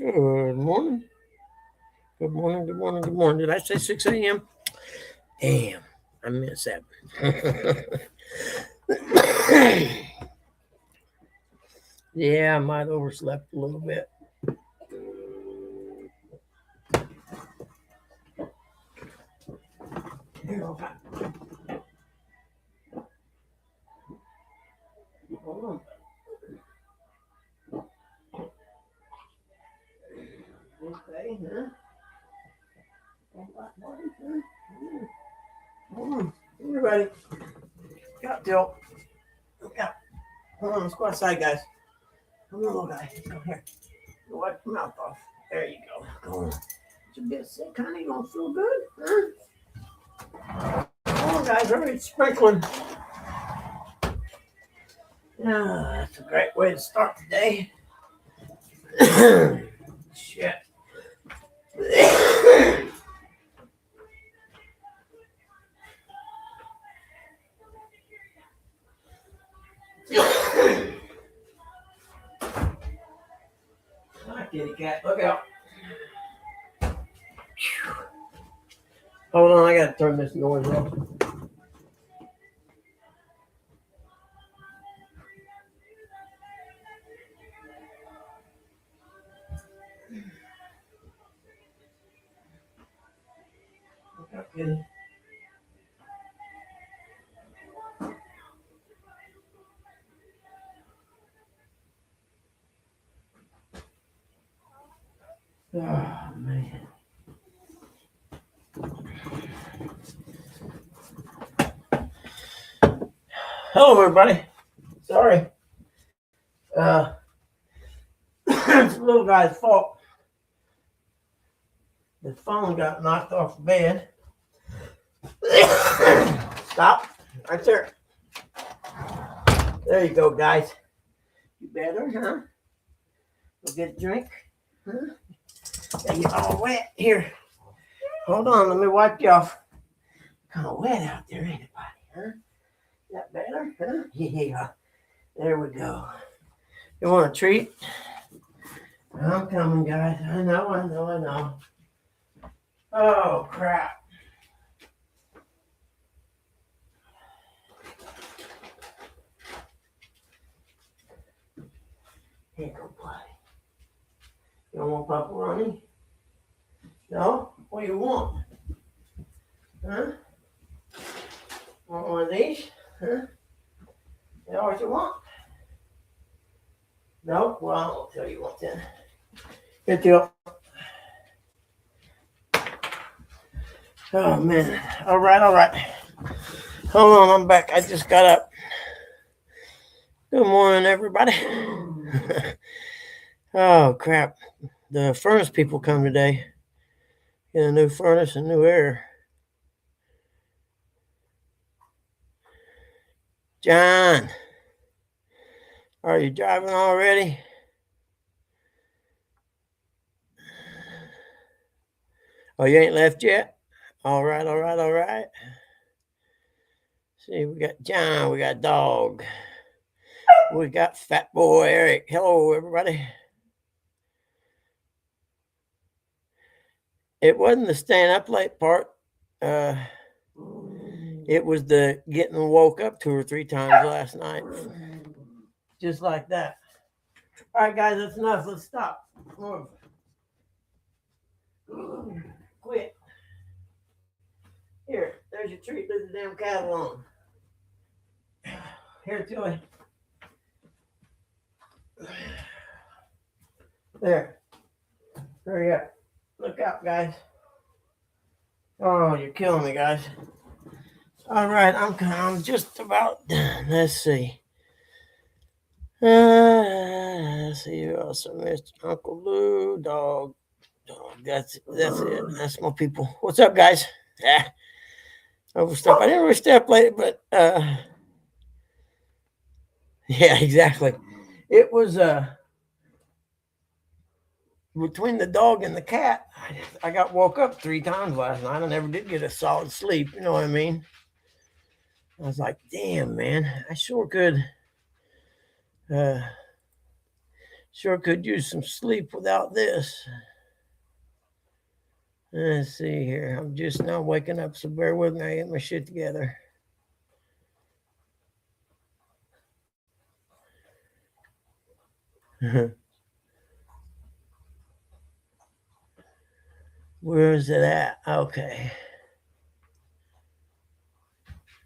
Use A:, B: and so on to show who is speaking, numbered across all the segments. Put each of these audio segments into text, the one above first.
A: Good morning. Good morning. Good morning. Good morning. Did I say 6 a.m.? Damn, I meant 7. Yeah, I might overslept a little bit. Hold on. Okay, huh? Hold on. Everybody, got tilt. Yeah. Hold on, let's go outside, guys. Come on, little guy. Come here. Wipe your mouth off. There you go. Go on. It's a bit sick, honey. You don't feel good? Huh? Come on, guys. Hurry, it's sprinkling. Yeah, that's a great way to start the day. Shit. Hi, kitty cat. Look out. Hold on, I gotta turn this noise off. Look out, kitty. Oh, man. Hello, everybody. Sorry. It's the little guy's fault. His phone got knocked off the bed. Stop. Right there. There you go, guys. You better, huh? Go get a drink. Huh? Yeah, you're all wet. Here. Hold on, let me wipe you off. Kind of wet out there, ain't it, buddy? Huh? Is that better? Huh? Yeah. There we go. You want a treat? I'm coming, guys. I know. Oh, crap. Here, go play. You don't want pepperoni? No? What do you want? Huh? Want one of these? Huh? Is that what you want? No? Well, I'll tell you what then. Good deal. Oh, man. All right. Hold on, I'm back. I just got up. Good morning, everybody. Oh, crap. The furnace people come today. Get a new furnace and new air. John, are you driving already? Oh, you ain't left yet? All right. See, we got John, we got Dog, we got Fat Boy Eric. Hello, everybody. It wasn't the staying up late part. It was the getting woke up 2 or 3 times last night. Just like that. All right, guys, that's enough. Let's stop. Quit. Here, there's your treat. Leave the damn cattle on. Here, Tilly. There. Hurry up. Look out, guys. Oh, you're killing me, guys. All right, I'm just about done. Let's see. Let's see who else I missed. Uncle Lou, Dog. That's it. That's my people. What's up, guys? Yeah. Overstep. I didn't really stay up late, but yeah, exactly. It was between the dog and the cat. I got woke up 3 times last night. I never did get a solid sleep. You know what I mean? I was like, damn, man, I sure could Sure could use some sleep without this. Let's see here. I'm just now waking up, so bear with me. I get my shit together. Where is it at? Okay.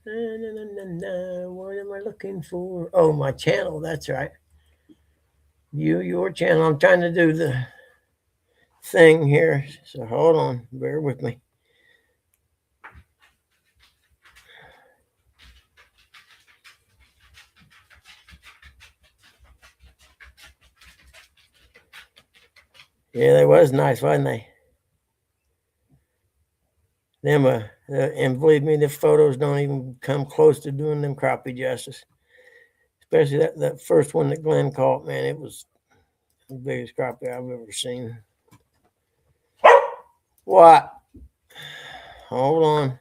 A: What am I looking for? Oh, my channel. That's right. Your channel. I'm trying to do the thing here. So hold on. Bear with me. Yeah, they was nice, wasn't they? Them, and believe me, the photos don't even come close to doing them crappie justice. Especially that first one that Glenn caught, man, it was the biggest crappie I've ever seen. What? Hold on.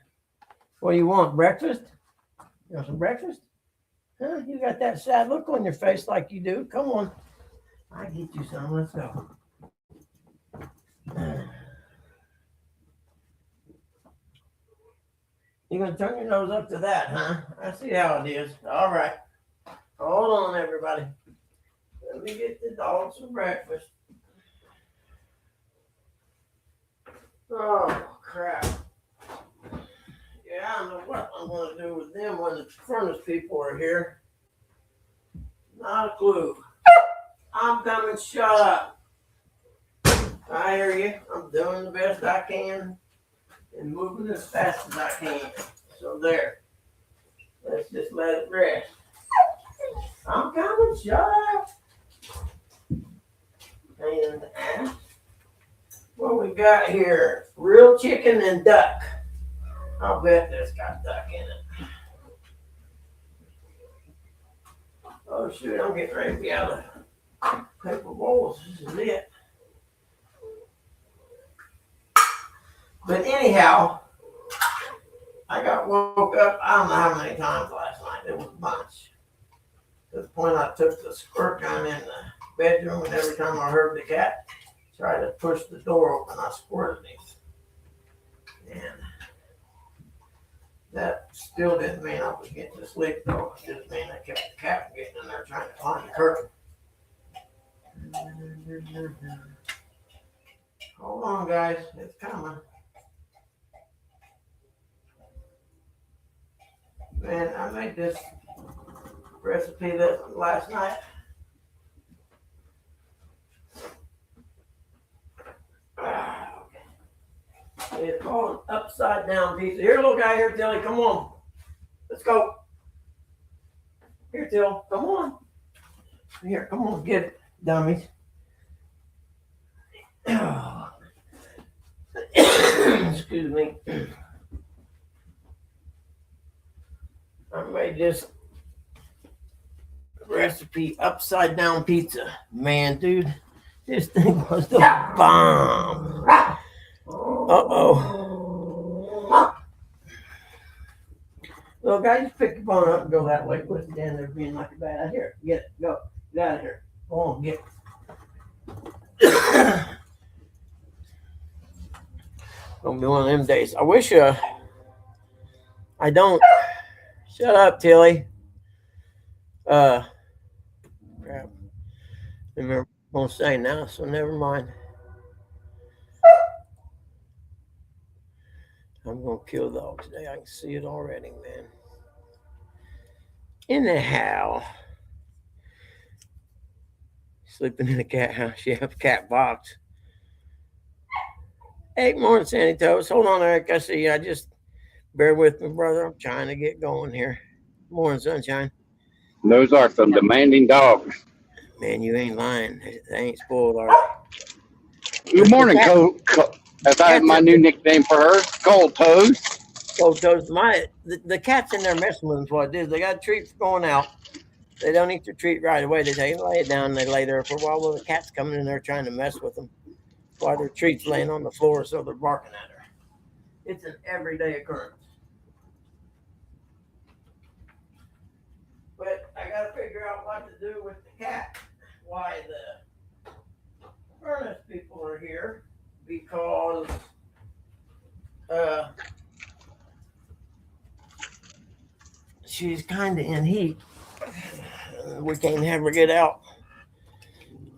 A: What do you want? Breakfast? You want some breakfast? Huh? You got that sad look on your face like you do. Come on. I get you some. Let's go. You're going to turn your nose up to that, huh? I see how it is. All right. Hold on, everybody. Let me get the dog some breakfast. Oh, crap. Yeah, I don't know what I'm going to do with them when the furnace people are here. Not a clue. I'm coming. Shut up. I hear you. I'm doing the best I can and moving as fast as I can. So there. Let's just let it rest. I'm coming. Shut up. And what we got here? Real chicken and duck. I'll bet this got duck in it. Oh shoot, I'm getting ready to be out of paper bowls. This is it. But anyhow, I got woke up, I don't know how many times last night. It was a bunch. To the point I took the squirt gun in the bedroom, and every time I heard the cat try to push the door open, I squirted him. And that still didn't mean I was getting to sleep, though. It just meant I kept the cat from getting in there trying to climb the curtain. Hold on, guys. It's coming. Man, I made this recipe last night. It's called upside down pizza. Here, little guy, here, Tilly, come on. Let's go. Here, Till, come on. Here, come on, get it, dummies. Excuse me. I made this recipe upside down pizza. Man, dude, this thing was the bomb. Uh-oh. Little guy, just pick your phone up and go that way. Quit standing there being like a bad. Here, get it, go. Get out of here. Go on, get it. Gonna be one of them days. I wish I don't. Shut up, Tilly. Crap. Remember what I'm saying now, so never mind. I'm gonna kill the dog today. I can see it already, man. Anyhow, sleeping in a cat house. You have a cat box. Hey, morning, Sandy Toast. Hold on, Eric. I see you. I just bear with me, brother. I'm trying to get going here. Morning, sunshine.
B: Those are some demanding dogs.
A: Man, you ain't lying. They ain't spoiled, are they?
B: Good morning, That's my new nickname for her, Cold Toes.
A: Cold Toes. The cat's in there messing with them. What it is, they got a treat for going out. They don't eat their treat right away. They lay it down and they lay there for a while. Well, the cat's coming in there trying to mess with them while their treat's laying on the floor, so they're barking at her. It's an everyday occurrence. But I got to figure out what to do with the cat. Why furnace people are here because she's kind of in heat. We can't have her get out.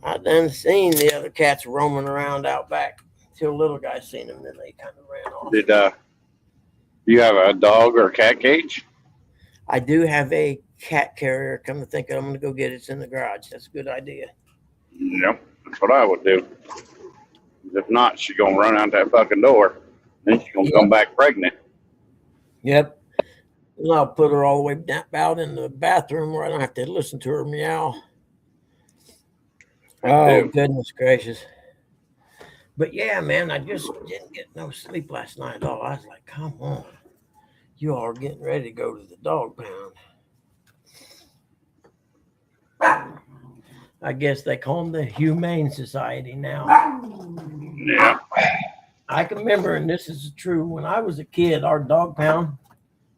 A: I done seen the other cats roaming around out back till little guy seen them, then they kind of ran off.
B: Did you have a dog or a cat cage?
A: I do have a cat carrier. Come to think of it, I'm gonna go get it. It's in the garage. That's a good idea.
B: Yep, that's what I would do. If not, she's gonna run out that fucking door. Then she's gonna come back pregnant.
A: Yep. And I'll put her all the way down, out in the bathroom where I don't have to listen to her meow. Oh, goodness gracious. But yeah, man, I just didn't get no sleep last night at all. I was like, come on. You all are getting ready to go to the dog pound. I guess they call them the Humane Society now.
B: Yeah.
A: I can remember, and this is true, when I was a kid, our dog pound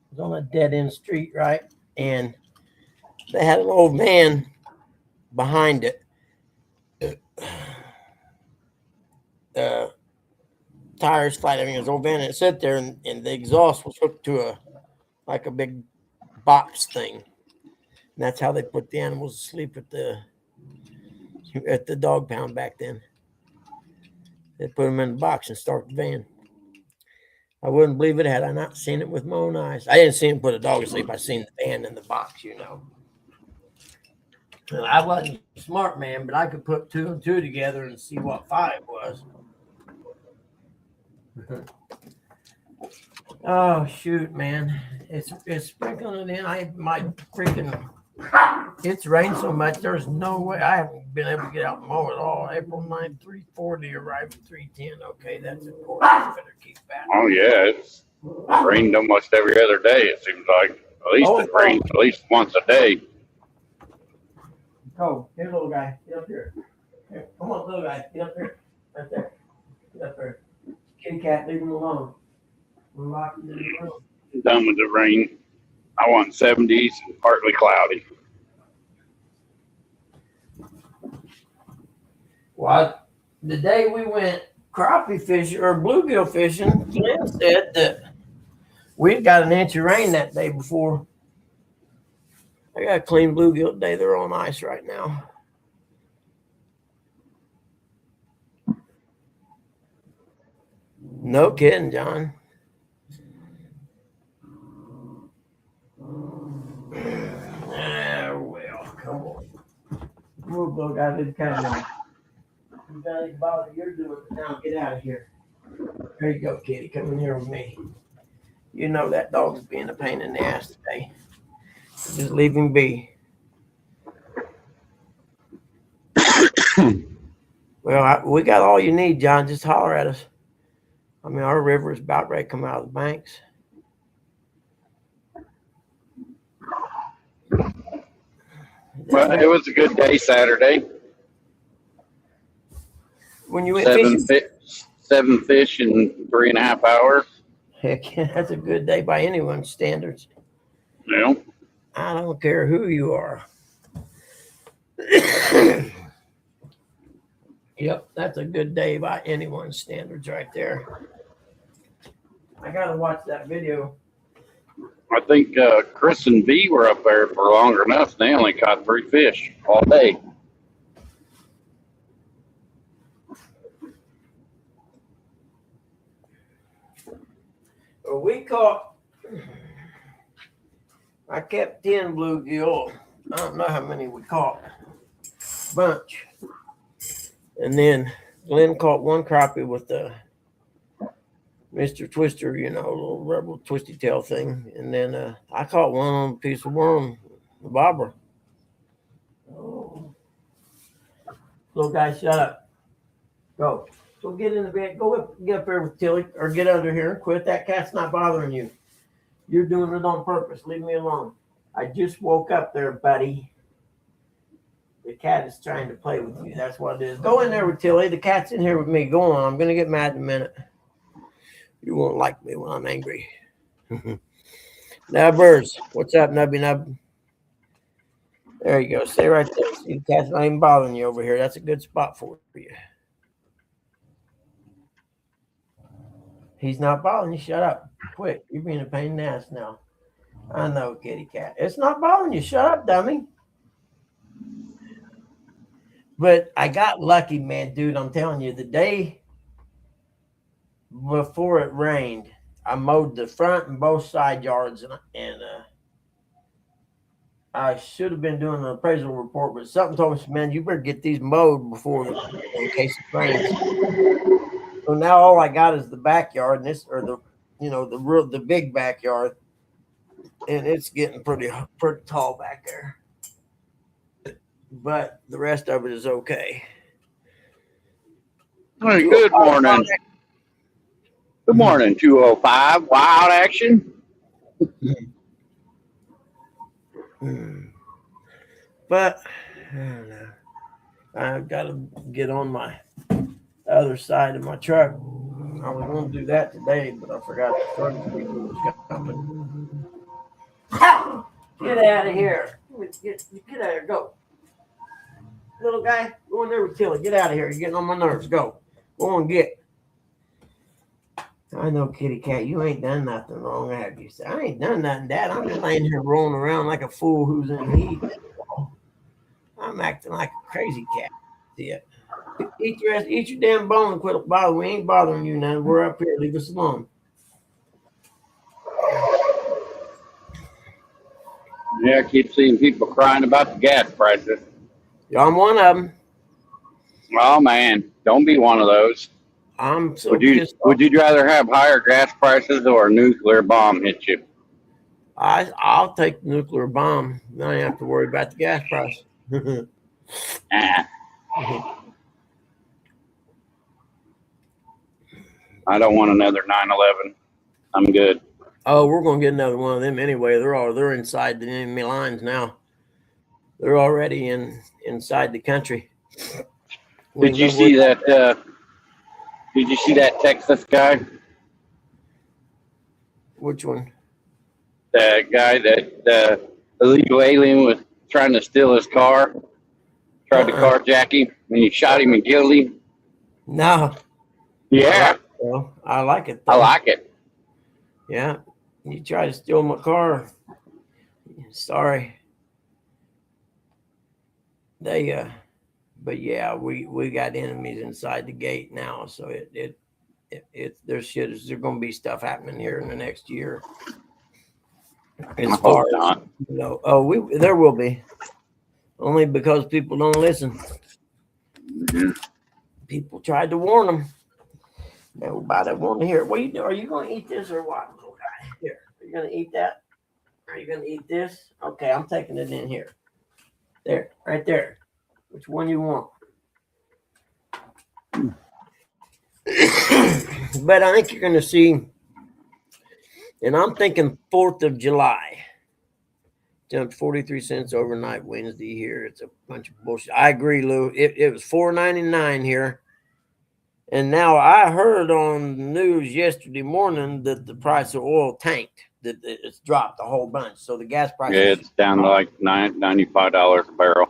A: was on a dead end street, right? And they had an old man behind it. Tires flat, everything was old van, and it sat there, and the exhaust was hooked to a big box thing. And that's how they put the animals to sleep at the dog pound back then. They put them in the box and start the van. I wouldn't believe it had I not seen it with my own eyes. I didn't see him put a dog to sleep. I seen the van in the box, you know. And I wasn't a smart man, but I could put 2 and 2 together and see what 5 was. Oh shoot, man! It's sprinkling in. It's rained so much. There's no way I haven't been able to get out and mow at all. April 9th, 3:40, arrived at 3:10. Okay, that's important. I better keep that.
B: Oh yeah, it's rained almost every other day. It seems like at least it rains at least once a day.
A: Go, here, little guy, get up here. Here, come on, little guy, get up here. Right there. Get up here. Kitty cat, leave him alone. We're locked in the room.
B: Done with the rain. I want 70s and partly cloudy.
A: Well, the day we went crappie fishing or bluegill fishing, Glenn said that we'd got an inch of rain that day before. I got a clean bluegill today. They're on ice right now. No kidding, John. Well, come on. Move, little guy, didn't kind of. You got any bother you're doing it now. Get out of here. There you go, kitty. Come in here with me. You know that dog's being a pain in the ass today. Just leave him be. Well, we got all you need, John. Just holler at us. I mean, our river is about ready to come out of the banks.
B: Well, it was a good day Saturday.
A: When you went fishing?
B: 7 fish in 3.5 hours.
A: Heck, that's a good day by anyone's standards.
B: Yeah.
A: I don't care who you are. Yep, that's a good day by anyone's standards right there. I gotta watch that video.
B: I think Chris and V were up there for longer enough. They only caught 3 fish all day.
A: Well, I kept 10 bluegill. I don't know how many we caught. Bunch. And then Glenn caught 1 crappie with the Mr. Twister, you know, little rebel twisty tail thing. And then I caught 1 on a piece of worm, the bobber. Oh. Little guy, shut up. Go. Go get in the bed. Get up there with Tilly, or get under here and quit. That cat's not bothering you. You're doing it on purpose. Leave me alone. I just woke up there, buddy. The cat is trying to play with you. That's what it is. Go in there with Tilly. The cat's in here with me. Go on. I'm going to get mad in a minute. You won't like me when I'm angry. Nubbers. What's up, Nubby Nub? There you go. Stay right there. See, the cat's not even bothering you over here. That's a good spot for you. He's not bothering you. Shut up. Quit. You're being a pain in the ass now. I know, kitty cat. It's not bothering you. Shut up, dummy. But I got lucky, man, dude. I'm telling you, the day before it rained, I mowed the front and both side yards, and I should have been doing an appraisal report, but something told me, man, you better get these mowed before, in case it rains. So now all I got is the backyard, and the big backyard, and it's getting pretty tall back there. But the rest of it is okay.
B: Hey, good morning. Good morning, 205 Wild Action.
A: But I don't know. I've got to get on my other side of my truck. I was going to do that today, but I forgot the truck people was coming. Get out of here. Get out of here. Go. Little guy, go in there with Tilly. Get out of here. You're getting on my nerves. Go. Go on, get. I know, kitty cat, you ain't done nothing wrong, have you? I ain't done nothing, Dad. I'm just laying here rolling around like a fool who's in heat. I'm acting like a crazy cat. Yeah. Eat your damn bone and quit bothering. We ain't bothering you now. We're up here. Leave us alone.
B: Yeah, I keep seeing people crying about the gas prices.
A: I'm one of them.
B: Oh man, don't be one of those.
A: I'm so
B: Would you rather have higher gas prices or a nuclear bomb hit you?
A: I'll take the nuclear bomb. Then I don't have to worry about the gas price.
B: I don't want another 9/11. I'm good.
A: Oh, we're gonna get another one of them anyway. They're inside the enemy lines now. They're already inside the country.
B: Did you see that? Did you see that Texas guy?
A: Which one?
B: The guy that the illegal alien was trying to steal his car, tried to carjack him, and he shot him and killed him.
A: No.
B: Yeah.
A: I like it. Though.
B: I like it.
A: Yeah. You tried to steal my car. Sorry. But yeah, we got enemies inside the gate now, so there's going to be stuff happening here in the next year. As far as, there will be, only because people don't listen.
B: Mm-hmm.
A: People tried to warn them. Nobody wanted to hear it. What are you doing? Are you going to eat this or what? Here, are you going to eat that? Are you going to eat this? Okay, I'm taking it in here. There, right there. Which one you want? But I think you're going to see, and I'm thinking 4th of July. Jumped 43 cents overnight Wednesday here. It's a bunch of bullshit. I agree, Lou. It was $4.99 here. And now I heard on the news yesterday morning that the price of oil tanked, that it's dropped a whole bunch. So the gas price.
B: Yeah, it's down to like $95 a barrel.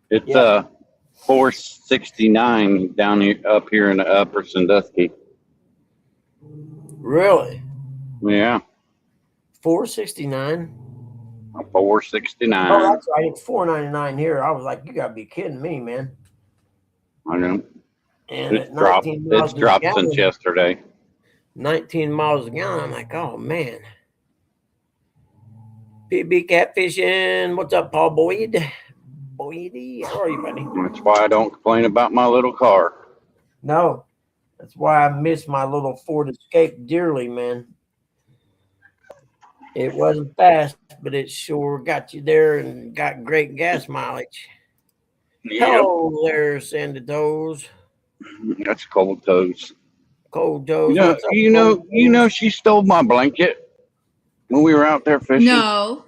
B: It's $4.69 down here, up here in the upper Sandusky.
A: Really?
B: Yeah.
A: $4.69.
B: $4.69.
A: Oh, that's right. It's $4.99 here. I was like, you gotta be kidding me, man.
B: I know.
A: And
B: it's dropped since yesterday. 19
A: miles a gallon. I'm like, oh man. PB catfishing. What's up, Paul Boyd? Boyd, how are you, buddy?
B: That's why I don't complain about my little car.
A: No, that's why I miss my little Ford Escape dearly, man. It wasn't fast, but it sure got you there and got great gas mileage. Yep. Hello there, Sandy Toes.
B: That's Cold Toes.
A: Cold Toes.
B: You know, she stole my blanket when we were out there fishing.
C: No.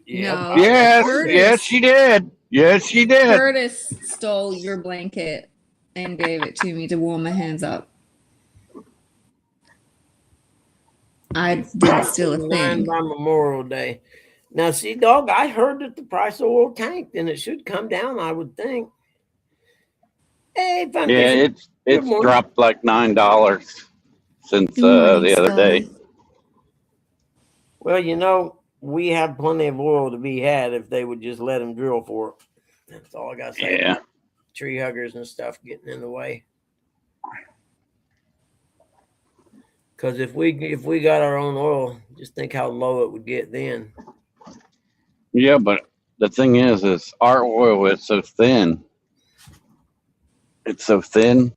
A: Yeah.
C: No.
B: Yes, she did. Yes, she did.
C: Curtis stole your blanket and gave it to me to warm my hands up. I didn't steal a thing.
A: By Memorial Day. Now, see, dog, I heard that the price of oil tanked, and it should come down, I would think. Hey,
B: it's dropped like $9. since
C: Good morning,
B: the other day.
C: Scott.
A: Well, we have plenty of oil to be had if they would just let them drill for it. That's all I got to say.
B: Yeah.
A: Tree huggers and stuff getting in the way. Because if we got our own oil, just think how low it would get then.
B: Yeah, but the thing is our oil is so thin. It's so thin,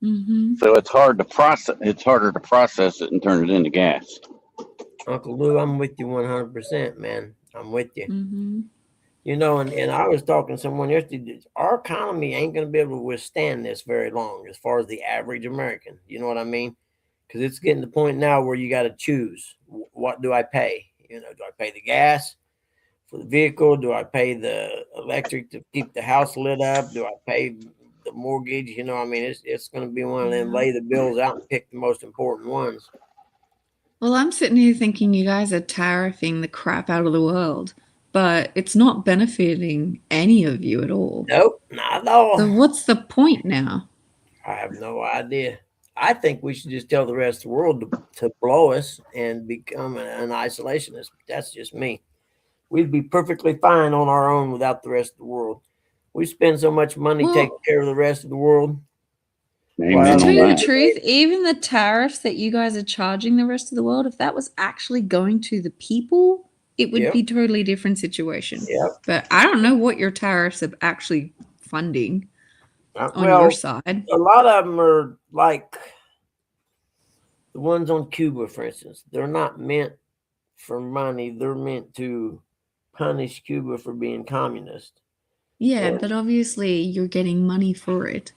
C: Mm-hmm.
B: so it's hard to process. It's harder to process it and turn it into gas.
A: Uncle Lou, I'm with you 100%, man. I'm with you.
C: Mm-hmm.
A: And I was talking to someone yesterday. Our economy ain't going to be able to withstand this very long as far as the average American. You know what I mean? Because it's getting to the point now where you got to choose. What do I pay? Do I pay the gas for the vehicle? Do I pay the electric to keep the house lit up? Do I pay the mortgage? It's going to be one of them,
C: Yeah.
A: lay the bills out and pick the most important ones.
C: Well, I'm sitting here thinking you guys are tariffing the crap out of the world, but it's not benefiting any of you at all.
A: Nope, not at all.
C: So what's the point now?
A: I have no idea. I think we should just tell the rest of the world to blow us and become an isolationist. That's just me. We'd be perfectly fine on our own without the rest of the world. We spend so much money
C: Well-
A: taking care of the rest of the world.
B: Amen
C: To
B: on
C: tell you the
B: that.
C: truth, even the tariffs that you guys are charging the rest of the world, if that was actually going to the people, it would
A: Yep.
C: be a totally different situation.
A: Yep.
C: But I don't know what your tariffs are actually funding on
A: Well,
C: your side.
A: a lot of them are like the ones on Cuba, for instance. They're not meant for money. They're meant to punish Cuba for being communist.
C: Yeah,
A: Yeah.
C: but obviously you're getting money for it.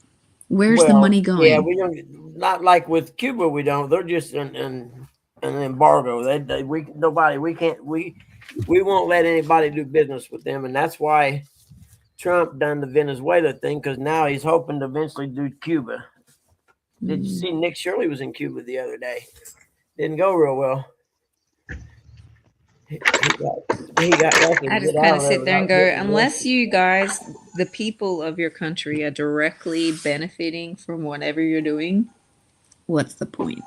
C: Where's the
A: Well,
C: money going?
A: Yeah, we don't. Not like with Cuba, we don't. They're just an embargo. We won't let anybody do business with them, and that's why Trump done the Venezuela thing, because now he's hoping to eventually do Cuba. Did you see Nick Shirley was in Cuba the other day? Didn't go real well. He got lucky.
C: I
A: to
C: just
A: get
C: kind
A: out
C: of
A: of there
C: sit there and
A: without
C: go,
A: getting
C: unless
A: arrested.
C: you guys, the people of your country, are directly benefiting from whatever you're doing, what's the point?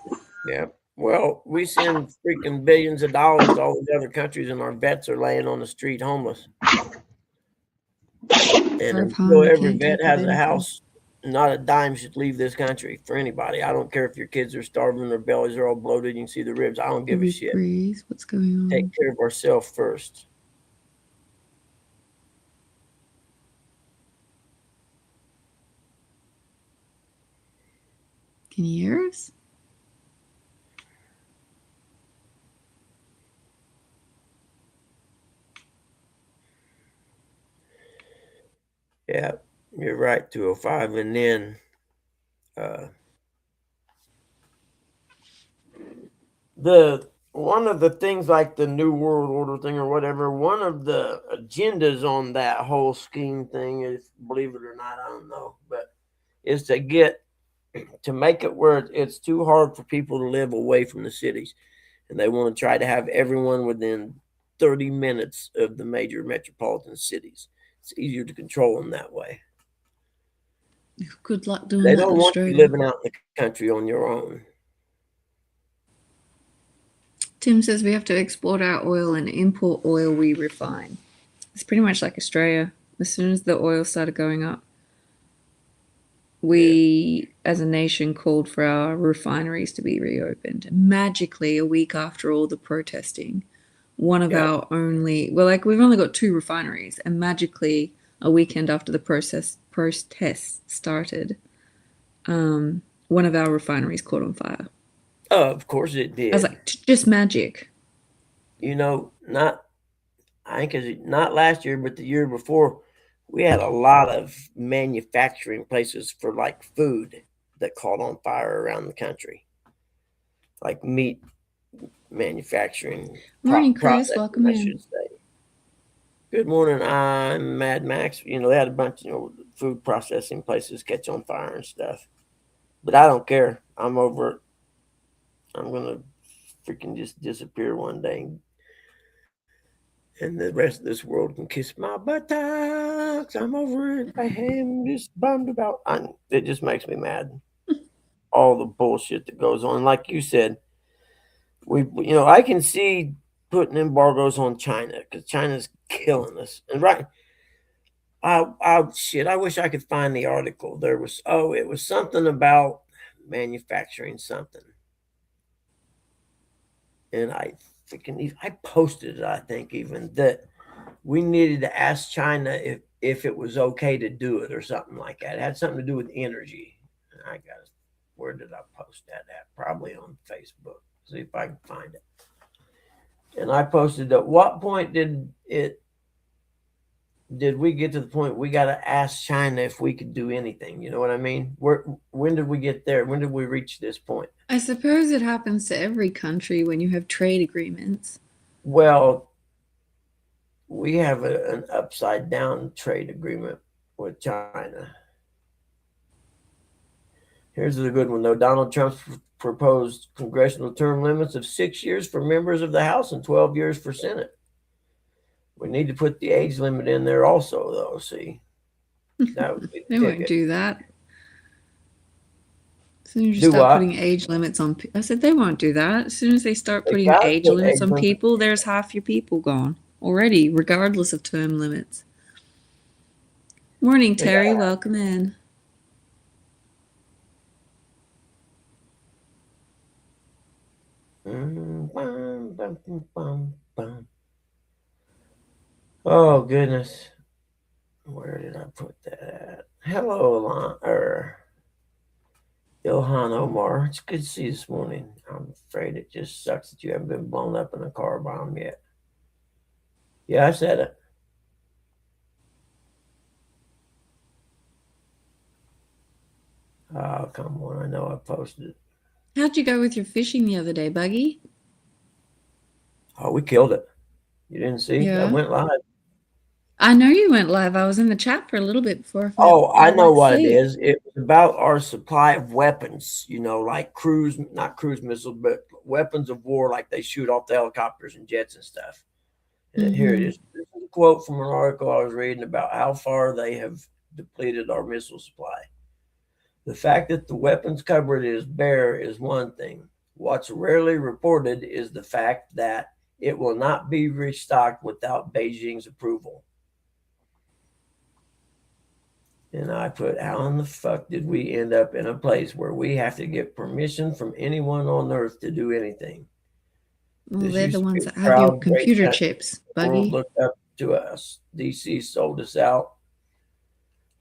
A: Yeah. Well, we send freaking billions of dollars to all these other countries, and our vets are laying on the street homeless. And
C: Serve
A: until
C: harm, you
A: every
C: can't
A: vet
C: take
A: has a
C: advantage of.
A: house, not a dime should leave this country for anybody. I don't care if your kids are starving, their bellies are all bloated, you can see the ribs. I don't give a
C: Rick
A: shit.
C: Breeze, what's going on?
A: Take care of ourselves first.
C: Can you hear us?
A: Yeah, you're right, 205. And then one of the things like the New World Order thing or whatever, one of the agendas on that whole scheme thing is, believe it or not, I don't know, but is to make it where it's too hard for people to live away from the cities. And they want to try to have everyone within 30 minutes of the major metropolitan cities. It's easier to control them that way.
C: Good luck doing
A: They
C: that
A: don't
C: in
A: want you
C: Australia.
A: living out in the country on your own.
C: Tim says we have to export our oil and import oil we refine. It's pretty much like Australia. As soon as the oil started going up, we as a nation called for our refineries to be reopened. Magically, a week after all the protesting, one of our only, we've only got 2 refineries, and magically, a weekend after the protests started, one of our refineries caught on fire.
A: Oh, of course it did.
C: I was like, just magic.
A: Not last year, but the year before, we had a lot of manufacturing places for like food that caught on fire around the country, like meat manufacturing.
C: Morning, Chris.
A: processing,
C: Welcome
A: I
C: in.
A: should say. Good morning. I'm Mad Max. They had a bunch, food processing places catch on fire and stuff. But I don't care. I'm over it. I'm going to freaking just disappear one day. And the rest of this world can kiss my buttocks. I'm over it. I am just bummed about it. It just makes me mad. all the bullshit that goes on. Like you said, I can see putting embargoes on China because China's killing us. And right, I wish I could find the article. It was something about manufacturing something, and I posted it. I think even that we needed to ask China if it was okay to do it or something like that. It had something to do with energy. And where did I post that at? Probably on Facebook. See if I can find it. And I posted, at what point did we get to the point we got to ask China if we could do anything? You know what I mean? When did we get there? When did we reach this point?
C: I suppose it happens to every country when you have trade agreements.
A: Well, we have an upside down trade agreement with China. Here's a good one, though. Donald Trump's proposed congressional term limits of 6 years for members of the House and 12 years for Senate. We need to put the age limit in there also, though. See, that would be
C: They won't do that. As soon as you start putting age limits on, I said they won't do that. As soon as they start putting age limits on people, there's half your people gone already, regardless of term limits. Morning, Terry. Welcome in.
A: Oh goodness, where did I put that at? Hello, Ilhan Omar. It's good to see you this morning. I'm afraid it just sucks that you haven't been blown up in a car bomb yet. Yeah, I said it. Oh, come on. I know I posted it.
C: How'd you go with your fishing the other day, Buggy?
A: Oh, we killed it. You didn't see?
C: Yeah.
A: I went live.
C: I know you went live. I was in the chat for a little bit before.
A: I know what it is. It was about our supply of weapons, like not cruise missiles, but weapons of war, like they shoot off the helicopters and jets and stuff. And here it is. This is a quote from an article I was reading about how far they have depleted our missile supply. The fact that the weapons cupboard is bare is one thing. What's rarely reported is the fact that it will not be restocked without Beijing's approval. And I put, how in the fuck did we end up in a place where we have to get permission from anyone on earth to do anything?
C: Well, they're the ones that have your computer chips, Buggy.
A: Looked up to us. DC sold us out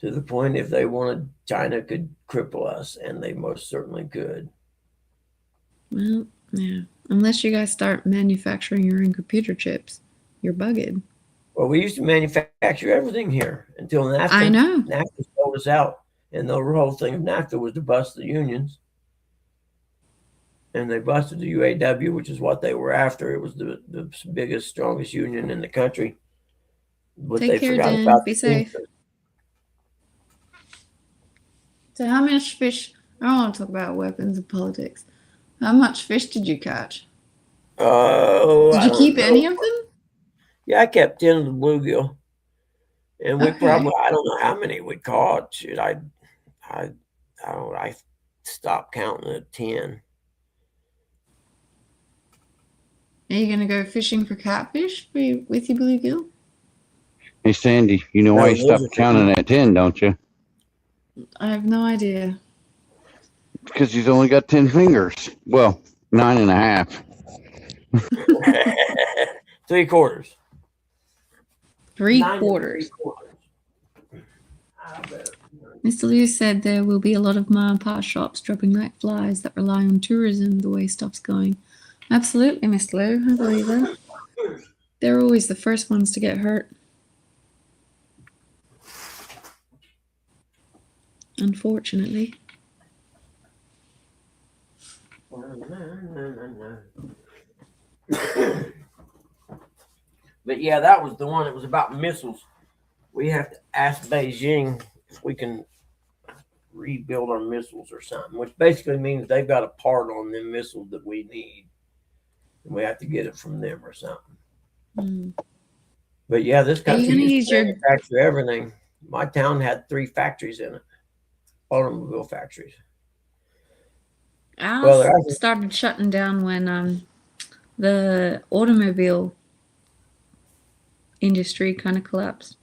A: to the point if they wanted, China could cripple us, and they most certainly could.
C: Well, yeah. Unless you guys start manufacturing your own computer chips, you're bugged.
A: Well, we used to manufacture everything here until NAFTA.
C: I know.
A: NAFTA sold us out. And the whole thing of NAFTA was to bust the unions. And they busted the UAW, which is what they were after. It was the biggest, strongest union in the country. But
C: Take care, Dan. Be safe. So how much fish? I don't want to talk about weapons and politics. How much fish did you catch? Did you keep any of them?
A: Yeah, I kept 10 of the bluegill. And we probably, I don't know how many we caught. Shit, I stopped counting at 10.
C: Are you going to go fishing for catfish with your bluegill?
B: Hey, Sandy, you know why you stopped counting at 10, don't you?
C: I have no idea.
B: Because he's only got 10 fingers. Well, 9.5.
A: 3/4.
C: 3/4. Mr. Lewis said there will be a lot of mom and pop shops dropping like flies that rely on tourism the way stuff's going. Absolutely, Mr. Lou. I believe that. They're always the first ones to get hurt. Unfortunately.
A: But yeah, that was the one. It was about missiles. We have to ask Beijing if we can rebuild our missiles or something, which basically means they've got a part on them missiles that we need. And we have to get it from them or something.
C: Mm.
A: But yeah, this country used to manufacture everything. My town had 3 factories in it, automobile factories. Well,
C: Ours
A: there hasn't.
C: started shutting down when the automobile industry kind of collapsed.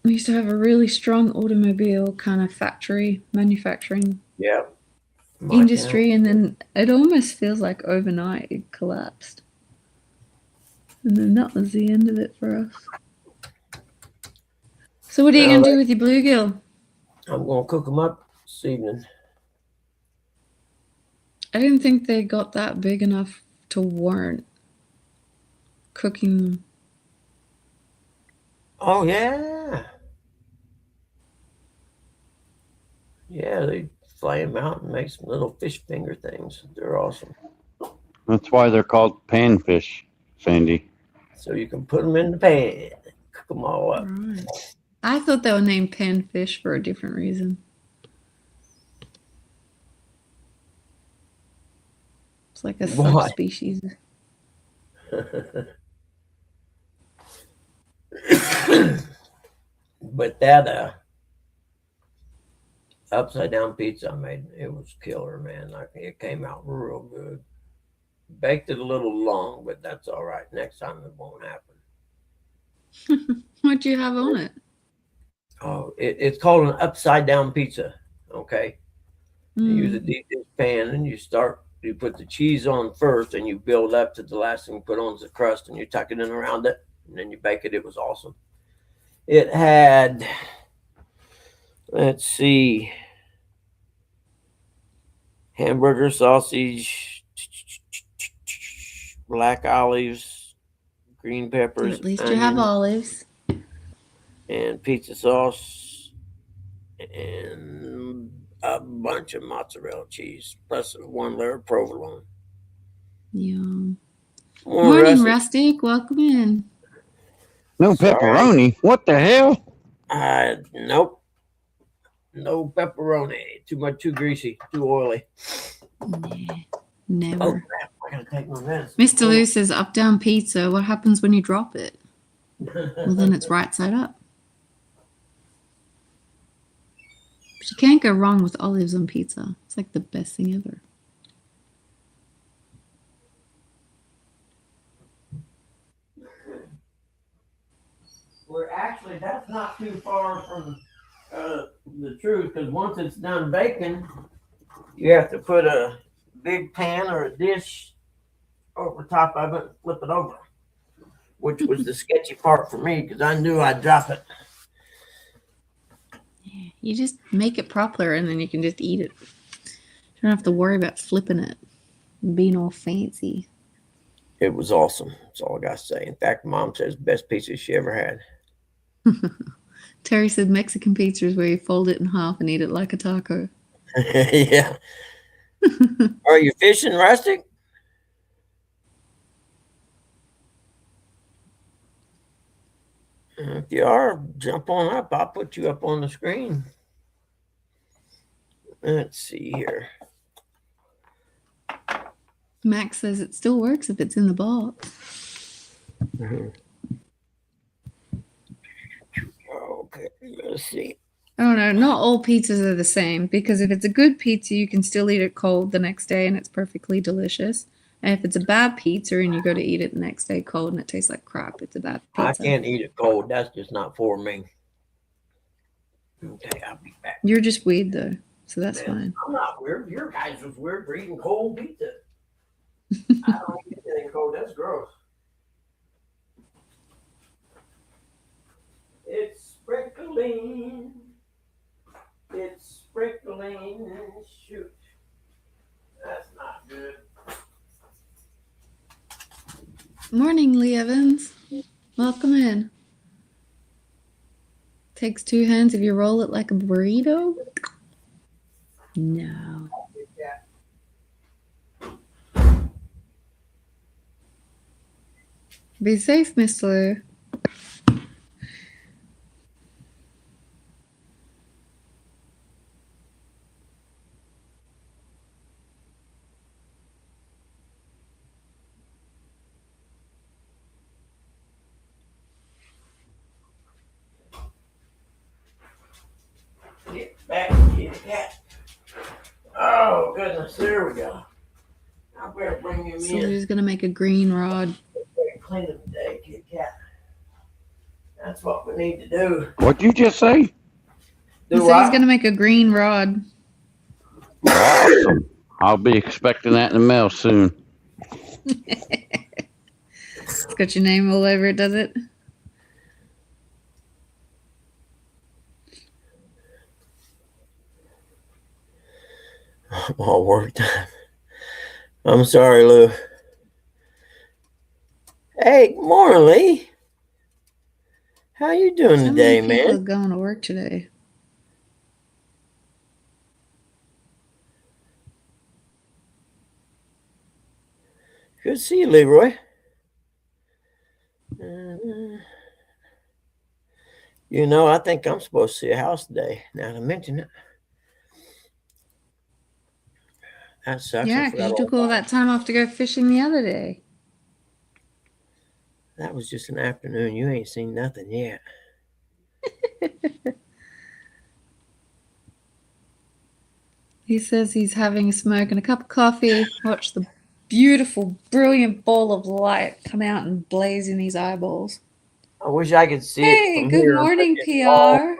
C: We used to have a really strong automobile kind of factory manufacturing
A: Yeah. My town.
C: industry, and then it almost feels like overnight it collapsed. And then that was the end of it for us. So what are you
A: Now
C: going to do with your bluegill?
A: I'm gonna cook them up this evening.
C: I didn't think they got that big enough to warrant cooking them.
A: Oh yeah. Yeah, they fly them out and make some little fish finger things. They're awesome.
B: That's why they're called panfish, Sandy.
A: So you can put them in the pan, cook them all up.
C: Right. I thought they were named panfish for a different reason. It's like a
A: Why?
C: subspecies.
A: But that upside down pizza I made, it was killer, man. Like, it came out real good. Baked it a little long, but that's all right. Next time it won't happen.
C: What'd you have on it?
A: Oh, it's called an upside down pizza. Okay. You use a
C: Mm.
A: deep dish pan and you put the cheese on first and you build up to the last thing you put on is the crust and you tuck it in around it and then you bake it. It was awesome. It had, let's see, hamburger, sausage, black olives, green peppers,
C: At least you have
A: onions,
C: olives.
A: and pizza sauce, and a bunch of mozzarella cheese, plus one layer of provolone.
C: Yum.
A: Morning,
C: Morning, Rustic. Welcome in.
B: No
A: Sorry.
B: pepperoni. What the hell?
A: Nope. No pepperoni. Too greasy. Too oily.
C: Nah,
A: Oh
C: never.
A: crap! I gotta take my medicine.
C: Mr. Lou says up down pizza. What happens when you drop it? Well, then it's right side up. But you can't go wrong with olives on pizza. It's like the best thing ever.
A: That's not too far from the truth, because once it's done baking, you have to put a big pan or a dish over top of it and flip it over, which was the sketchy part for me because I knew I'd drop it.
C: You just make it proper and then you can just eat it. You don't have to worry about flipping it and being all fancy.
A: It was awesome. That's all I got to say. In fact, Mom says best pizza she ever had.
C: Terry said Mexican pizza is where you fold it in half and eat it like a taco.
A: Yeah. Are you fishing, Rustic? If you are, jump on up. I'll put you up on the screen. Let's see here.
C: Max says it still works if it's in the box.
A: Okay, let's see.
C: Oh no, not all pizzas are the same because if it's a good pizza, you can still eat it cold the next day and it's perfectly delicious. And if it's a bad pizza and you go to eat it the next day cold and it tastes like crap, it's a bad
A: I
C: pizza.
A: can't eat it cold. That's just not for me. Okay, I'll be back.
C: You're just weird though, so that's fine.
A: I'm not weird. Your guys was weird for eating cold pizza. I don't eat anything cold. That's gross. It's sprinkling. It's sprinkling. Shoot. That's not good.
C: Morning, Lee Evans. Welcome in. Takes two hands if you roll it like a burrito? No. Be safe, Miss Lou.
A: Get back, kitty cat. All goodness, there we go. I better bring him
C: So
A: in.
C: he's gonna make a green rod.
A: Clean him today, Kit Kat. That's what we need to do.
B: What'd you just say?
C: He
A: Do
C: said he's
A: what?
C: gonna make a green rod.
B: Awesome. I'll be expecting that in the mail soon.
C: It's got your name all over it, does it?
A: All work time. I'm sorry, Lou. Hey, good morning, Lee. How you doing
C: So
A: today,
C: many people are
A: man?
C: going to work today.
A: Good to see you, Leroy. You know, I think I'm supposed to see a house today. Now to mention it. That sucks.
C: Yeah,
A: I
C: because
A: forgot
C: you
A: all
C: took all
A: about it.
C: that time off to go fishing the other day.
A: That was just an afternoon. You ain't seen nothing yet.
C: He says he's having a smoke and a cup of coffee. Watch the beautiful, brilliant ball of light come out and blaze in his eyeballs.
A: I wish I could see it
C: Hey,
A: from
C: good
A: here.
C: morning,
A: It's all
C: PR.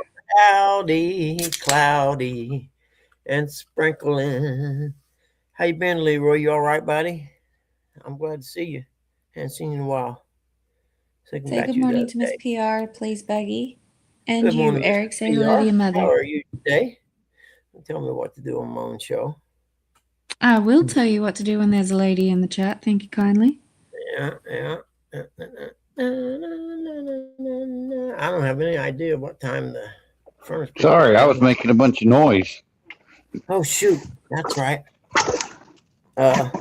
A: cloudy, and sprinkling. How you been, Leroy? You all right, buddy? I'm glad to see you. Haven't seen you in a while. Thinking
C: Say
A: about
C: good
A: you the
C: morning
A: other
C: to Miss
A: day.
C: PR, please, Beggy. And
A: Good
C: you,
A: morning,
C: Eric.
A: Mr.
C: Say hello to your
A: PR.
C: mother.
A: How are you today? Tell me what to do on my own show.
C: I will tell you what to do when there's a lady in the chat. Thank you kindly.
A: Yeah. I don't have any idea what time the furnace people
B: Sorry, I
A: are
B: was
A: coming.
B: making a bunch of noise.
A: Oh shoot, that's right. Well,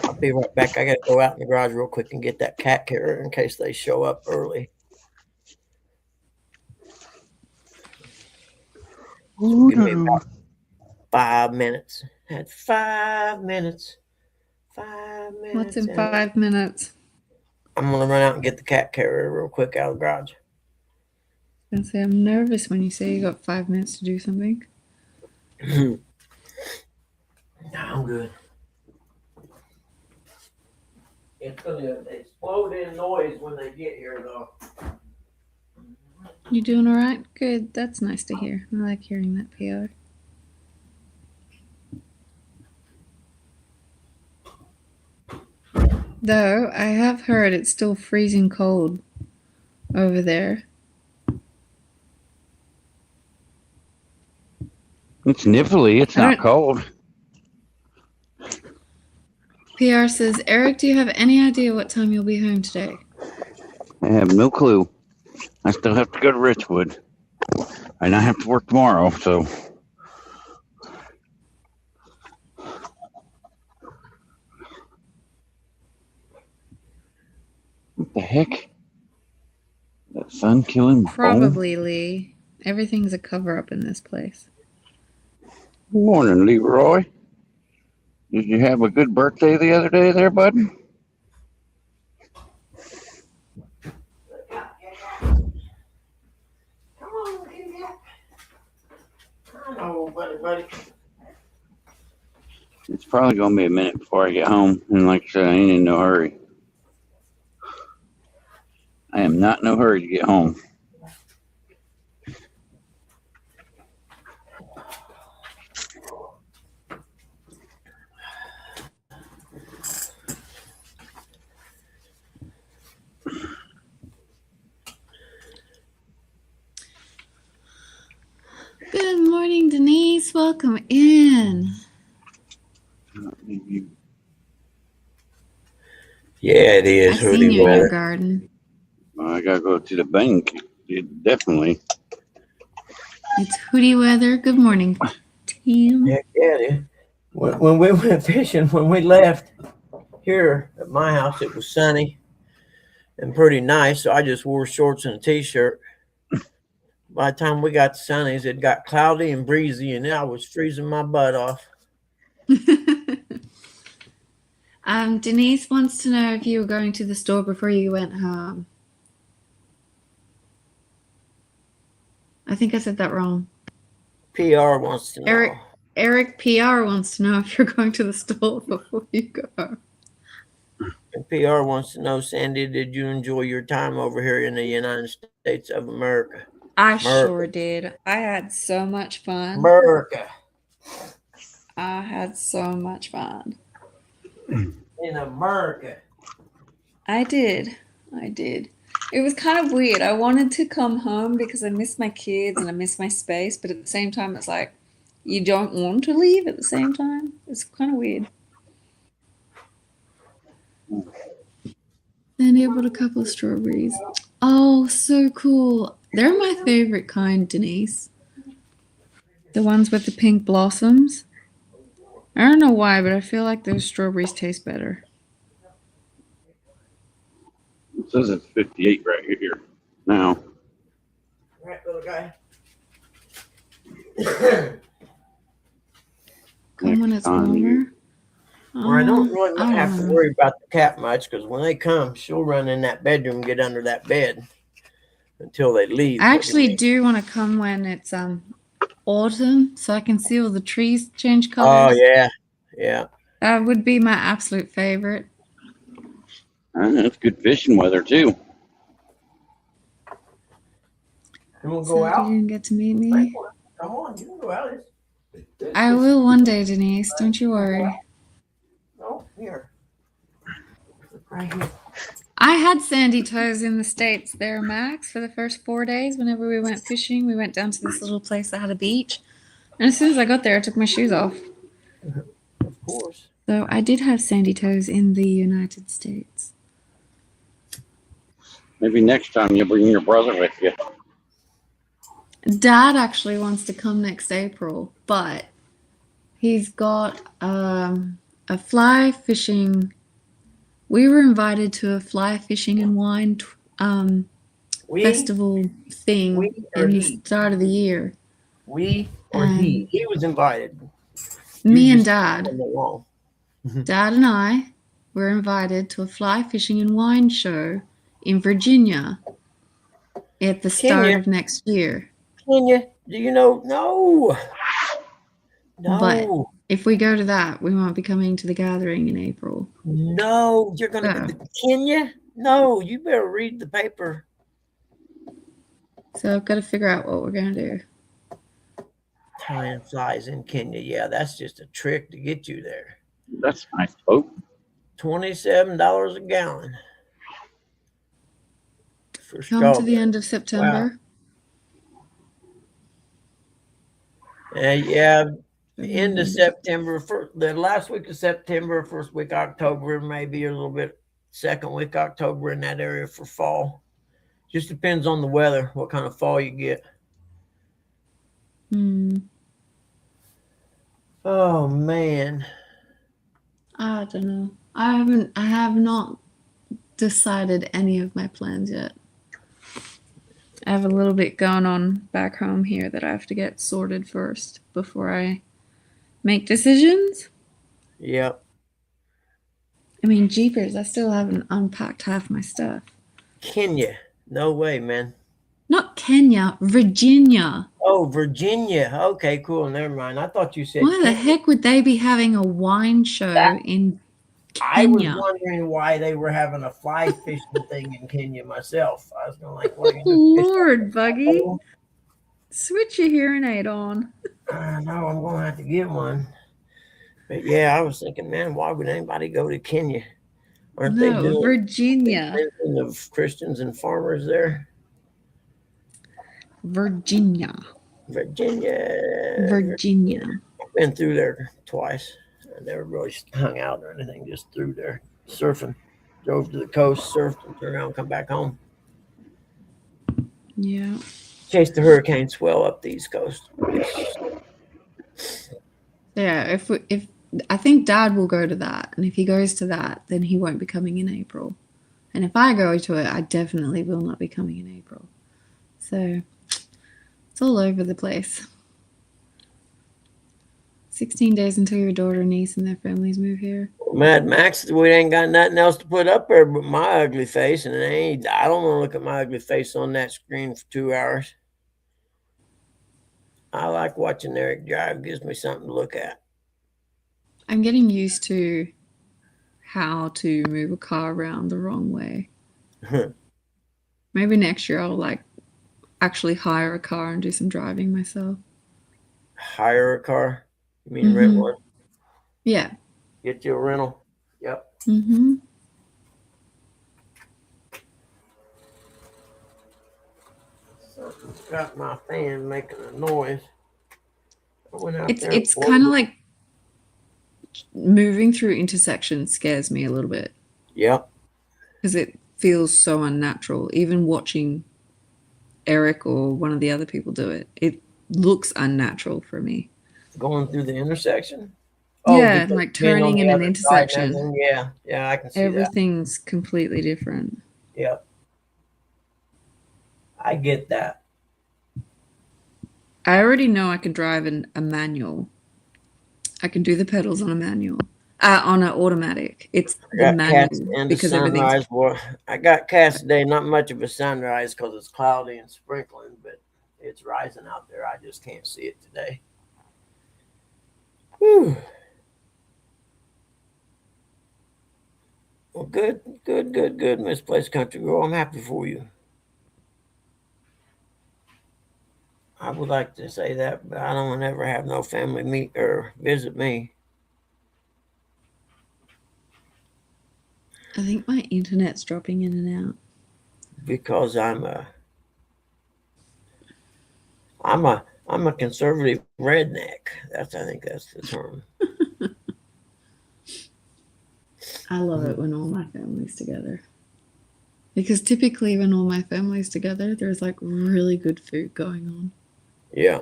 A: I'll be right back. I gotta go out in the garage real quick and get that cat carrier in case they show up early. So give me about 5 minutes. Had 5 minutes. 5 minutes.
C: What's in
A: and
C: 5 minutes?
A: I'm gonna run out and get the cat carrier real quick out of the garage.
C: I was gonna say I'm nervous when you say you got 5 minutes to do something.
A: No, I'm good. It's gonna explode in noise when they get here, though.
C: You doing all right? Good. That's nice to hear. I like hearing that, PR. Though I have heard it's still freezing cold over there.
B: It's nipply. It's
C: I
B: not
C: don't-
B: cold.
C: PR says, Eric, do you have any idea what time you'll be home today?
B: I have no clue. I still have to go to Richwood. And I have to work tomorrow, so. What the heck? That sun killing my phone?
C: Probably, Lee. Everything's a cover up in this place.
B: Good morning, Leroy. Did you have a good birthday the other day there, bud?
A: Come on, kitty cat. I know, buddy.
B: It's probably going to be a minute before I get home. And like I said, I ain't in no hurry. I am not in no hurry to get home.
C: Good morning, Denise. Welcome in.
A: Yeah, it is.
C: I seen
A: Hoodie
C: you in your
A: weather.
C: garden.
B: I got to go to the bank. Definitely.
C: It's hoodie weather. Good morning, team.
A: Heck yeah, it is. When we went fishing, when we left here at my house, it was sunny and pretty nice. So I just wore shorts and a t-shirt. By the time we got to Sunny's, it got cloudy and breezy, and I was freezing my butt off.
C: Denise wants to know if you were going to the store before you went home. I think I said that wrong.
A: PR wants to know.
C: Eric PR wants to know if you're going to the store before you go.
A: And PR wants to know, Sandy, did you enjoy your time over here in the United States of America?
C: I sure did. I had so much fun.
A: America.
C: I had so much fun.
A: In America.
C: I did. It was kind of weird. I wanted to come home because I miss my kids and I miss my space, but at the same time, it's like you don't want to leave at the same time. It's kind of weird. Then I bought a couple of strawberries. Oh, so cool. They're my favorite kind, Denise. The ones with the pink blossoms. I don't know why, but I feel like those strawberries taste better.
B: It says it's 58 right here now.
A: Right, little guy.
C: Come when it's warmer.
A: Well, I don't really
C: I
A: have
C: don't
A: to
C: know.
A: worry about the cat much because when they come, she'll run in that bedroom and get under that bed until they leave.
C: I actually do want to come when it's autumn, so I can see all the trees change colors.
A: Oh, yeah. Yeah.
C: That would be my absolute favorite.
B: It's good fishing weather too.
A: And we'll
C: So
A: go
C: you
A: out.
C: didn't get to meet me.
A: Come on, you can go out.
C: I will one day, Denise. Don't you worry.
A: Oh, here. Right here.
C: I had sandy toes in the States there, Max, for the first 4 days. Whenever we went fishing, we went down to this little place that had a beach. And as soon as I got there, I took my shoes off.
A: Of course.
C: So I did have sandy toes in the United States.
B: Maybe next time you'll bring your brother with you.
C: Dad actually wants to come next April, but he's got a fly fishing. We were invited to a fly fishing and wine festival thing
A: we or
C: in the
A: he?
C: start of the year.
A: We or he? He was invited.
C: Me
A: You
C: and
A: just
C: Dad.
A: went along.
C: Dad and I were invited to a fly fishing and wine show in Virginia at the start
A: Kenya.
C: of next year.
A: Kenya, do you know? No. No.
C: But if we go to that, we won't be coming to the gathering in April.
A: No. You're going to
C: Oh.
A: Kenya? No. You better read the paper.
C: So I've got to figure out what we're going to do.
A: Tying flies in Kenya. Yeah, that's just a trick to get you there.
B: That's a nice boat.
A: $27 a gallon. For
C: Come to the end of September.
A: Yeah, end of September, the last week of September, first week October, maybe a little bit second week October in that area for fall. Just depends on the weather, what kind of fall you get. Oh man.
C: I don't know. I have not decided any of my plans yet. I have a little bit going on back home here that I have to get sorted first before I make decisions.
A: Yep.
C: I mean, jeepers, I still haven't unpacked half my stuff.
A: Kenya. No way, man.
C: Not Kenya, Virginia.
A: Oh, Virginia. Okay, cool. Never mind. I thought you said
C: Why the heck would they be having a wine show in
A: I was
C: Kenya?
A: wondering why they were having a fly fishing thing in Kenya myself. I was going like, what are you going to fish?
C: Lord, Buggy. Switch your hearing aid on.
A: I know I'm going to have to get one. But yeah, I was thinking, man, why would anybody go to Kenya? Aren't they
C: No,
A: doing
C: Virginia.
A: cleansing of Christians and farmers there?
C: Virginia.
A: Virginia. I've been through there twice. I never really hung out or anything, just through there surfing. Drove to the coast, surfed, and turned around and come back home.
C: Yeah.
A: Chased the hurricane swell up the East Coast.
C: Yeah, if I think Dad will go to that, and if he goes to that, then he won't be coming in April. And if I go to it, I definitely will not be coming in April. So it's all over the place. 16 days until your daughter, niece, and their families move here.
A: Mad Max, we ain't got nothing else to put up there but my ugly face, and I don't want to look at my ugly face on that screen for 2 hours. I like watching Eric drive. Gives me something to look at.
C: I'm getting used to how to move a car around the wrong way. Maybe next year I'll like actually hire a car and do some driving myself.
A: Hire a car? You mean rent
C: Mhm.
A: one?
C: Yeah.
A: Get you a rental? Yep.
C: Mm-hmm.
A: Something's got my fan making a noise. I went out
C: It's
A: there.
C: it's kind of like moving through intersections scares me a little bit
A: Yep.
C: because it feels so unnatural. Even watching Eric or one of the other people do it, it looks unnatural for me.
A: Going through the intersection.
C: Yeah,
A: because
C: like
A: being on
C: turning
A: the
C: in an
A: other side and
C: intersection,
A: everything. Yeah. Yeah, I can see that.
C: everything's completely different.
A: Yep. I get that.
C: I already know I can drive a manual. I can do the pedals on a manual. On an automatic. It's
A: I
C: the
A: got cats
C: manual
A: and a
C: because everything's
A: sunrise. Boy, I got cats today. Not much of a sunrise because it's cloudy and sprinkling, but it's rising out there. I just can't see it today. Whew. Well, good, Misplaced Country Girl. I'm happy for you. I would like to say that, but I don't want to ever have no family meet or visit me.
C: I think my internet's dropping in and out.
A: Because I'm a conservative redneck. I think that's the term.
C: I love it when all my family's together. Because typically when all my family's together, there's like really good food going on.
A: Yeah.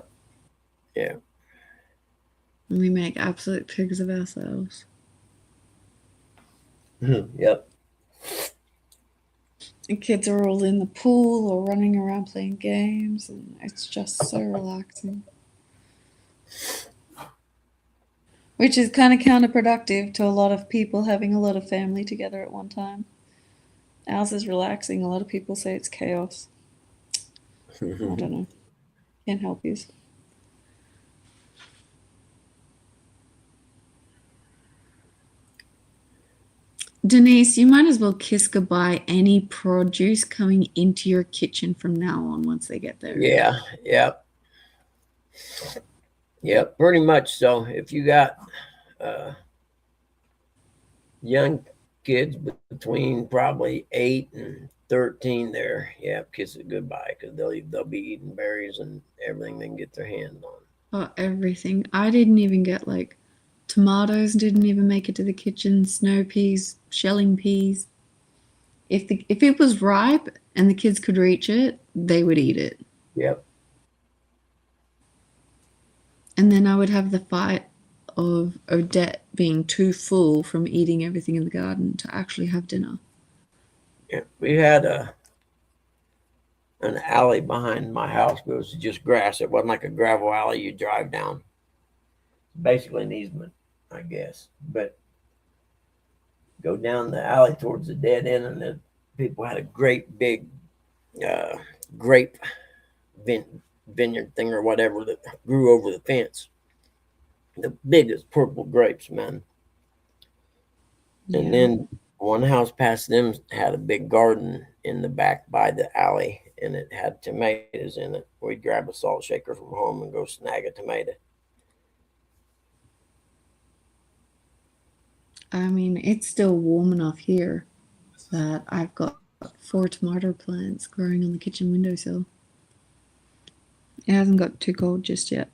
A: Yeah.
C: And we make absolute pigs of ourselves.
A: Yep.
C: The kids are all in the pool or running around playing games, and it's just so relaxing. Which is kind of counterproductive to a lot of people having a lot of family together at one time. Ours is relaxing. A lot of people say it's chaos. I don't know. Can't help you. Denise, you might as well kiss goodbye any produce coming into your kitchen from now on once they get there.
A: Yeah. Yep. Yep. Pretty much so. If you got young kids between probably 8 and 13 there, yeah, kiss it goodbye because they'll be eating berries and everything they can get their hands on.
C: Oh, everything. I didn't even get like tomatoes didn't even make it to the kitchen, snow peas, shelling peas. If it was ripe and the kids could reach it, they would eat it.
A: Yep.
C: And then I would have the fight of Odette being too full from eating everything in the garden to actually have dinner.
A: Yeah. We had an alley behind my house, but it was just grass. It wasn't like a gravel alley you drive down. Basically an easement, I guess. But go down the alley towards the dead end, and the people had a great big grape vineyard thing or whatever that grew over the fence. The biggest purple grapes, man. And then one house past them had a big garden in the back by the alley, and it had tomatoes in it. We'd grab a salt shaker from home and go snag a tomato.
C: I mean, it's still warm enough here that I've got 4 tomato plants growing on the kitchen windowsill. It hasn't got too cold just yet.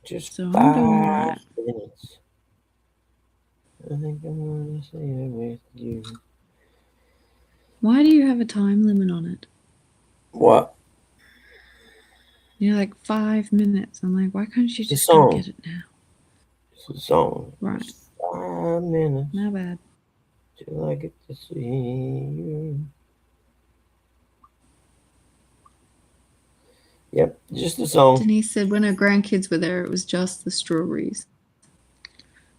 A: Just
C: So I'm
A: 5
C: doing all right.
A: minutes. I think I'm going to say it with you.
C: Why do you have a time limit on it?
A: What?
C: You're like 5 minutes. I'm like, why can't you
A: It's a
C: just go
A: song.
C: get it now?
A: It's a song.
C: Right.
A: Just 5 minutes
C: Not bad.
A: till I get to see you. Yep, just a song.
C: Denise said when her grandkids were there, it was just the strawberries.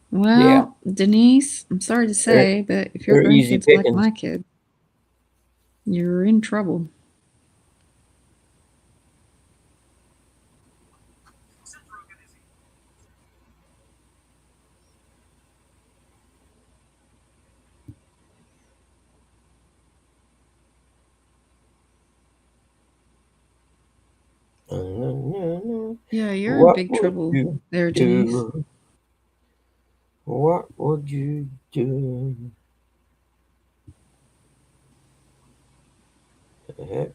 C: Well,
A: Yeah.
C: Denise, I'm sorry to say, but if your
A: they're easy
C: grandkids are like
A: pickings.
C: my kid, You're in trouble. Yeah, you're in
A: What
C: big
A: would
C: trouble
A: you
C: there, Denise.
A: do? What would you do? The heck?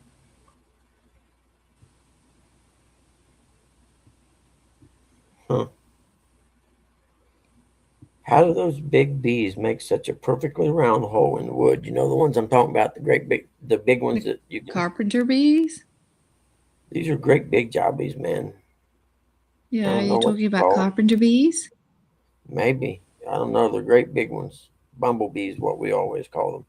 A: Huh. How do those big bees make such a perfectly round hole in the wood? You know the ones I'm talking about, the big ones
C: The
A: that you can.
C: carpenter bees?
A: These are great big jobbies, man. I
C: Yeah, are
A: don't
C: you
A: know what
C: talking
A: you
C: about
A: call them.
C: carpenter bees?
A: Maybe. I don't know. They're great big ones. Bumblebees, what we always call them.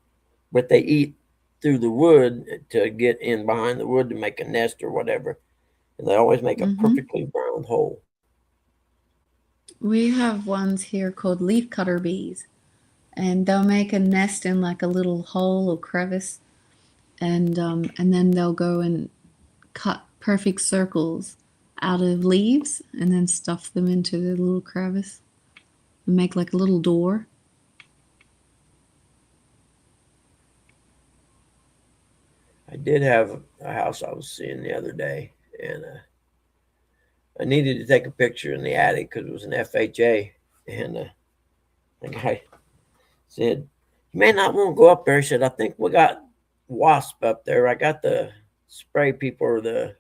A: But they eat through the wood to get in behind the wood to make a nest or whatever. And they always make a
C: Mm-hmm.
A: perfectly round hole.
C: We have ones here called leafcutter bees, and they'll make a nest in like a little hole or crevice, and then they'll go and cut perfect circles out of leaves and then stuff them into the little crevice and make like a little door.
A: I did have a house I was seeing the other day, and I needed to take a picture in the attic because it was an FHA. And the guy said, "You may not want to go up there." He said, "I think we got wasp up there. I got the spray people or the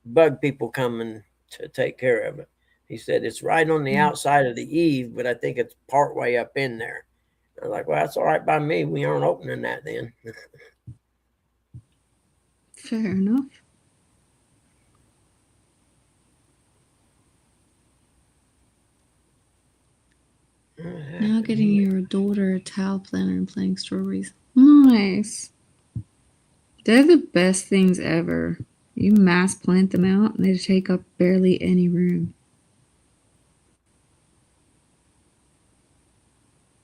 A: bug people coming to take care of it." He said, "It's right on the outside of the eave, but I think it's part way up in there." I was like, "Well, that's all right by me. We aren't opening that then."
C: Fair enough. Now getting your daughter a towel planter and planting strawberries. Nice. They're the best things ever. You mass plant them out and they take up barely any room.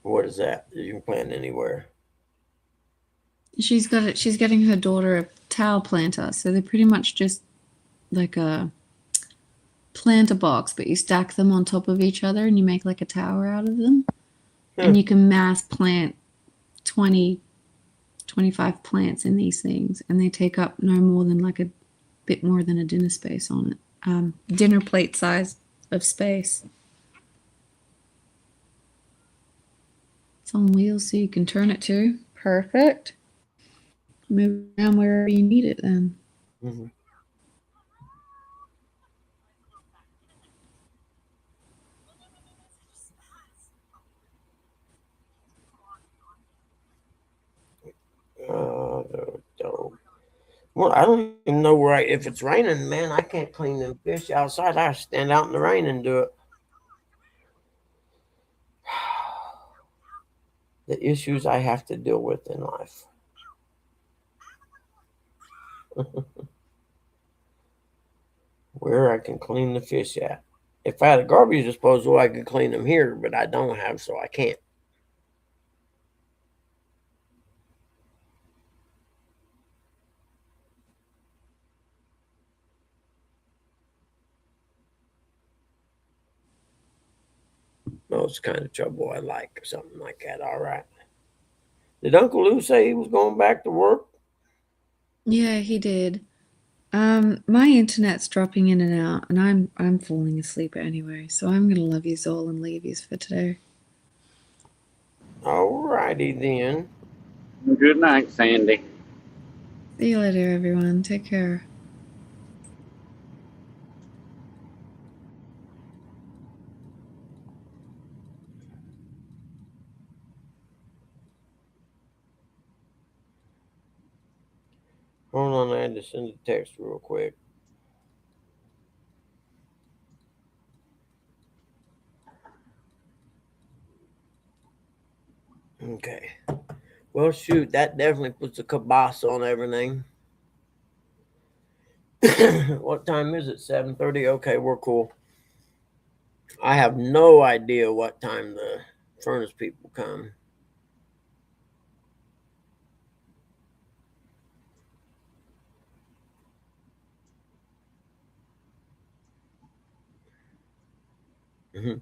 A: What is that? You can plant anywhere.
C: She's got it. She's getting her daughter a towel planter, so they're pretty much just like a planter box, but you stack them on top of each other and you make like a tower out of them. And you can mass plant 20, 25 plants in these things, and they take up no more than like a bit more than a dinner space on it. Dinner plate size of space. It's on wheels so you can turn it too. Perfect. Move around wherever you need it then.
A: Mm-hmm. Well, I don't even know where if it's raining, man, I can't clean them fish outside. I stand out in the rain and do it. The issues I have to deal with in life. Where I can clean the fish at. If I had a garbage disposal, I could clean them here, but I don't have, so I can't. Those kind of trouble I like, or something like that. All right. Did Uncle Lou say he was going back to work?
C: Yeah, he did. My internet's dropping in and out, and I'm falling asleep anyway. So I'm gonna love yous all and leave yous for today.
A: All righty then.
B: Good night, Sandy.
C: See you later, everyone. Take care.
A: Hold on, I had to send a text real quick. Okay. Well, shoot, that definitely puts a kibosh on everything. What time is it? 7:30. Okay, we're cool. I have no idea what time the furnace people come. Mhm.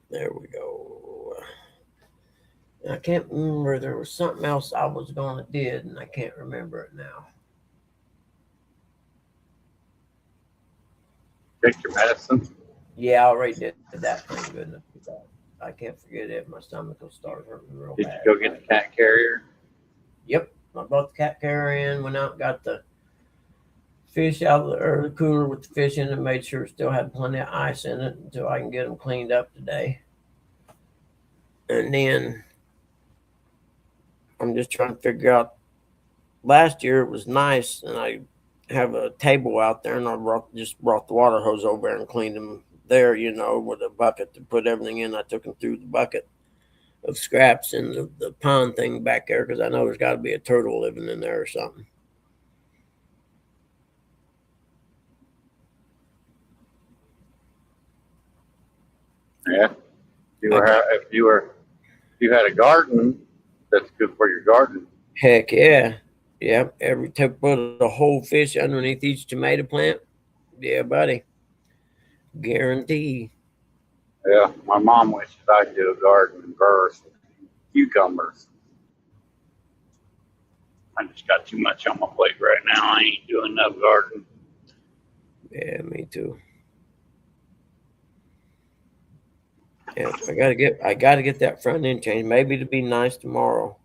A: There we go. I can't remember. There was something else I was gonna did, and I can't remember it now.
B: Take your medicine.
A: Yeah, I already did that. Thank goodness. I can't forget it. My stomach will start hurting real
B: Did
A: bad.
B: you go get the cat carrier?
A: Yep. I brought the cat carrier in, went out and got the fish out of the cooler with the fish in it, made sure it still had plenty of ice in it until I can get them cleaned up today. And then I'm just trying to figure out. Last year it was nice, and I have a table out there, and I just brought the water hose over there and cleaned them there, with a bucket to put everything in. I took them through the bucket of scraps in the pond thing back there because I know there's got to be a turtle living in there or something.
B: Yeah. If you had a garden, that's good for your garden.
A: Heck yeah. Yep. Put a whole fish underneath each tomato plant. Yeah, buddy. Guarantee.
B: Yeah. My mom wishes I'd do a garden and burrs, cucumbers. I just got too much on my plate right now. I ain't doing enough garden.
A: Yeah, me too. Yeah, I gotta get that front end changed. Maybe it'll be nice tomorrow.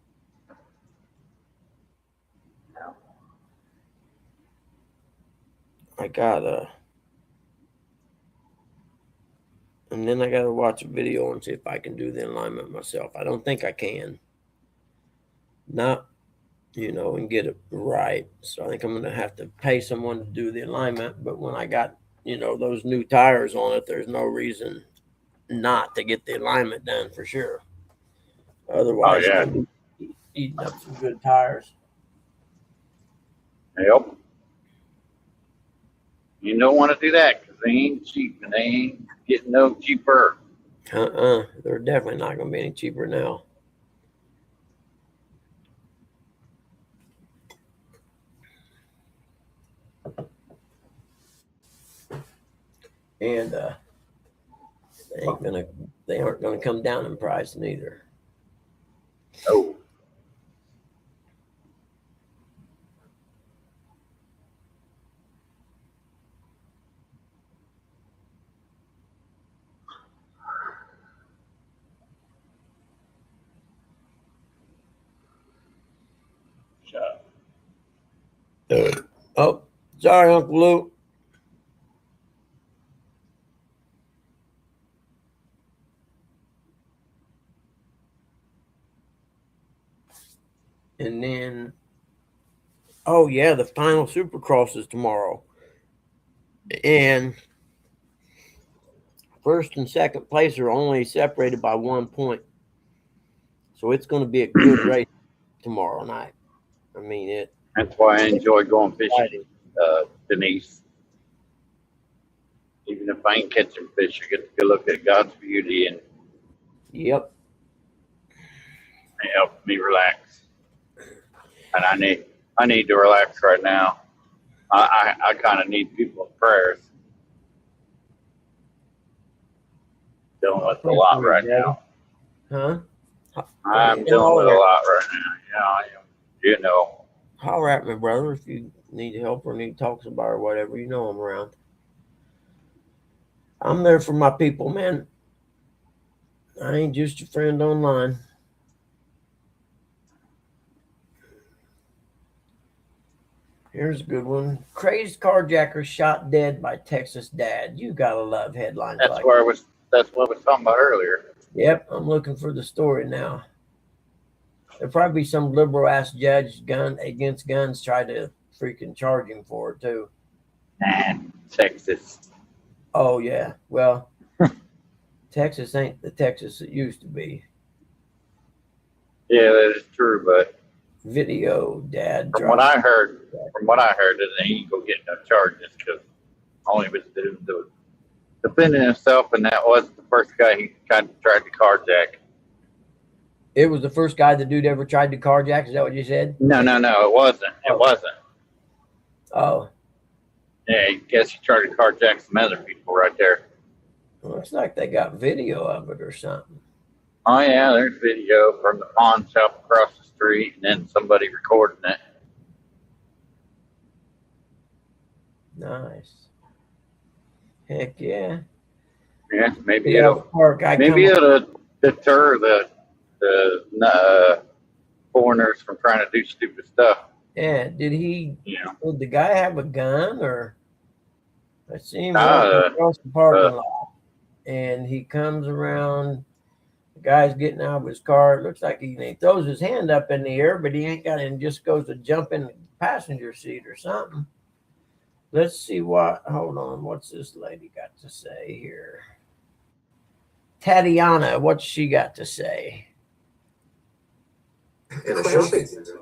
A: I gotta, and then I gotta watch a video and see if I can do the alignment myself. I don't think I can. Not, and get it right. So I think I'm gonna have to pay someone to do the alignment. But when I got, those new tires on it, there's no reason not to get the alignment done for sure. Otherwise,
B: Oh, yeah.
A: you're gonna be eating up some good tires.
B: Yep. You don't want to do that because they ain't cheap and they ain't getting no cheaper.
A: They're definitely not going to be any cheaper now. And they aren't gonna come down in price neither.
B: Oh. Shut up.
A: Oh, sorry, Uncle Luke. And then, oh yeah, the final Supercross is tomorrow. And first and second place are only separated by 1 point. So it's going to be a good race tomorrow night. I mean,
B: That's why I enjoy going fishing, Denise. Even if I ain't catching fish, I get to go look at God's beauty and
A: Yep.
B: it helps me relax. And I need to relax right now. I kind of need people's prayers. Dealing with a lot right now.
A: Huh?
B: I'm dealing with a lot right now. Yeah, I am.
A: Holler at me, brother, if you need help or need talks about or whatever. I'm around. I'm there for my people, man. I ain't just your friend online. Here's a good one. Crazed carjacker shot dead by Texas dad. You gotta love headlines
B: That's
A: like
B: what I was talking about earlier.
A: Yep, I'm looking for the story now. There'll probably be some liberal ass judge against guns try to freaking charge him for it too.
B: Texas.
A: Oh yeah. Well, Texas ain't the Texas it used to be.
B: Yeah, that is true, but
A: Video dad.
B: from what I heard, that they ain't gonna get no charges because only was defending himself, and that was the first guy he kind of tried to carjack.
A: It was the first guy the dude ever tried to carjack. Is that what you said?
B: No, it wasn't. It wasn't.
A: Oh.
B: Yeah, I guess he tried to carjack some other people right there.
A: Looks like they got video of it or something.
B: Oh yeah, there's video from the pawn shop across the street, and then somebody recording it.
A: Nice. Heck yeah.
B: Yeah, maybe
A: Yeah,
B: it'll
A: poor guy
B: maybe
A: come
B: it'll deter the foreigners from trying to do stupid stuff.
A: Yeah, did
B: You know,
A: the guy have a gun or I see him
B: Uh,
A: walking across the parking lot and he comes around, the guy's getting out of his car. It looks like he throws his hand up in the air, but he ain't got it and just goes to jump in the passenger seat or something. Let's see hold on, what's this lady got to say here? Tatiana, what's she got to say?
D: In a shopping center,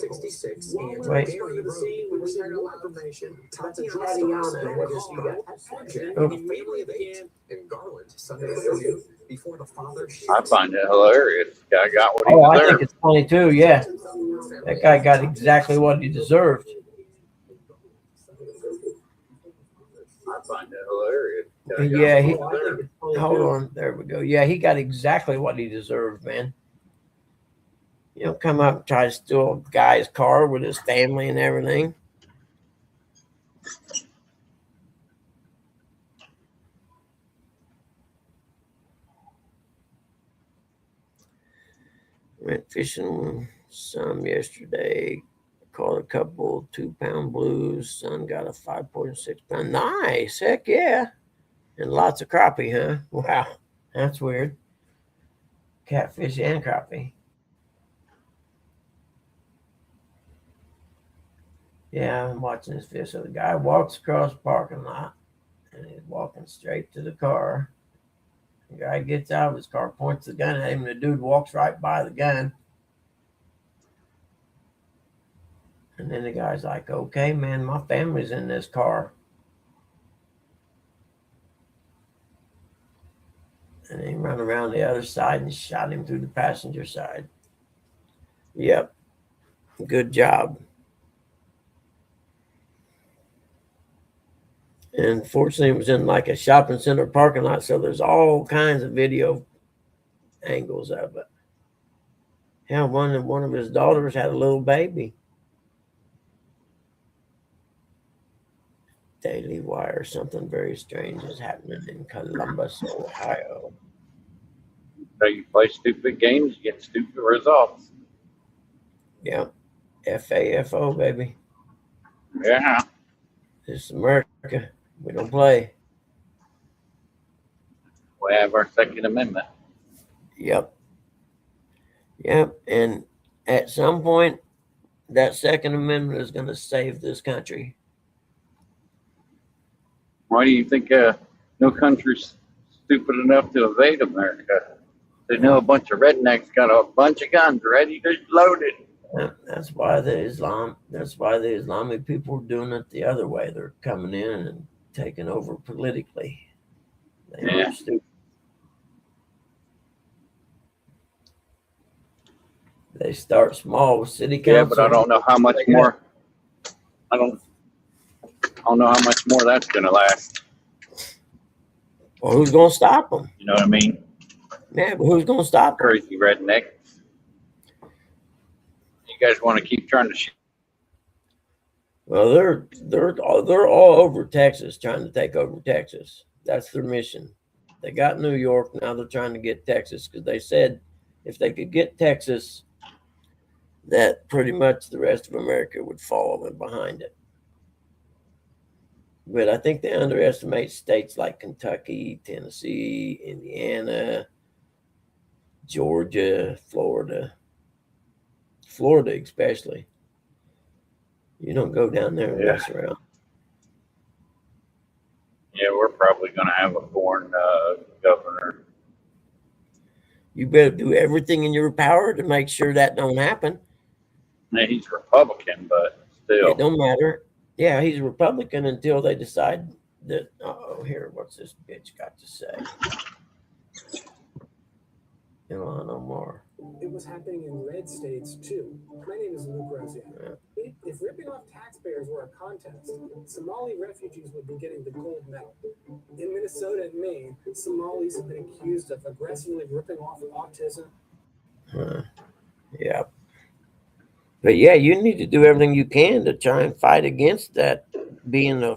D: 66 and
A: Wait.
D: area the scene we received no information.
A: Tatiana, what does she got to say?
D: A family of 8 in Garland Sunday afternoon before the father
B: I find it hilarious. Guy got what he
A: Oh, I think
B: deserved.
A: it's funny too, yeah. That guy got exactly what he deserved.
B: I find it hilarious. Guy got
A: Yeah,
B: what he deserved.
A: hold on, there we go. Yeah, he got exactly what he deserved, man. You know, come up and try to steal a guy's car with his family and everything. Went fishing some yesterday. Caught a couple 2-pound blues. Son got a 5.6 pound. Nice. Heck yeah. And lots of crappie, huh? Wow. That's weird. Catfish and crappie. Yeah, I'm watching this fish. So the guy walks across the parking lot and he's walking straight to the car. The guy gets out of his car, points the gun at him, and the dude walks right by the gun. And then the guy's like, okay, man, my family's in this car. And he ran around the other side and shot him through the passenger side. Yep. Good job. And fortunately, it was in like a shopping center parking lot, so there's all kinds of video angles of it. Hell, one of his daughters had a little baby. Daily Wire, something very strange is happening in Columbus, Ohio.
B: So you play stupid games, you get stupid results.
A: Yep. FAFO, baby.
B: Yeah.
A: This is America. We don't play.
B: We have our Second Amendment.
A: Yep. Yep. And at some point, that Second Amendment is going to save this country.
B: Why do you think no country's stupid enough to invade America? They know a bunch of rednecks got a bunch of guns ready to loaded.
A: That's why the Islamic people are doing it the other way. They're coming in and taking over politically. They
B: Yeah.
A: stupid. They start small with city council.
B: Yeah, but I don't know how much more. I don't know how much more that's gonna last.
A: Well, who's going to stop them?
B: You know what I mean?
A: Yeah, but who's going to stop them?
B: Crazy redneck. You guys want to keep trying to shoot?
A: Well, they're all over Texas, trying to take over Texas. That's their mission. They got New York. Now they're trying to get Texas because they said if they could get Texas, that pretty much the rest of America would follow in behind it. But I think they underestimate states like Kentucky, Tennessee, Indiana, Georgia, Florida especially. You don't go down there and mess around.
B: Yeah, we're probably gonna have a foreign governor.
A: You better do everything in your power to make sure that don't happen.
B: Yeah, he's Republican, but still.
A: It don't matter. Yeah, he's a Republican until they decide that, here, what's this bitch got to say? Ilhan Omar.
E: It was happening in red states too. My name is Luke Rosiak.
A: Yeah.
E: If ripping off taxpayers were a contest, Somali refugees would be getting the gold medal. In Minnesota and Maine, Somalis have been accused of aggressively ripping off autism.
A: Yeah. But yeah, you need to do everything you can to try and fight against that being a.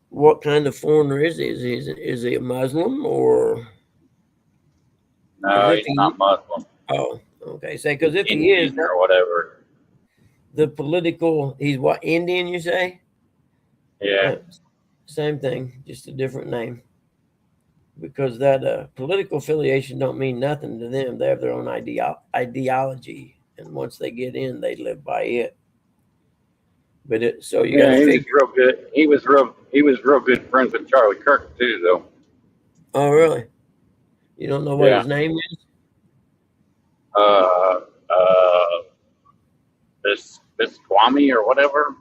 A: What kind of foreigner is he? Is he a Muslim or?
B: No,
A: if
B: he's
A: he-
B: not Muslim.
A: Oh, okay. Say, because if he is,
B: Indian or whatever.
A: the political, he's what, Indian, you say?
B: Yeah.
A: Same thing, just a different name. Because that political affiliation don't mean nothing to them. They have their own ideology, and once they get in, they live by it. But so you got
B: Yeah,
A: to
B: he was
A: figure.
B: real good. He was real good friends with Charlie Kirk too, though.
A: Oh, really? You don't know what
B: Yeah.
A: his name is?
B: This Kwame or whatever.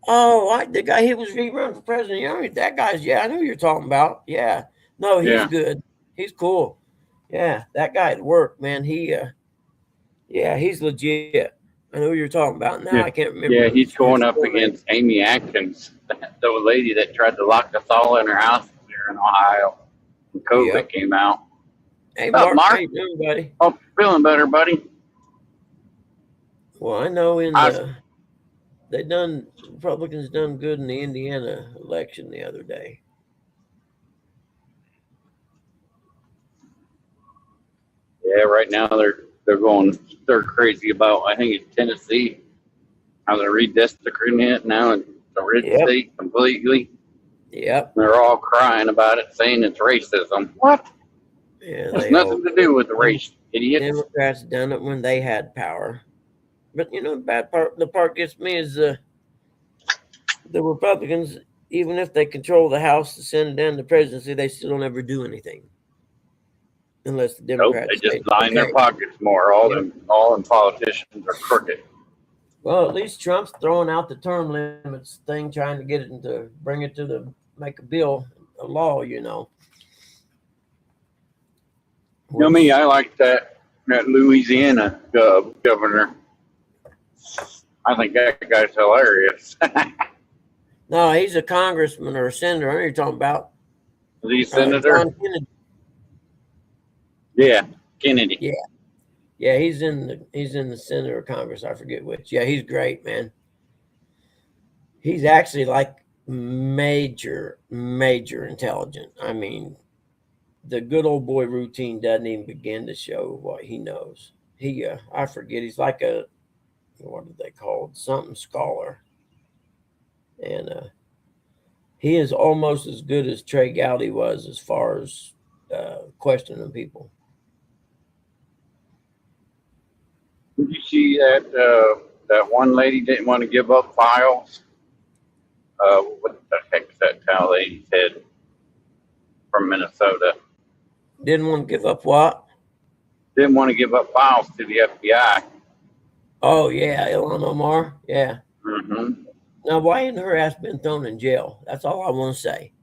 A: Oh, the guy he was rerun for president. You know, that guy's, yeah, I know who you're talking about. Yeah. No, he's
B: Yeah.
A: good. He's cool. Yeah, that guy at work, man. Yeah, he's legit. I know who you're talking about. Now
B: Yeah.
A: I can't remember.
B: Yeah,
A: his
B: he's going up
A: full name.
B: against Amy Atkins, the lady that tried to lock us all in her house here in Ohio when COVID
A: Yep.
B: came out.
A: Hey,
B: What's up,
A: Mark, how
B: Mark?
A: you doing, buddy?
B: Hope you're feeling better, buddy.
A: Well, I know
B: I-
A: Republicans done good in the Indiana election the other day.
B: Yeah, right now they're crazy about, I think it's Tennessee, how they're redistricting it now in the red
A: Yep.
B: state completely.
A: Yep.
B: They're all crying about it, saying it's racism. What?
A: Yeah,
B: It's
A: they
B: nothing to do with the race, idiots.
A: Democrats done it when they had power. But you know, the part gets me is the Republicans, even if they control the House, the Senate, and the presidency, they still don't ever do anything. Unless the
B: Nope,
A: Democrats
B: they
A: say,
B: just line their
A: okay.
B: pockets more. All them politicians are crooked.
A: Well, at least Trump's throwing out the term limits thing, trying to get it into bring it to make a bill, a law, you know.
B: You know me, I like that Louisiana governor. I think that guy's hilarious.
A: No, he's a congressman or a senator. I know you're talking about.
B: Is he a senator?
A: John Kennedy.
B: Yeah, Kennedy.
A: Yeah, he's in the Senate or Congress. I forget which. Yeah, he's great, man. He's actually like major intelligent. I mean, the good old boy routine doesn't even begin to show what he knows. I forget. He's like a, what are they called? Something scholar. And he is almost as good as Trey Gowdy was as far as questioning people.
B: Did you see that one lady didn't want to give up files? What the heck's that towel lady's head from Minnesota?
A: Didn't want to give up what?
B: Didn't want to give up files to the FBI.
A: Oh, yeah, Ilhan Omar. Yeah.
B: Mm-hmm.
A: Now, why ain't her ass been thrown in jail? That's all I want to say.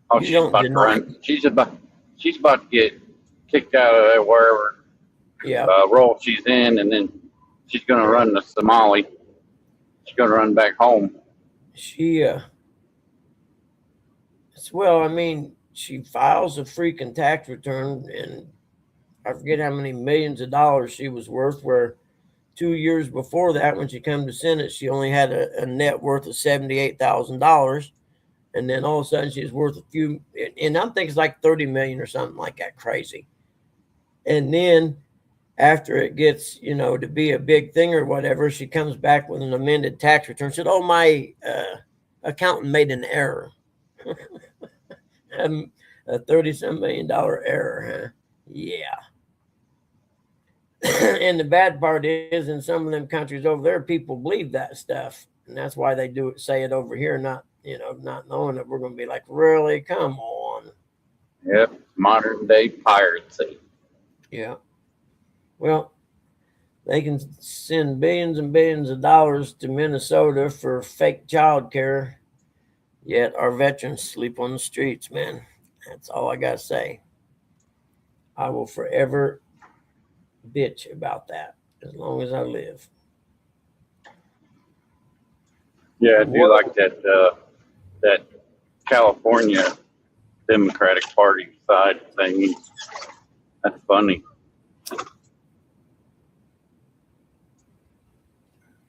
B: Oh,
A: You
B: she's
A: don't
B: about to
A: deny
B: run. She's about to get kicked out of there wherever
A: Yeah.
B: role she's in, and then she's going to run to Somali. She's going to run back home.
A: Well, I mean, she files a freaking tax return, and I forget how many millions of dollars she was worth, where 2 years before that, when she came to Senate, she only had a net worth of $78,000. And then all of a sudden she's worth a few, and I'm thinking it's like 30 million or something like that, crazy. And then after it gets, to be a big thing or whatever, she comes back with an amended tax return. Said, "Oh, my accountant made an error." A $30-some million error, huh? Yeah. And the bad part is, in some of them countries over there, people believe that stuff, and that's why they say it over here, not knowing that we're going to be like, really, come on.
B: Yep, modern day piracy.
A: Yeah. Well, they can send billions and billions of dollars to Minnesota for fake child care, yet our veterans sleep on the streets, man. That's all I got to say. I will forever bitch about that as long as I live.
B: Yeah, I do like that California Democratic Party side thing. That's funny.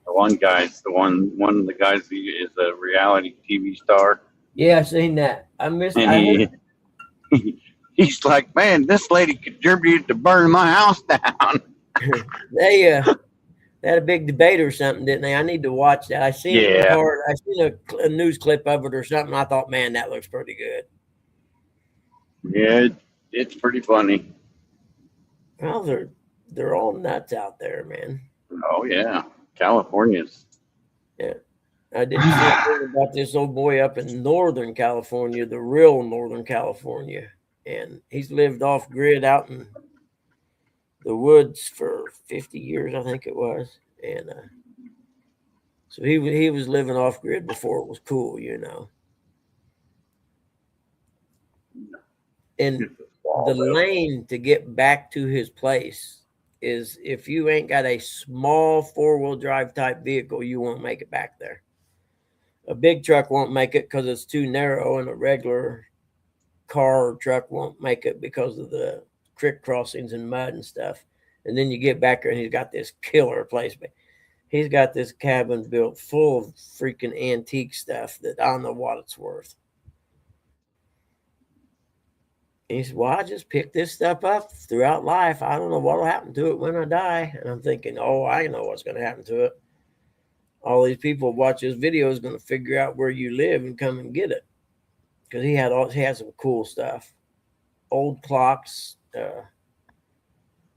B: The one of the guys who is a reality TV star.
A: Yeah, I seen that. I missed.
B: And
A: I heard,
B: he's like, man, this lady contributed to burn my house down.
A: they had a big debate or something, didn't they? I need to watch that. I seen
B: Yeah.
A: part. I seen a news clip of it or something. I thought, man, that looks pretty good.
B: Yeah, it's pretty funny.
A: Well, they're all nuts out there, man.
B: Oh yeah, California's.
A: I did see a thing about this old boy up in Northern California, the real Northern California, and he's lived off grid out in the woods for 50 years, I think it was, and so he was living off grid before it was cool, you know. And the lane to get back to his place is if you ain't got a small 4-wheel drive type vehicle, you won't make it back there. A big truck won't make it because it's too narrow, and a regular car or truck won't make it because of the creek crossings and mud and stuff. And then you get back there and he's got this killer place. He's got this cabin built full of freaking antique stuff that I don't know what it's worth. And he said, well, I just picked this stuff up throughout life. I don't know what will happen to it when I die. And I'm thinking, oh, I know what's going to happen to it. All these people watch this video is going to figure out where you live and come and get it. Because he had some cool stuff. Old clocks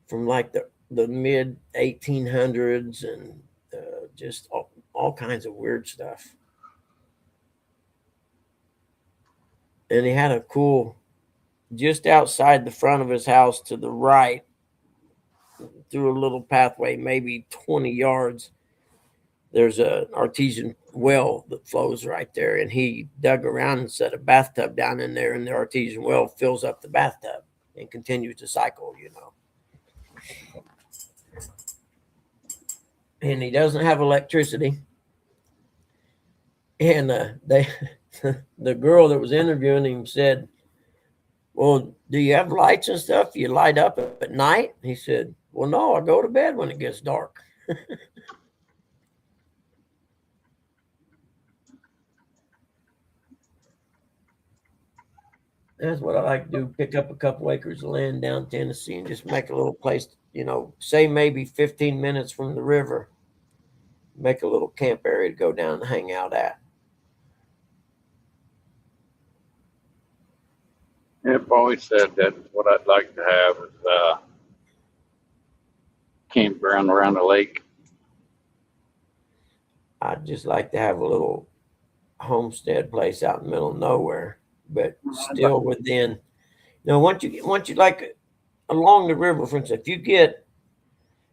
A: from like the mid 1800s and just all kinds of weird stuff. And he had a cool, just outside the front of his house to the right, through a little pathway, maybe 20 yards, there's an artesian well that flows right there. And he dug around and set a bathtub down in there, and the artesian well fills up the bathtub and continues to cycle, you know. And he doesn't have electricity. And the girl that was interviewing him said, well, do you have lights and stuff? You light up at night? He said, well, no, I go to bed when it gets dark. That's what I like to do, pick up a couple acres of land down Tennessee and just make a little place, you know, say maybe 15 minutes from the river, make a little camp area to go down and hang out at.
B: I've always said that what I'd like to have is a campground around a lake. I'd
A: just like to have a little homestead place out in the middle of nowhere, but still within, you know, once you like along the river, for instance, if you get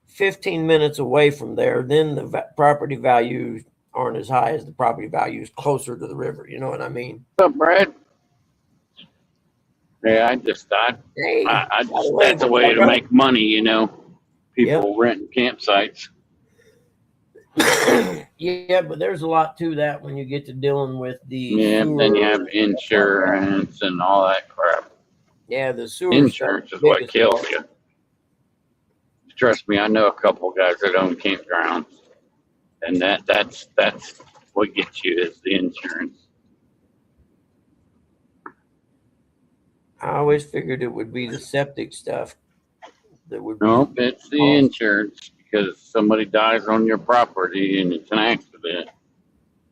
A: 15 minutes away from there, then the property values aren't as high as the property values closer to the river. You know what I mean?
B: What's up, Brad? Yeah, I just that's a way to make money, you know. People renting campsites.
A: Yeah, but there's a lot to that when you get to dealing with the
B: yeah. Then you have insurance and all that crap.
A: Yeah, the sewer
B: insurance is what kills you. Trust me, I know a couple guys that own campgrounds, and that's what gets you is the insurance.
A: I always figured it would be the septic stuff that would.
B: Nope, it's the insurance because somebody dies on your property and it's an accident.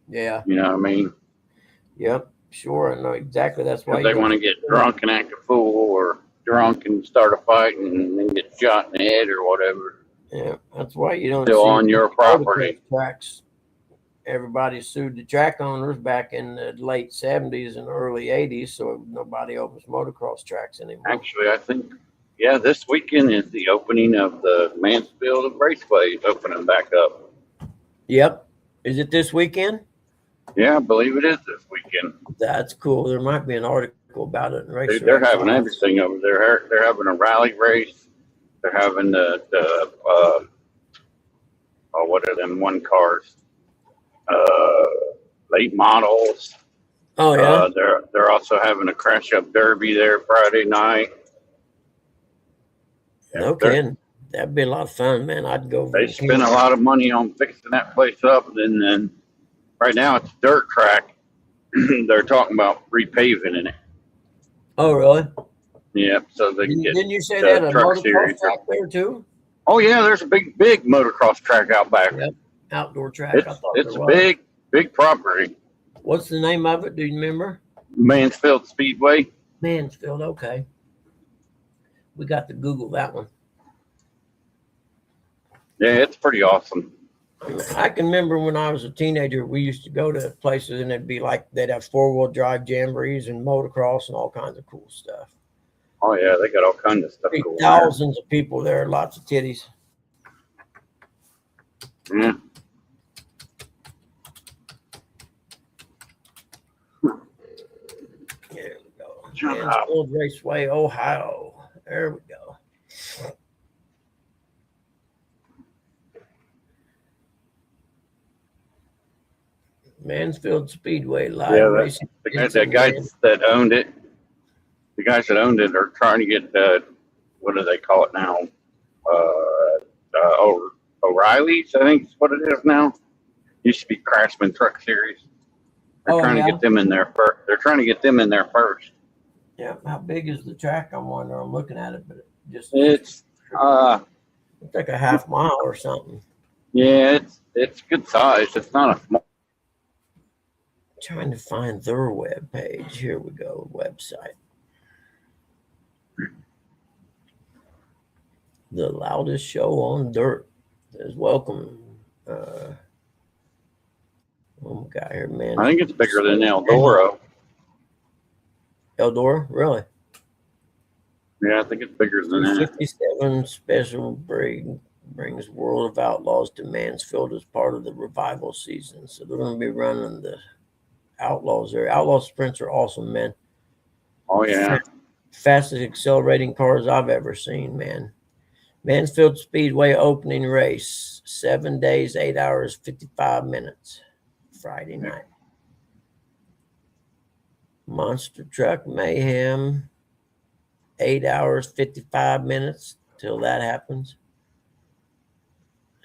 A: Yeah.
B: You know what I mean?
A: Yep, sure. I know exactly. That's why
B: they want to get drunk and act a fool, or drunk and start a fight and then get shot in the head or whatever.
A: Yeah, that's why you don't.
B: Still on your property.
A: Tracks. Everybody sued the track owners back in the late 70s and early 80s, so nobody opens motocross tracks anymore.
B: Actually, I think, yeah, this weekend is the opening of the Mansfield Raceway opening back up.
A: Yep. Is it this weekend?
B: Yeah, I believe it is this weekend.
A: That's cool. There might be an article skeptical about it. And race
B: Dude, they're having
A: direction.
B: everything over there. They're having a rally race. They're having the what are them one cars? Late models.
A: Oh yeah.
B: They're also having a crash up derby there Friday night.
A: No kidding. That'd be a lot of fun, man. I'd go.
B: They spent a lot of money on fixing that place up, and then right now it's a dirt track. They're talking about repaving in it.
A: Oh really?
B: Yeah, so they can
A: Didn't
B: get.
A: you say
B: the
A: that a
B: truck
A: motocross
B: series.
A: track there too?
B: Oh yeah, there's a big motocross track out back.
A: Yep. Outdoor track. I thought
B: It's
A: there
B: a
A: was.
B: big property.
A: What's the name of it? Do you remember?
B: Mansfield Speedway.
A: Mansfield. Okay. We got to Google that one.
B: Yeah, it's pretty awesome.
A: I can remember when I was a teenager, we used to go to places and it'd be like they'd have 4-wheel drive jamborees and motocross and all kinds of cool stuff.
B: Oh yeah, they got all kinds of stuff
A: Be
B: going there.
A: thousands of people there, lots of titties.
B: Yeah.
A: There we go.
B: Shut up.
A: Mansfield Raceway, Ohio. There we go. Mansfield Speedway live
B: Yeah,
A: racing.
B: The guys that owned it, the guys that owned it are trying to get what do they call it now? O'Reilly's, I think is what it is now. Used to be Craftsman Truck Series. They're trying to get them in there first. They're trying to get them in there first.
A: Yeah, how big is the track? I'm wondering. I'm looking at it, but it just
B: It's
A: it's like a half mile or something.
B: yeah, it's good size. It's not a small.
A: Trying to find their web page. Here we go. Website. The loudest show on dirt is welcome. What we got here, man?
B: I think it's bigger than Eldora.
A: Eldora, really?
B: Yeah, I think it's bigger than that.
A: 57 special brings World of Outlaws to Mansfield as part of the revival season. So they're going to be running the Outlaws there. Outlaw sprints are awesome, man.
B: Oh yeah.
A: Fastest accelerating cars I've ever seen, man. Mansfield Speedway opening race, 7 days, 8 hours, 55 minutes, Friday night. Monster Truck Mayhem, 8 hours, 55 minutes till that happens.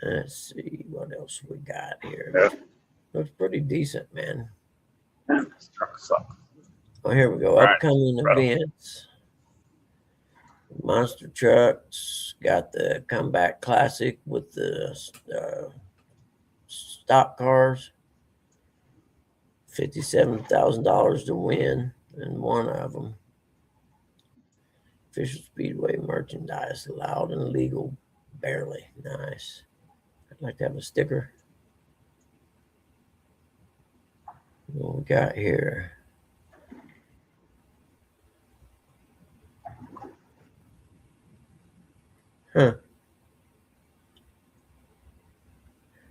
A: Let's see what else we got here.
B: Yeah.
A: Looks pretty decent, man.
B: Man, this truck sucks.
A: Oh, here we go.
B: Right.
A: Upcoming events. Monster Trucks got the Comeback Classic with the stock cars. $57,000 to win in one of them. Official Speedway merchandise, allowed and legal, barely. Nice. I'd like to have a sticker. What we got here? Huh.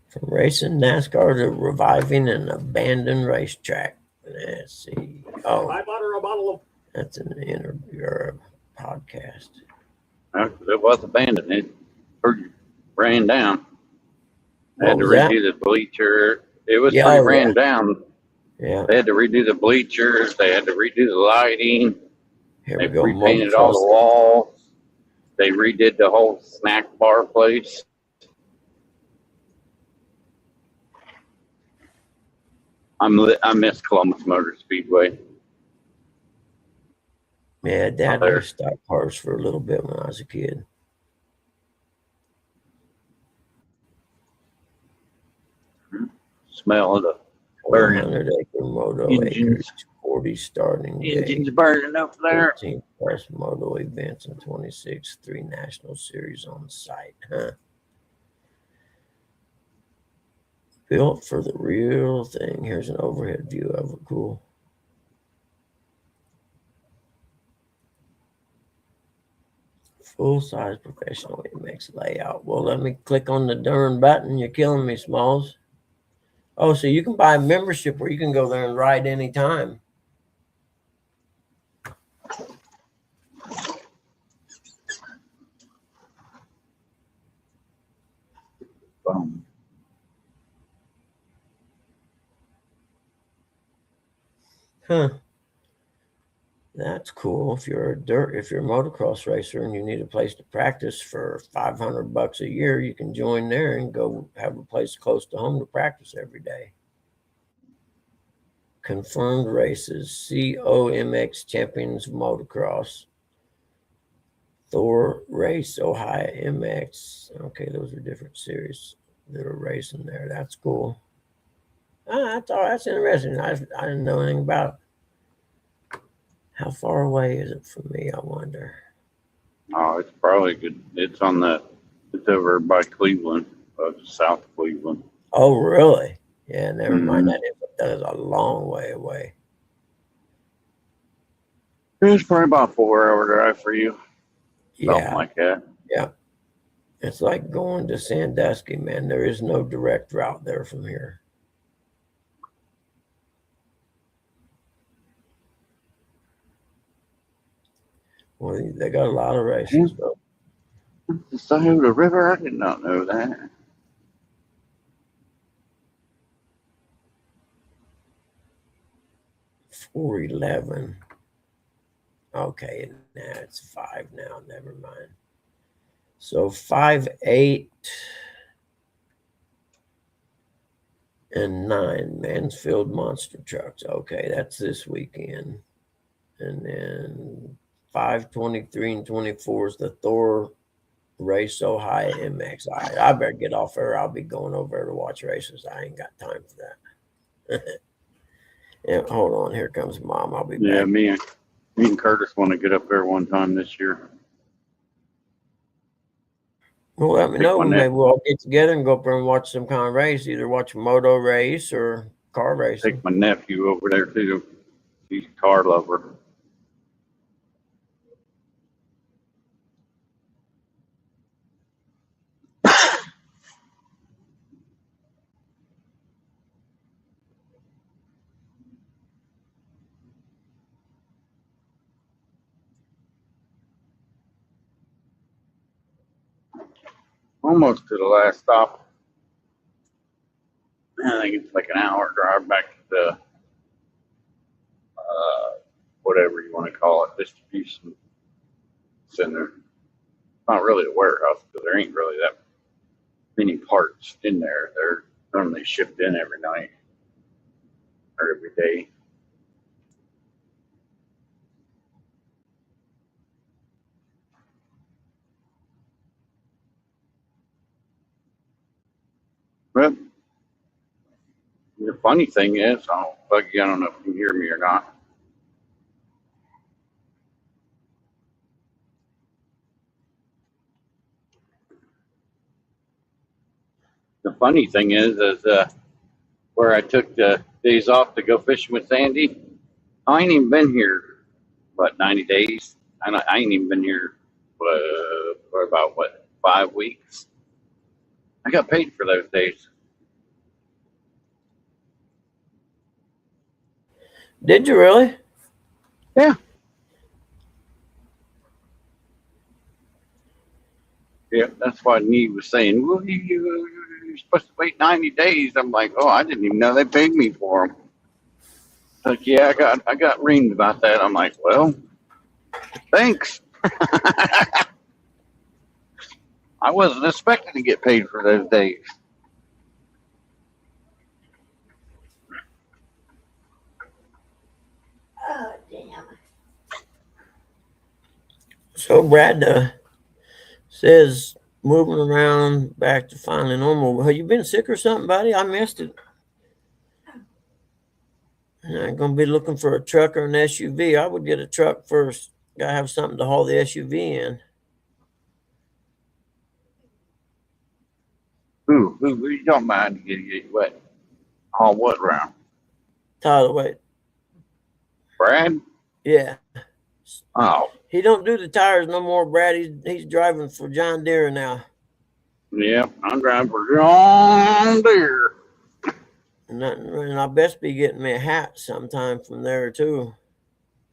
A: From racing NASCAR to reviving an abandoned racetrack. Let's see. Oh,
E: I bought her a bottle of
A: that's an interview or a podcast.
B: It was abandoned. It ran down. They
A: What
B: had to
A: was that?
B: redo the bleacher. It was
A: Yeah,
B: pretty
A: oh,
B: ran
A: yeah.
B: down.
A: Yeah,
B: They had to redo the bleachers. They had to redo the lighting.
A: here
B: They
A: we go.
B: repainted all the
A: Motocross.
B: walls. They redid the whole snack bar place. I miss Columbus Motor Speedway.
A: Yeah, Dad
B: There.
A: raced stock cars for a little bit when I was a kid.
B: Smell of the burning
A: 100-acre moto
B: Engines.
A: acres, 40 starting day.
B: engines burning up there.
A: 14 plus moto events and 26, 3 national series on site, huh? Built for the real thing. Here's an overhead view of it. Cool. Full-size professional MX layout. Well, let me click on the darn button. You're killing me, Smalls. Oh, so you can buy a membership where you can go there and ride anytime.
B: phone.
A: Huh. That's cool. If you're a motocross racer and you need a place to practice for $500 a year, you can join there and go have a place close to home to practice every day. Confirmed races: COMX Champions of Motocross, Thor Race Ohio MX. Okay, those are different series that are racing there. That's cool. That's interesting. I didn't know anything about it. How far away is it from me, I wonder?
B: Oh, it's probably good. It's over by Cleveland, south of Cleveland.
A: Oh, really? Yeah, never mind.
B: Mhm.
A: That is a long way away.
B: It's probably about a 4-hour drive for you. Something
A: Yeah,
B: like that.
A: yeah. It's like going to Sandusky, man. There is no direct route there from here. Well, they got a lot of races, though.
B: The Scioto River? I did not know that.
A: $411. Okay, now it's 5 now. Never mind. So 5, 8, and 9 Mansfield Monster Trucks. Okay, that's this weekend. And then 5, 23, and 24 is the Thor Race Ohio MX. All right, I better get off there. I'll be going over there to watch races. I ain't got time for that. Yeah, hold on. Here comes Mom. I'll be
B: Yeah,
A: back.
B: me and Curtis want to get up there one time this year.
A: Well, let me
B: Pick
A: know.
B: one
A: Maybe
B: that-
A: we'll all get together and go up there and watch some kind of race, either watch a moto race or car racing.
B: Take my nephew over there too. He's a car lover. Almost to the last stop. I think it's like an hour drive back to the whatever you want to call it, distribution center. Not really a warehouse because there ain't really that many parts in there. They're normally shipped in every night or every day. But the funny thing is, Buggy, I don't know if you can hear me or not. The funny thing is where I took the days off to go fishing with Sandy, I ain't even been here, 90 days? I ain't even been here for about, 5 weeks? I got paid for those days.
A: Did you really?
B: Yeah. Yeah, that's why Neve was saying, well, you're supposed to wait 90 days. I'm like, oh, I didn't even know they paid me for them. Like, yeah, I got reamed about that. I'm like, well, thanks. I wasn't expecting to get paid for those days.
A: Oh, damn. So Brad says moving around back to finally normal. Have you been sick or something, buddy? I missed it. I'm going to be looking for a truck or an SUV. I would get a truck first. Got to have something to haul the SUV in.
B: Who you don't mind to get wet? On what round?
A: Tyler, wait.
B: Brad?
A: Yeah.
B: Oh,
A: He don't do the tires no more, Brad. He's driving for John Deere now.
B: yeah, I'm driving for John Deere.
A: And I best be getting me a hat sometime from there, too.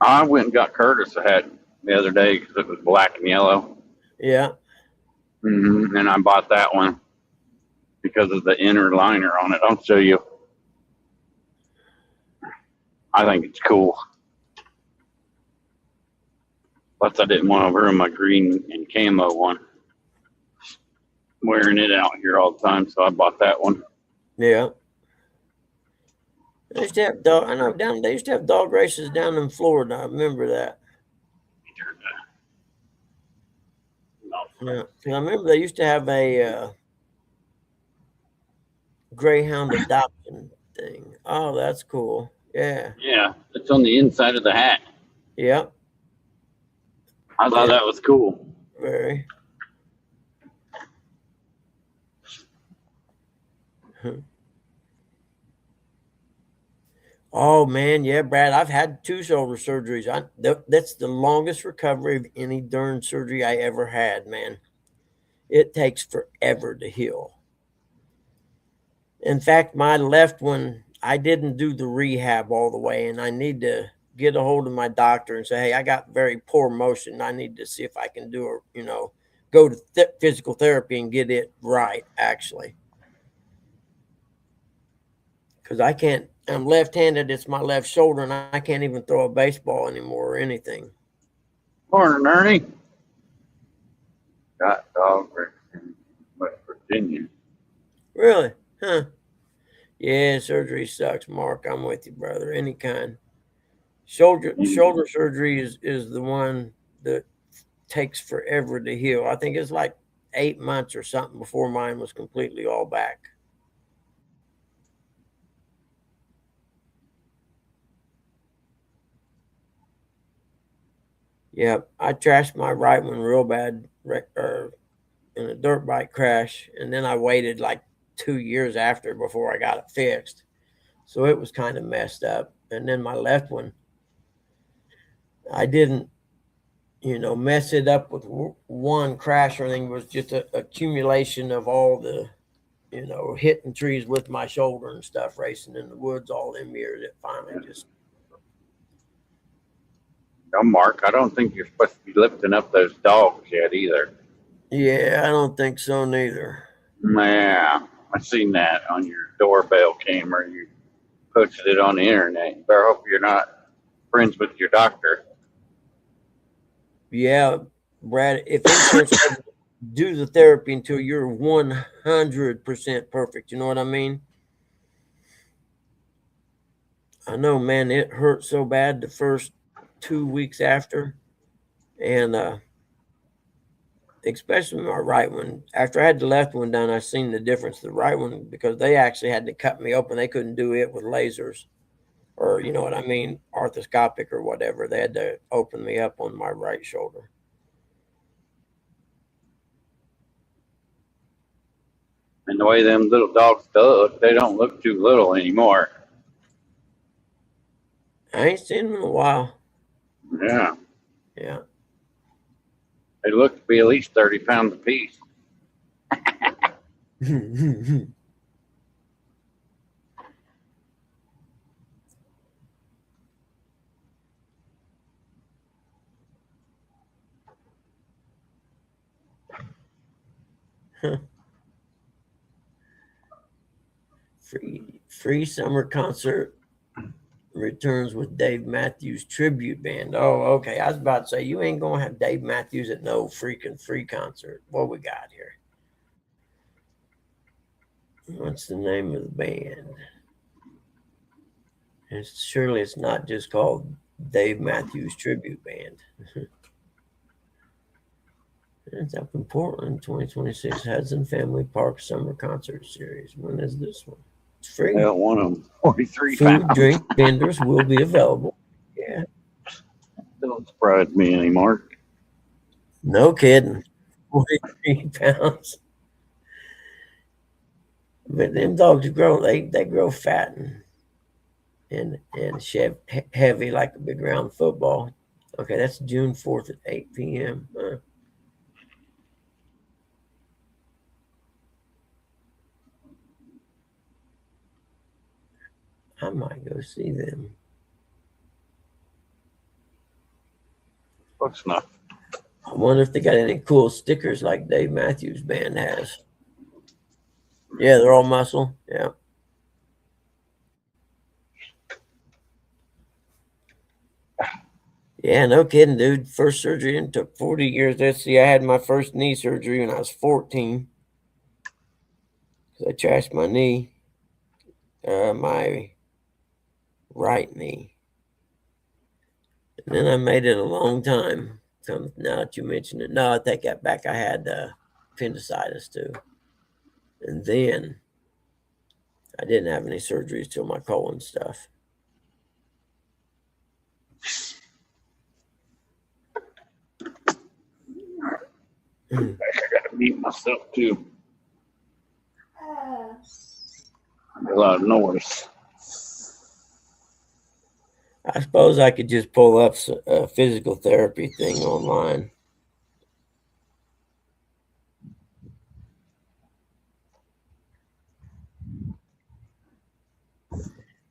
B: I went and got Curtis a hat the other day because it was black and yellow.
A: Yeah.
B: And I bought that one. because of the inner liner on it. I'll show you. I think it's cool. Plus, I didn't want to ruin my green and camo one. Wearing it out here all the time, so I bought that one.
A: Yeah. They used to have dog. I know they used to have dog races down in Florida. I remember that. Yeah, 'cause I remember they used to have a greyhound adoption thing. Oh, that's cool. Yeah.
B: Yeah, it's on the inside of the hat.
A: Yep.
B: I thought that was cool.
A: Very. Oh man, yeah, Brad. I've had 2 shoulder surgeries. That's the longest recovery of any darn surgery I ever had, man. It takes forever to heal. In fact, my left one, I didn't do the rehab all the way, and I need to get a hold of my doctor and say, hey, I got very poor motion. I need to see if I can do go to physical therapy and get it right, actually. Because I can't, I'm left-handed, it's my left shoulder, and I can't even throw a baseball anymore or anything.
B: Morning, Ernie. Got dog in West Virginia.
A: Really? Huh. Yeah, surgery sucks, Mark. I'm with you, brother. Any kind. Shoulder surgery is the one that takes forever to heal. I think it's like 8 months or something before mine was completely all back. Yeah, I trashed my right one real bad in a dirt bike crash, and then I waited like 2 years after before I got it fixed. So it was kind of messed up. And then my left one, I didn't, mess it up with one crash or anything. It was just an accumulation of all the, hitting trees with my shoulder and stuff, racing in the woods all them years. It finally just.
B: No, Mark, I don't think you're supposed to be lifting up those dogs yet either.
A: Yeah, I don't think so neither.
B: Yeah, I seen that on your doorbell camera. You posted it on the internet. You better hope you're not friends with your doctor.
A: Yeah, Brad, if insurance doesn't do the therapy until you're 100% perfect, you know what I mean? I know, man, it hurt so bad the first 2 weeks after. And especially my right one. After I had the left one done, I seen the difference. The right one, because they actually had to cut me open. They couldn't do it with lasers or, you know what I mean, arthroscopic or whatever. They had to open me up on my right shoulder.
B: And the way them little dogs look, they don't look too little anymore.
A: I ain't seen them in a while.
B: Yeah.
A: Yeah.
B: They look to be at least 30 pounds apiece.
A: Free summer concert returns with Dave Matthews tribute band. Oh, okay. I was about to say, you ain't gonna have Dave Matthews at no freaking free concert. What we got here? What's the name of the band? Surely it's not just called Dave Matthews Tribute Band. It's up in Portland, 2026 Hudson Family Park Summer Concert Series. When is this one? It's free.
B: I don't want them 43
A: Food,
B: pounds.
A: drink, vendors will be available. Yeah.
B: Don't surprise me anymore.
A: No kidding. 43 pounds. But them dogs grow, they grow fat and heavy like a big round football. Okay, that's June 4th at 8 p.m. I might go see them.
B: Close enough.
A: I wonder if they got any cool stickers like Dave Matthews Band has. Yeah, they're all muscle. Yeah. Yeah, no kidding, dude. First surgery and took 40 years. Let's see, I had my first knee surgery when I was 14 because I trashed my knee, my right knee. And then I made it a long time. So now that you mention it, no, I take that back. I had appendicitis too. And then I didn't have any surgeries till my colon stuff.
B: I gotta mute myself too. A lot of noise.
A: I suppose I could just pull up a physical therapy thing online.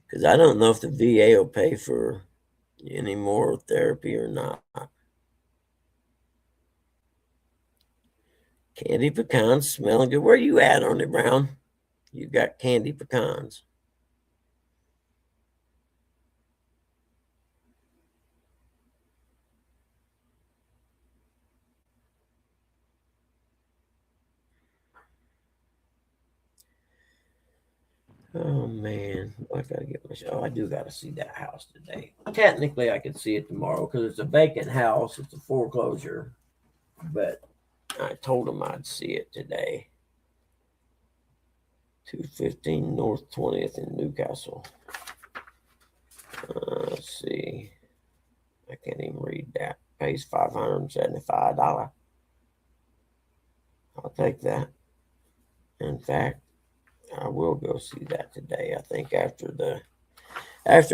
A: Because I don't know if the VA will pay for any more therapy or not. Candy pecans smelling good. Where you at on it, Brown? You got candy pecans. Oh man, I gotta get my show. I do gotta see that house today. Technically, I could see it tomorrow because it's a vacant house. It's a foreclosure, but I told him I'd see it today. 215 North 20th in Newcastle. Let's see. I can't even read that. Pays $575. I'll take that. In fact, I will go see that today. I think after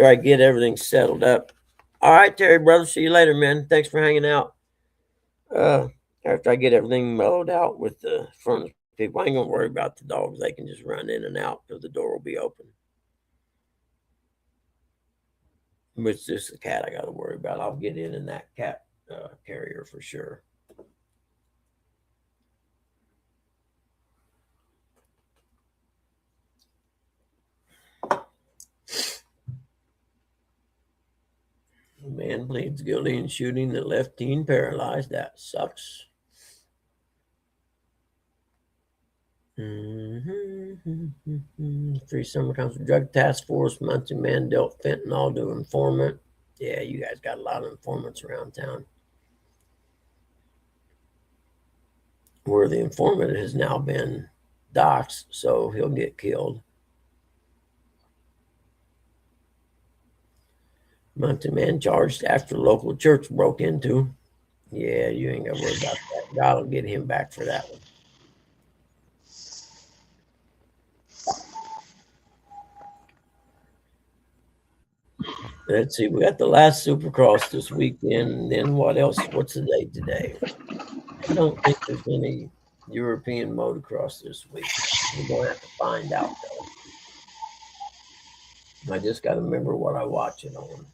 A: I get everything settled up. All right, Terry, brother. See you later, man. Thanks for hanging out. After I get everything mellowed out with the furnace people, I ain't gonna worry about the dogs. They can just run in and out because the door will be open. But it's just the cat I got to worry about. I'll get in that cat carrier for sure. Man pleads guilty in shooting that left teen paralyzed. That sucks. Free summer comes with drug task force. Muncie man dealt fentanyl to informant. Yeah, you guys got a lot of informants around town. Where the informant has now been doxxed, so he'll get killed. Muncie man charged after local church broke into. Yeah, you ain't got to worry about that. God will get him back for that one. Let's see. We got the last Supercross this weekend. And then what else? What's the date today? I don't think there's any European motocross this week. We're going to have to find out, though. I just got to remember what I watch it on.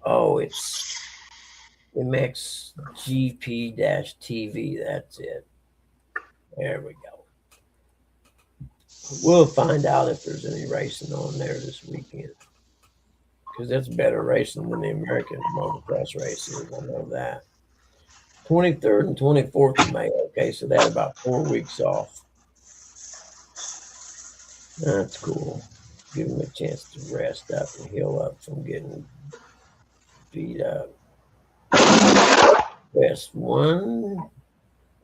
A: Oh, it's MXGP-TV. That's it. There we go. We'll find out if there's any racing on there this weekend. Because that's better racing than the American motocross races. I know that. 23rd and 24th of May. Okay, so they had about 4 weeks off. That's cool. Give them a chance to rest up and heal up from getting beat up. West 1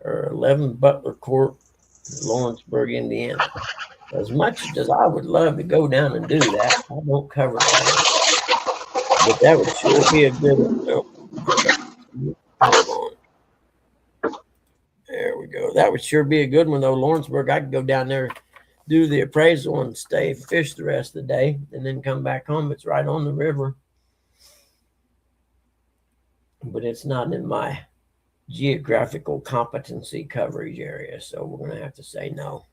A: or 11 Butler Court, Lawrenceburg, Indiana. As much as I would love to go down and do that, I don't cover that. But that would sure be a good one. Hold on. There we go. That would sure be a good one, though. Lawrenceburg, I could go down there, do the appraisal, and stay fish the rest of the day, and then come back home. It's right on the river. But it's not in my geographical competency coverage area, so we're going to have to say no.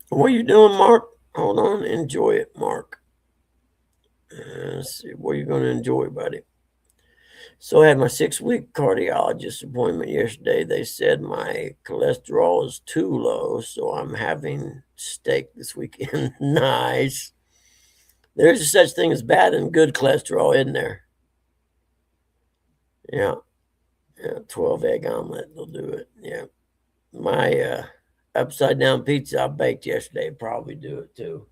A: What are you doing, Mark? Hold on. Enjoy it, Mark. Let's see. What are you going to enjoy, buddy? So I had my 6-week cardiologist appointment yesterday. They said my cholesterol is too low, so I'm having steak this weekend. Nice. There's a such thing as bad and good cholesterol, isn't there? Yeah. 12 egg omelet will do it. Yeah. My upside down pizza I baked yesterday probably do it too.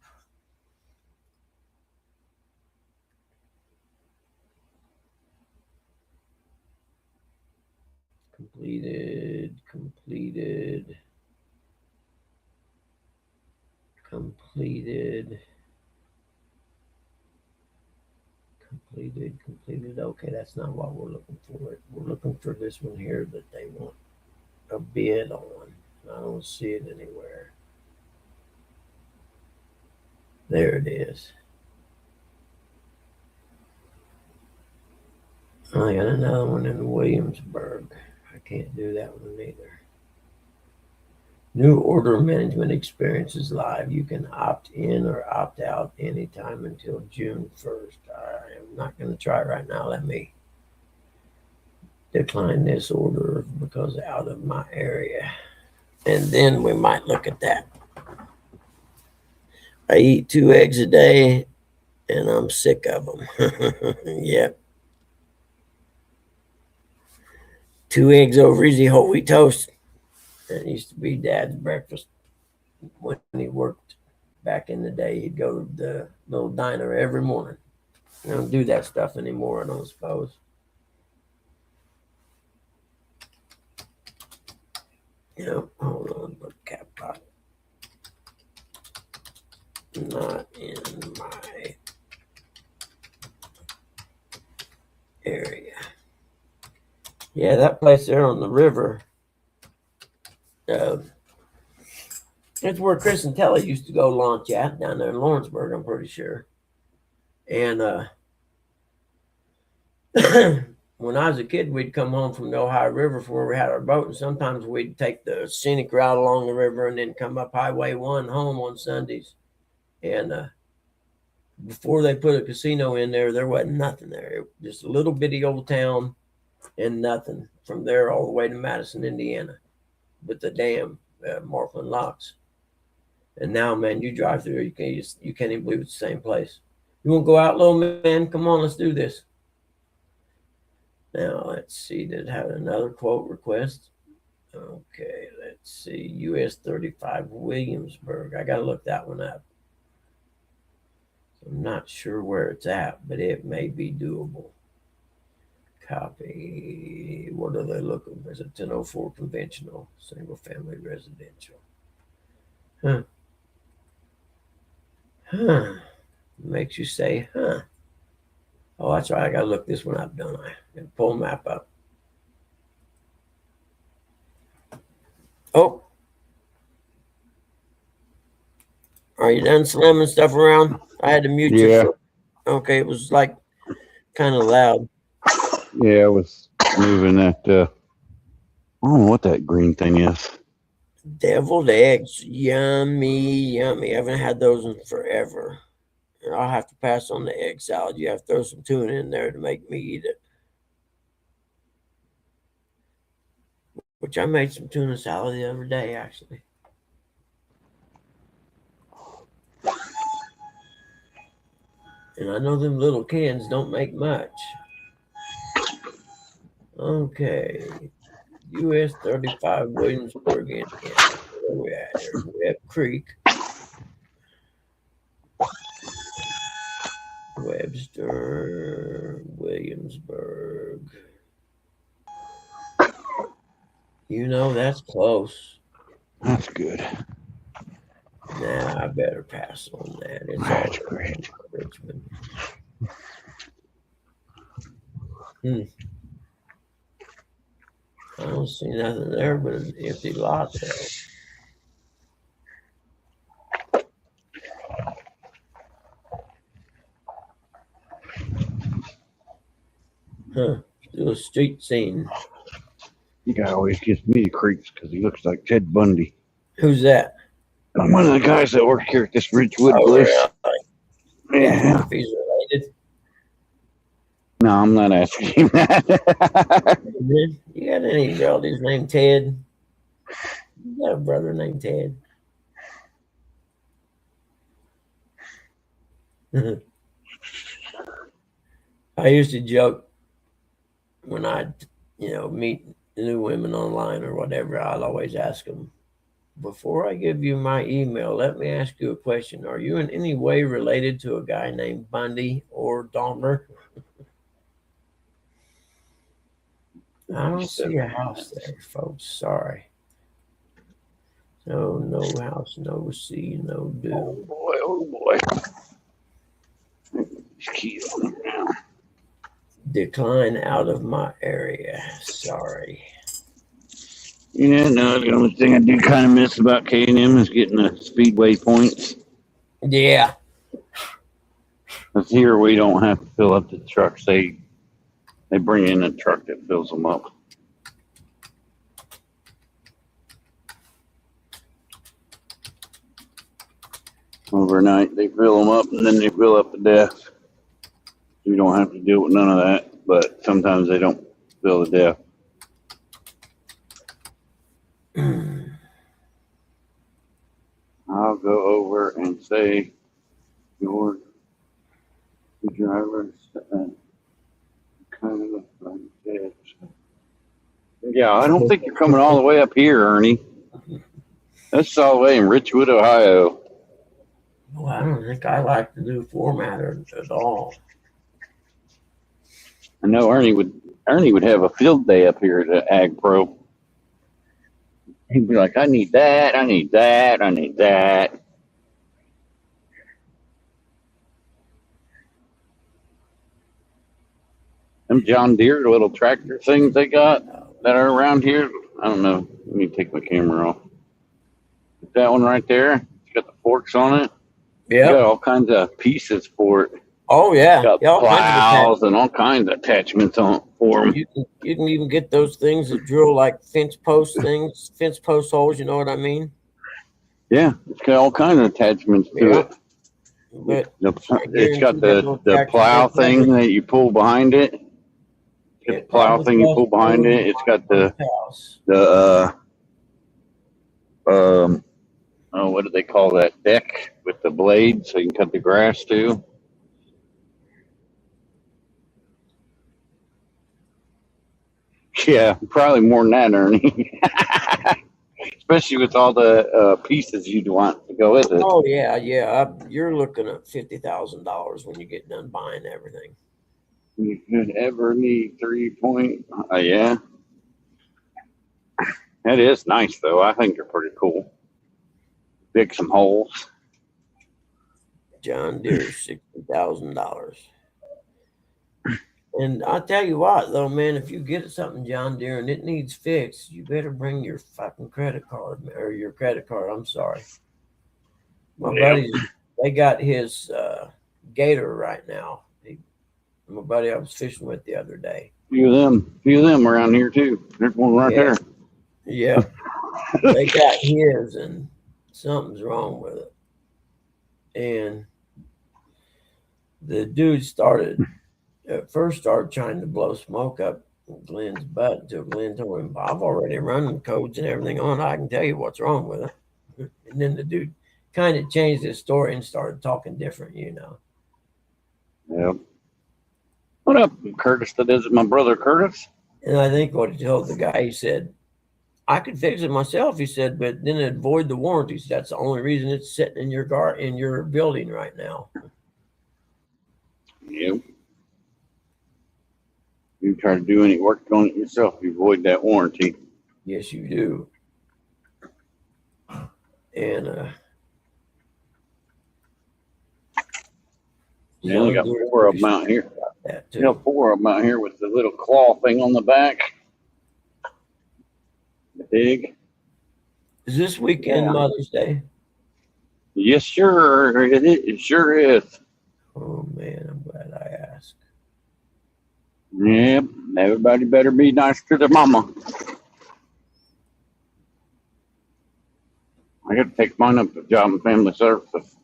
A: Completed. Okay, that's not what we're looking for. We're looking for this one here that they want a bid on. I don't see it anywhere. There it is. I got another one in Williamsburg. I can't do that one either. New order management experience is live. You can opt in or opt out anytime until June 1st. I am not going to try right now. Let me decline this order because out of my area. And then we might look at that. I eat 2 eggs a day and I'm sick of them. Yep. 2 eggs over easy whole wheat toast. That used to be Dad's breakfast when he worked back in the day. He'd go to the little diner every morning. I don't do that stuff anymore, I don't suppose. Hold on, put cap pot. Not in my area. Yeah, that place there on the river. It's where Chris and Telly used to go launch at down there in Lawrenceburg, I'm pretty sure. And when I was a kid, we'd come home from the Ohio River from where we had our boat, and sometimes we'd take the scenic route along the river and then come up Highway 1 home on Sundays. And before they put a casino in there wasn't nothing there. It was just a little bitty old town and nothing from there all the way to Madison, Indiana, with the dam, Markland Locks. And now, man, you drive through, you can't even believe it's the same place. You want to go out, little man? Come on, let's do this. Now, let's see. Did it have another quote request? Okay, let's see. US 35 Williamsburg. I got to look that one up. I'm not sure where it's at, but it may be doable. Copy. What are they looking for? It's a 1004 conventional, single family residential. Makes you say, huh. Oh, that's right. I got to look this one up, don't I? And pull map up. Oh. Are you done slamming stuff around? I had to mute you.
B: Yeah.
A: Okay, it was like kind of loud.
B: Yeah, I was moving that. I don't know what that green thing is.
A: Deviled eggs. Yummy. I haven't had those in forever. I'll have to pass on the egg salad. You have to throw some tuna in there to make me eat it. Which I made some tuna salad the other day, actually. And I know them little cans don't make much. Okay. US 35 Williamsburg, Indiana. Where we at here? Webb Creek. Webster, Williamsburg. That's close.
B: That's good.
A: Nah, I better pass on that. It's
B: That's
A: all
B: great.
A: Richmond. I don't see nothing there but an empty lot there. Do a street scene.
B: You guy always gives me the creeps because he looks like Ted Bundy.
A: Who's that?
B: I'm one of the guys that work here at this Ridgewood
A: Oh,
B: place.
A: really?
B: Yeah.
A: If he's related.
B: No, I'm not asking him that.
A: Man, you got any relatives named Ted? You got a brother named Ted? I used to joke when I'd, meet new women online or whatever, I'd always ask them, before I give you my email, let me ask you a question. Are you in any way related to a guy named Bundy or Dahmer? I don't see a house there, folks. Sorry. No house, no sea, no
B: Oh
A: dew.
B: boy, oh boy. These keys on the ground.
A: Decline out of my area. Sorry.
B: Yeah, no, the only thing I do kind of miss about K&M is getting the speedway points.
A: Yeah.
B: Because here we don't have to fill up the trucks. They bring in a truck that fills them up. Overnight, they fill them up and then they fill up to death. We don't have to deal with none of that, but sometimes they don't fill to death. I'll go over and say your driver's kind of like this. Yeah, I don't think you're coming all the way up here, Ernie. That's all the way in Richwood, Ohio.
A: Well, I don't think I like the new format at all.
B: I know Ernie would have a field day up here at the Ag Pro. He'd be like, I need that, I need that, I need that. Them John Deere little tractor things they got that are around here. I don't know. Let me take my camera off. That one right there. It's got the forks on it.
A: Yeah.
B: Got all kinds of pieces for it.
A: Oh yeah.
B: Got
A: Yeah, all kinds of
B: plows and all kinds of attachments on for them.
A: You can even get those things that drill like fence post holes. You know what I mean?
B: Yeah, it's got all kinds of attachments to
A: Yeah.
B: it.
A: But
B: It's got the plow thing that you pull behind it. It's got the plow thing you pull behind it. It's got what do they call that deck with the blade so you can cut the grass too. Yeah, probably more than that, Ernie. Especially with all the pieces you'd want to go with it.
A: Oh yeah. You're looking at $50,000 when you get done buying everything.
B: You could ever need 3-point. Yeah. That is nice, though. I think they're pretty cool. Dig some holes.
A: John Deere, $60,000. And I'll tell you what, though, man, if you get something John Deere and it needs fixed, you better bring your fucking credit card or your credit card. I'm sorry. My buddies, they got his Gator right now. My buddy I was fishing with the other day.
B: Few of them around here too. There's one right there.
A: Yeah. They got his and something's wrong with it. And the dude started trying to blow smoke up Glenn's butt until Glenn told him, I've already run the codes and everything on. I can tell you what's wrong with it. And then the dude kind of changed his story and started talking different,
B: Yep. What up, Curtis? That is my brother, Curtis.
A: And I think what he told the guy, he said, I could fix it myself, he said, but then it'd void the warranties. That's the only reason it's sitting in your building right now.
B: Yep. You try to do any work on it yourself, you void that warranty.
A: Yes, you do. And
B: Yeah, we got 4 of them out here.
A: That too.
B: You know, 4 of them out here with the little claw thing on the back. The dig.
A: Is this weekend Mother's Day?
B: Yes, sure. It sure is.
A: Oh man, I'm glad I asked.
B: Yep. Everybody better be nice to their mama. I got to take mine up to Job and Family Services.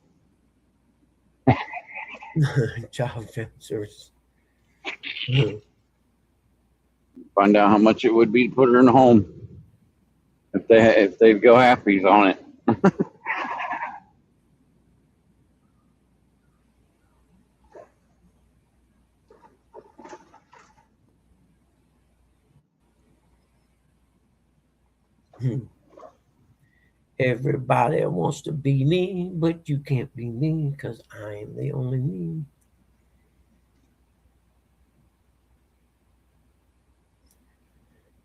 A: Child Family Services.
B: Find out how much it would be to put her in a home if they go halfies on it.
A: Everybody wants to be me, but you can't be me because I am the only me.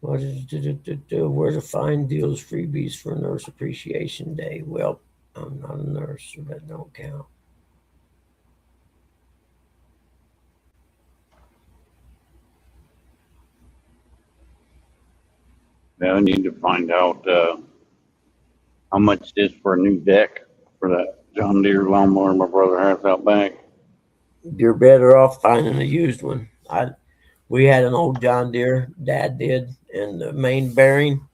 A: Where to find deals, freebies for Nurse Appreciation Day? Well, I'm not a nurse, so that don't count.
B: Yeah, I need to find out how much it is for a new deck for that John Deere lawnmower my brother has out back.
A: You're better off finding a used one. We had an old John Deere, Dad did, and the main bearing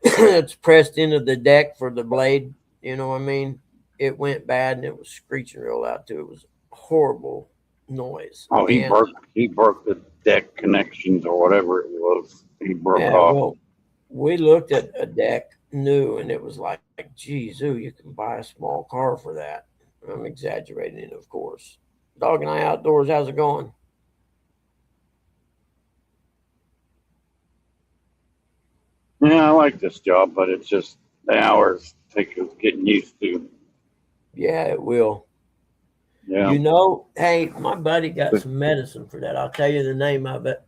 A: it's pressed into the deck for the blade. You know what I mean? It went bad and it was screeching real loud too. It was horrible noise.
B: Oh, he
A: And,
B: broke the deck connections or whatever it was. He broke
A: yeah,
B: off.
A: well, we looked at a deck new and it was like, geez, you can buy a small car for that. I'm exaggerating it, of course. Dog and I Outdoors, how's it going?
B: Yeah, I like this job, but it's just the hours take getting used to.
A: Yeah, it will.
B: Yeah.
A: You know, hey, my buddy got some medicine for that. I'll tell you the name of it.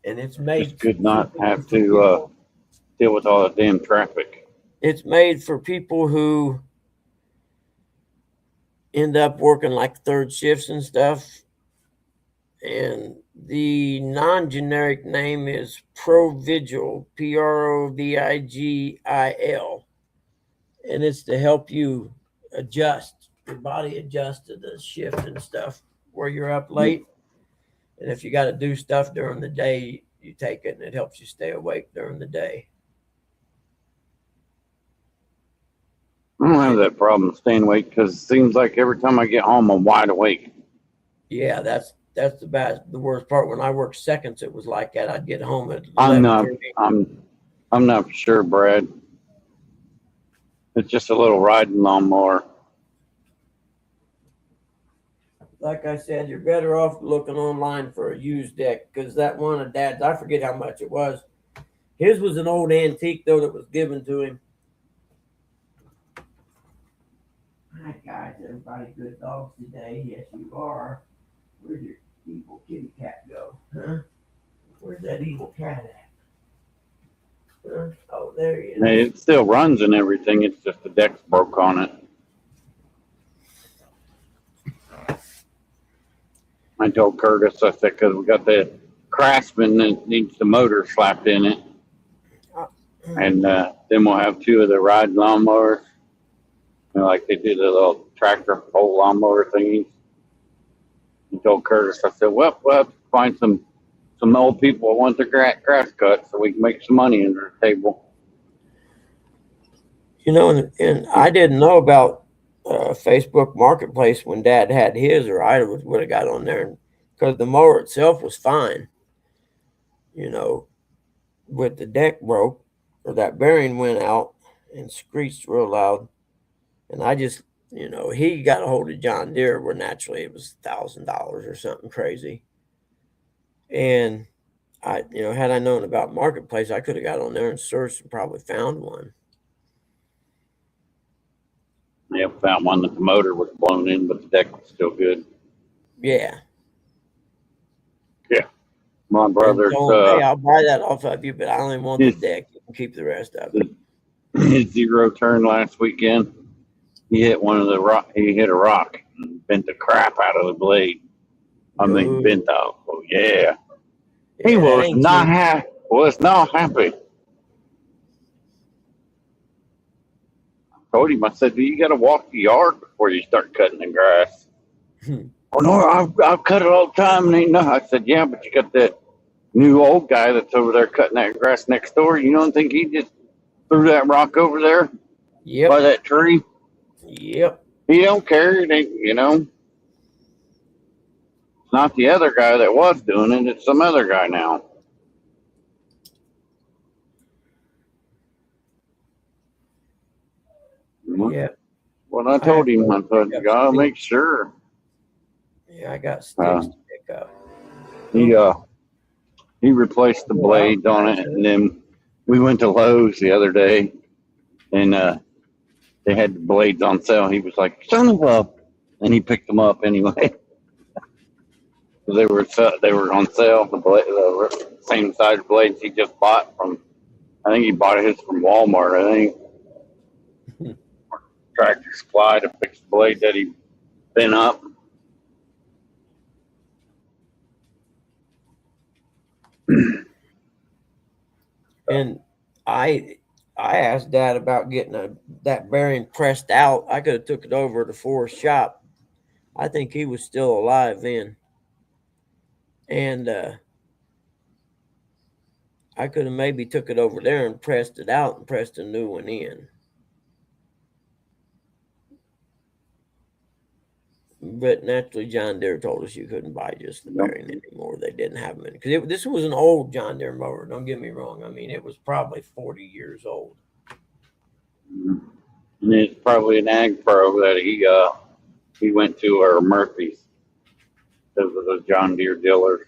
A: And it's made.
B: It's good not have to deal with all the damn traffic.
A: It's made for people who end up working like third shifts and stuff. And the non-generic name is Provigil, Provigil. And it's to help you adjust, your body adjust to the shift and stuff where you're up late. And if you got to do stuff during the day, you take it and it helps you stay awake during the day.
B: I don't have that problem staying awake because it seems like every time I get home, I'm wide awake.
A: Yeah, that's the worst part. When I worked seconds, it was like that. I'd get home at
B: I'm not
A: 11:30.
B: I'm not sure, Brad. It's just a little riding lawnmower.
A: Like I said, you're better off looking online for a used deck because that one of Dad's, I forget how much it was. His was an old antique though that was given to him. Hi guys, everybody good dogs today? Yes, you are. Where'd your evil kitty cat go? Huh? Where's that evil cat at? Huh? Oh, there he is.
B: Hey, it still runs and everything. It's just the deck's broke on it. I told Curtis, I said, because we got the Craftsman that needs the motor slapped in it. And then we'll have two of the ride lawnmowers. You know, like they do the little tractor pole lawnmower thingies. I told Curtis, I said, well, we'll have to find some old people who want their grass cut so we can make some money under the table.
A: You know, and I didn't know about Facebook Marketplace when Dad had his, or I would have got on there because the mower itself was fine. You know, with the deck broke or that bearing went out and screeched real loud. And I just, you know, he got a hold of John Deere where naturally it was $1,000 or something crazy. And I, you know, had I known about Marketplace, I could have got on there and searched and probably found one.
B: Yep, found one that the motor was blown in, but the deck was still good.
A: Yeah.
B: My brother's
A: Hey, I'll buy that off of you, but I only want the deck. You can keep the rest of it.
B: his zero turn last weekend. He hit he hit a rock and bent the crap out of the blade. I mean, bent out. Oh yeah. He was not happy. I told him, I said, you got to walk the yard before you start cutting the grass. Oh, no, I've cut it all the time. And ain't no. I said, yeah, but you got that new old guy that's over there cutting that grass next door. You don't think he just threw that rock over there by that tree?
A: Yep.
B: He don't care. It ain't, you know. It's not the other guy that was doing it. It's some other guy now.
A: Yeah,
B: Well, I told him, I said, you gotta make sure.
A: yeah, I got sticks to pick up.
B: He replaced the blades on it, and then we went to Lowe's the other day, and they had the blades on sale. He was like, "Son of a," and he picked them up anyway. They were on sale. The same size blades he just bought from. I think he bought his from Walmart. I think Tractor Supply to fix the blade that he bent up.
A: And I asked Dad about getting that bearing pressed out. I could have took it over to Forrest's shop. I think he was still alive then. And I could have maybe took it over there and pressed it out and pressed a new one in. But naturally, John Deere told us you couldn't buy just the bearing anymore. They didn't have them in because this was an old John Deere mower. Don't get me wrong. I mean, it was probably 40 years old.
B: And it's probably an ag pro that he went to, or Murphy's, because of those John Deere dealers.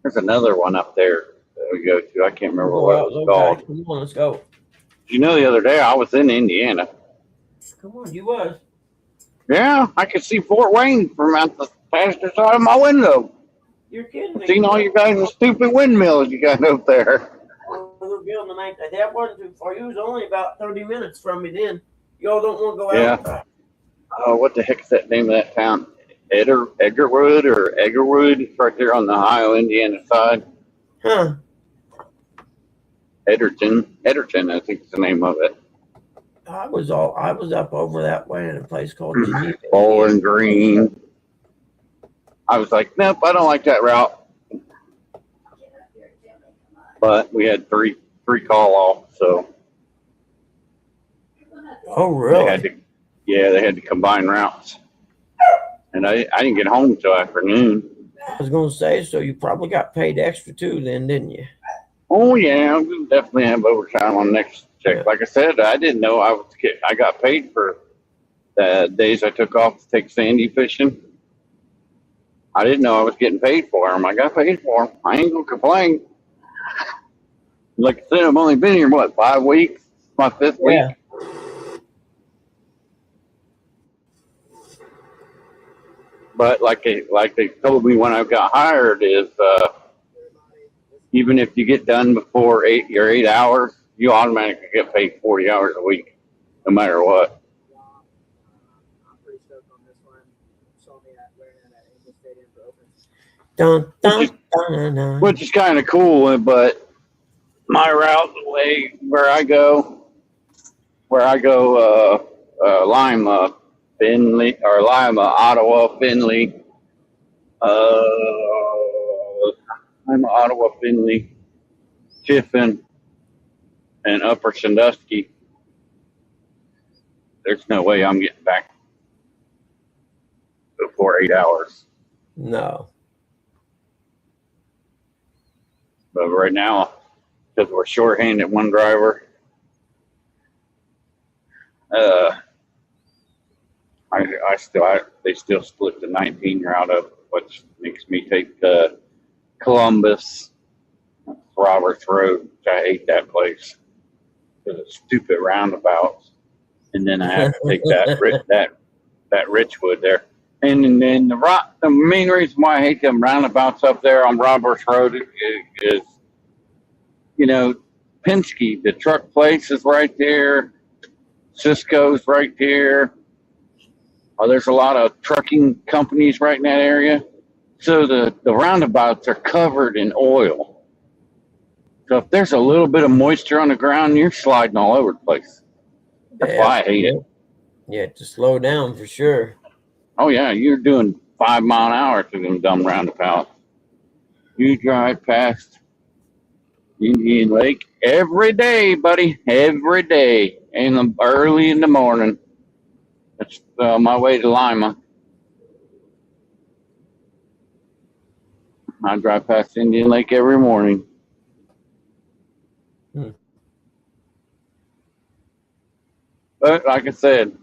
B: There's another one up there that we go to. I can't remember what it was called.
A: Come on, let's go.
B: You know, the other day I was in Indiana.
A: Come on, you was.
B: Yeah, I could see Fort Wayne from out the passenger side of my window.
A: You're kidding me.
B: Seen all you guys' stupid windmills you got up there.
A: We were building that wasn't too far. You was only about 30 minutes from me then. Y'all don't want to go out.
B: Yeah. Oh, what the heck's that name of that town? Edgarwood or Eggerwood? It's right there on the Ohio, Indiana side.
A: Huh.
B: Edgerton, I think is the name of it.
A: I was up over that way in a place called Geneva.
B: Bowling Green. I was like, nope, I don't like that route. But we had three call off, so
A: Oh, really?
B: they had to combine routes. And I didn't get home until afternoon.
A: I was going to say, so you probably got paid extra too then, didn't you?
B: Oh yeah, we'll definitely have overtime on next check. Like I said, I didn't know I got paid for the days I took off to take Sandy fishing. I didn't know I was getting paid for them. I got paid for them. I ain't gonna complain. Like I said, I've only been here 5 weeks. My 5th week.
A: Yeah.
B: But like they told me when I got hired is even if you get done before 8 hours, you automatically get paid 40 hours a week, no matter what.
D: I'm pretty stoked on this one. Saw me wearing it at Angel Stadium for open.
A: Dun, dun, dun, dun.
B: Which is kind of cool, but my route, the way where I go, Lima, Findlay, or Lima, Ottawa, Findlay, Lima, Ottawa, Findlay, Tiffin, and Upper Sandusky. There's no way I'm getting back before 8 hours.
A: No.
B: But right now, because we're shorthanded one driver, they still split the 19 route up, which makes me take Columbus, Roberts Road, which I hate that place because it's stupid roundabouts, and then I have to take that Richwood there. And then the main reason why I hate them roundabouts up there on Roberts Road is Penske, the truck place is right there. Cisco's right there. There's a lot of trucking companies right in that area. So the roundabouts are covered in oil. So if there's a little bit of moisture on the ground, you're sliding all over the place. That's why I hate it.
A: Yeah, to slow down for sure.
B: Oh yeah, you're doing 5 mile an hour through them dumb roundabouts. You drive past Indian Lake every day, buddy. Every day, early in the morning. That's my way to Lima. I drive past Indian Lake every morning.
A: Hmm.
B: But like I said,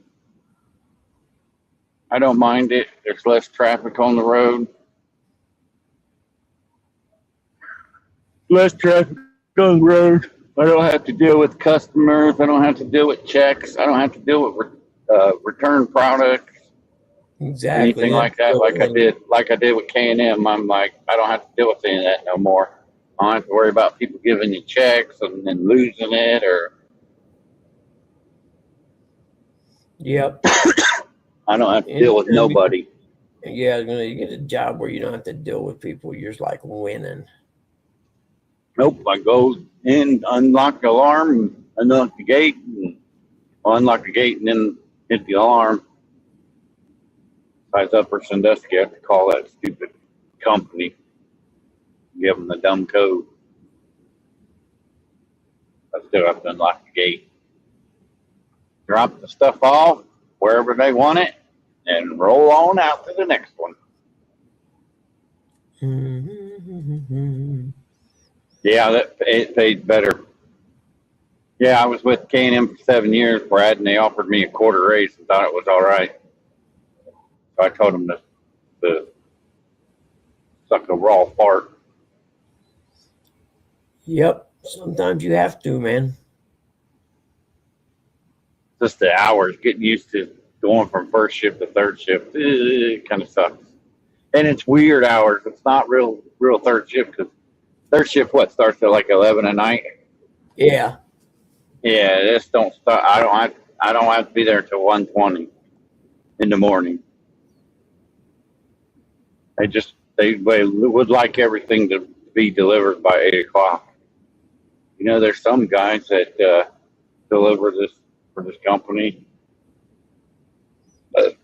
B: I don't mind it. There's less traffic on the road. Less traffic on the road. I don't have to deal with customers. I don't have to deal with checks. I don't have to deal with return products,
A: Exactly.
B: anything like that. Like I did with K&M. I'm like, I don't have to deal with any of that no more. I don't have to worry about people giving you checks and then losing it or
A: Yep.
B: I don't have to deal with nobody.
A: Yeah, you get a job where you don't have to deal with people. You're just like winning.
B: Nope. I go in, unlock the alarm, unlock the gate, and unlock the gate, and then hit the alarm. Size up or Sandusky, I have to call that stupid company, give them the dumb code. I still have to unlock the gate, drop the stuff off wherever they want it, and roll on out to the next one. Yeah, it paid better. Yeah, I was with K&M for 7 years, Brad, and they offered me a quarter raise and thought it was all right. So I told them to suck a raw fart.
A: Yep. Sometimes you have to, man.
B: Just the hours, getting used to going from first shift to third shift, it kind of sucks. And it's weird hours. It's not real third shift because third shift starts at like 11 at night.
A: Yeah.
B: Yeah, this don't start. I don't have to be there till 1:20 in the morning. They would like everything to be delivered by 8 o'clock. You know, there's some guys that deliver this for this company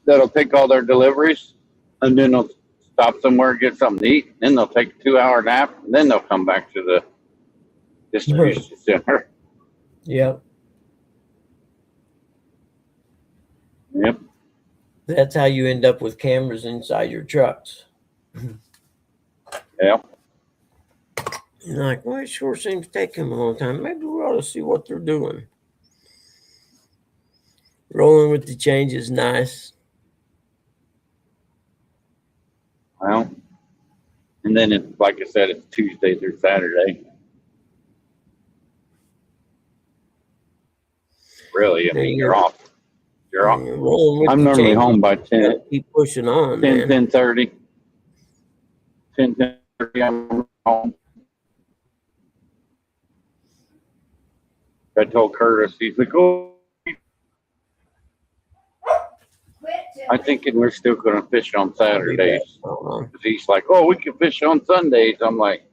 B: that'll take all their deliveries and then they'll stop somewhere, get something to eat, then they'll take a 2-hour nap, and then they'll come back to the distribution center.
A: Yep.
B: Yep.
A: That's how you end up with cameras inside your trucks.
B: Yep.
A: You're like, well, it sure seems to take them a long time. Maybe we ought to see what they're doing. Rolling with the change is nice.
B: Well, and then it's like I said, it's Tuesday through Saturday. Really, I mean, you're off. You're off. I'm normally home by 10.
A: Keep pushing on,
B: 10,
A: man.
B: 10:30. 10:30, I'm home. I told Curtis, he's like, oh, I'm thinking we're still going to fish on Saturdays. He's like, oh, we can fish on Sundays. I'm like,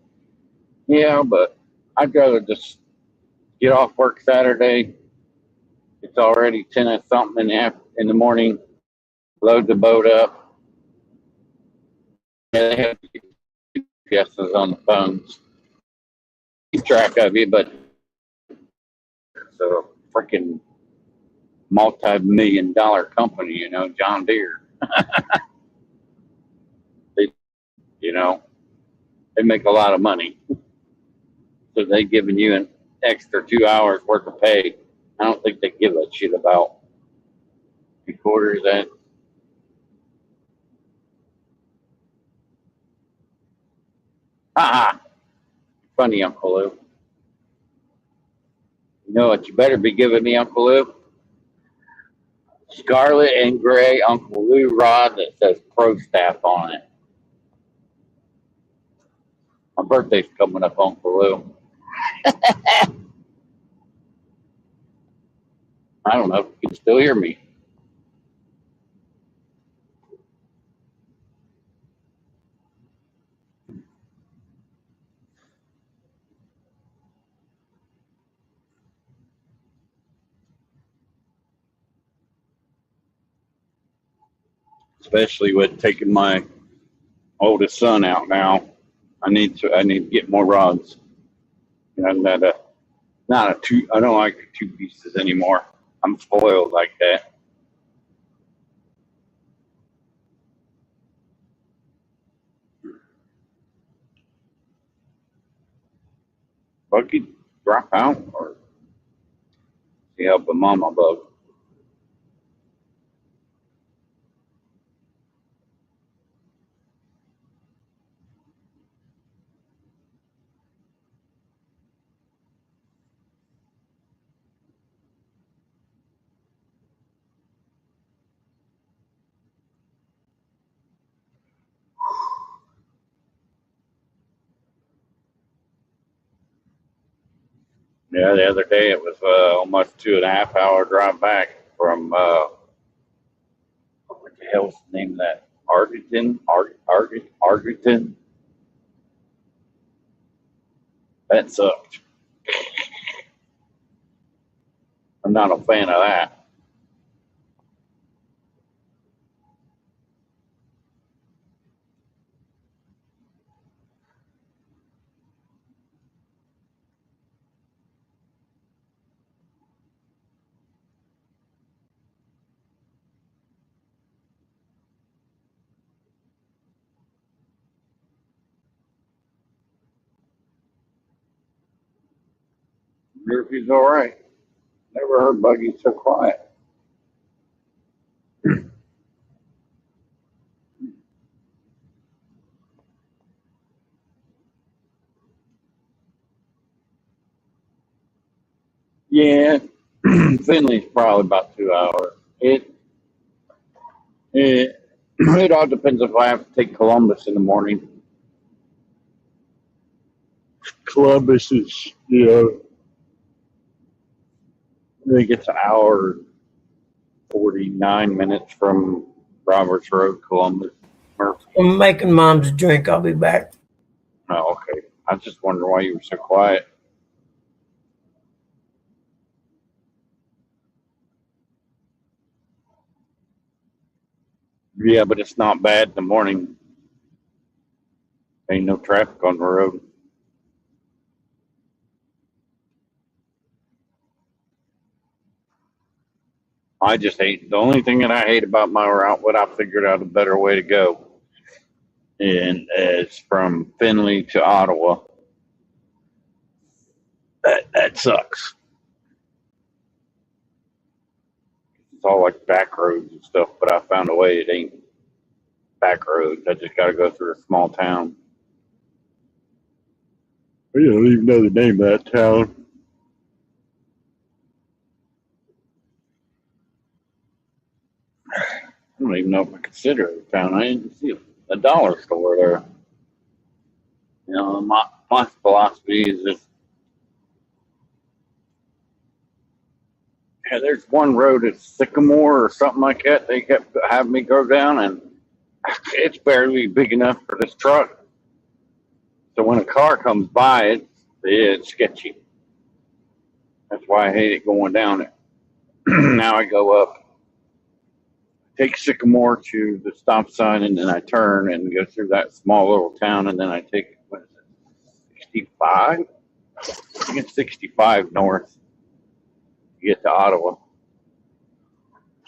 B: yeah, but I'd rather just get off work Saturday. It's already 10 or something in the morning. Load the boat up. Yeah, they have GPSs on the phones. Keep track of you, but it's a freaking multi-million-dollar company, you know, John Deere. they make a lot of money. So they giving you an extra 2 hours worth of pay. I don't think they give a shit about 3/4 of that. Ha! Funny, Uncle Lou. You know what you better be giving me, Uncle Lou? Scarlet and gray Uncle Lou rod that says Pro Staff on it. My birthday's coming up, Uncle Lou. I don't know if you can still hear me. Especially with taking my oldest son out now. I need to get more rods. And I don't like the 2 pieces anymore. I'm spoiled like that. Buggy drop out or he help a mama bug? Yeah, the other day it was almost 2.5 hour drive back from what the hell's the name of that? Argentine. That sucked. I'm not a fan of that. Murphy's all right. Never heard Buggy so quiet. Yeah, Finley's probably about 2 hours. It all depends if I have to take Columbus in the morning. Columbus is, I think it's an hour 49 minutes from Roberts Road, Columbus.
A: I'm making mom's drink. I'll be back.
B: Oh, okay. I just wonder why you were so quiet. Yeah, but it's not bad in the morning. Ain't no traffic on the road. I just hate the only thing that I hate about my route. What I figured out a better way to go, and it's from Findlay to Ottawa. That sucks. It's all like back roads and stuff, but I found a way. It ain't back roads. I just got to go through a small town. I don't even know the name of that town. I don't even know if I consider it a town. I didn't see a dollar store there. My philosophy is just, yeah, there's one road at Sycamore or something like that. They kept having me go down, and it's barely big enough for this truck. So when a car comes by, it's sketchy. That's why I hate it going down it. Now I go up, take Sycamore to the stop sign, and then I turn and go through that small little town, and then I take, what is it, 65? I think it's 65 north to get to Ottawa.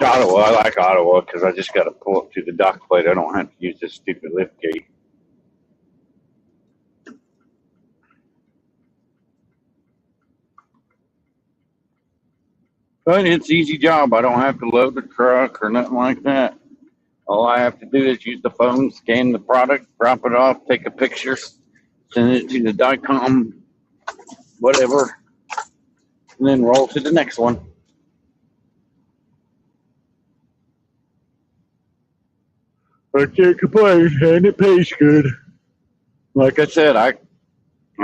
B: I like Ottawa because I just got to pull up to the dock plate. I don't have to use this stupid lift gate. But it's an easy job. I don't have to load the truck or nothing like that. All I have to do is use the phone, scan the product, drop it off, take a picture, send it to the DICOM, whatever, and then roll to the next one. I can't complain, and it pays good. Like I said, I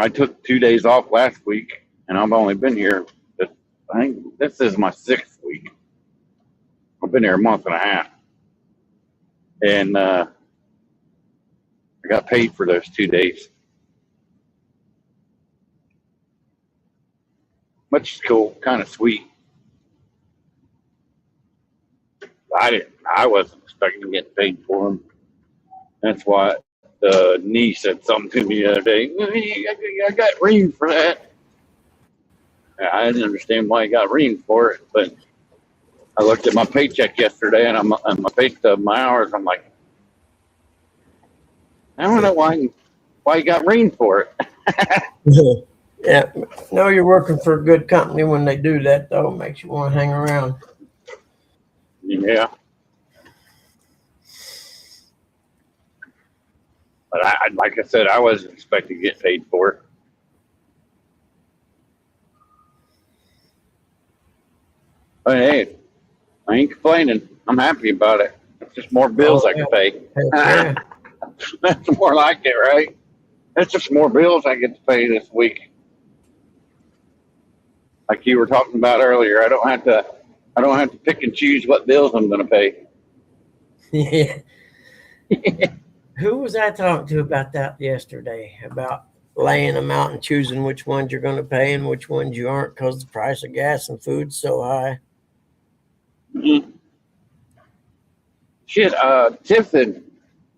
B: took 2 days off last week, and I've only been here, I think this is my 6th week. I've been here a month and a half. And I got paid for those 2 days. Which is cool, kind of sweet. I wasn't expecting to get paid for them. That's why the niece said something to me the other day. I got reamed for that. I didn't understand why I got reamed for it, but I looked at my paycheck yesterday and my pay stub, my hours. I'm like, I don't know why you got reamed for it.
A: Yeah, no, you're working for a good company when they do that, though. It makes you want to hang around.
B: Yeah. But like I said, I wasn't expecting to get paid for it. But hey, I ain't complaining. I'm happy about it. It's just more bills I can pay.
A: Heck yeah.
B: That's more like it, right? It's just more bills I get to pay this week. Like you were talking about earlier, I don't have to pick and choose what bills I'm going to pay.
A: Yeah. Who was I talking to about that yesterday? About laying them out and choosing which ones you're going to pay and which ones you aren't because the price of gas and food's so high.
B: Mm-hmm. Shit, Tiffin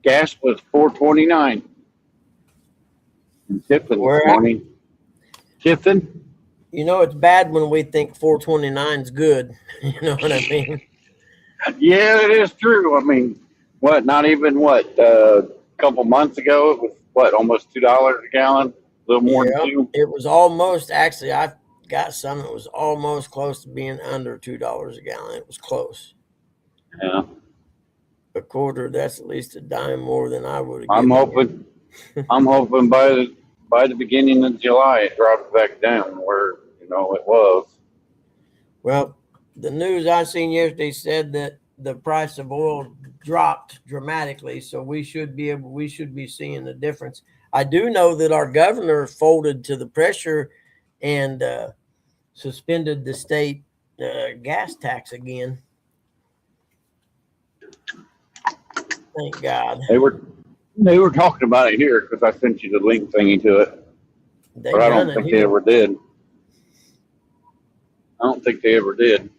B: gas was $4.29. Tiffin
A: Where
B: this
A: at?
B: morning. Tiffin.
A: You know, it's bad when we think 4.29 is good. You know what I mean?
B: Yeah, it is true. I mean, what? Not even what? A couple months ago, it was what? Almost $2 a gallon. A little more
A: Yeah,
B: than two.
A: it was almost, actually, I've got some that was almost close to being under $2 a gallon. It was close.
B: Yeah.
A: A quarter, that's at least a dime more than I would have
B: I'm
A: given.
B: hoping by the beginning of July it drops back down where it was.
A: Well, the news I seen yesterday said that the price of oil dropped dramatically, so we should be seeing the difference. I do know that our governor folded to the pressure and suspended the state gas tax again. Thank God.
B: They were talking about it here because I sent you the link thingy to it,
A: They
B: but I
A: done
B: don't
A: it
B: think they
A: here.
B: ever did. I don't think they ever did.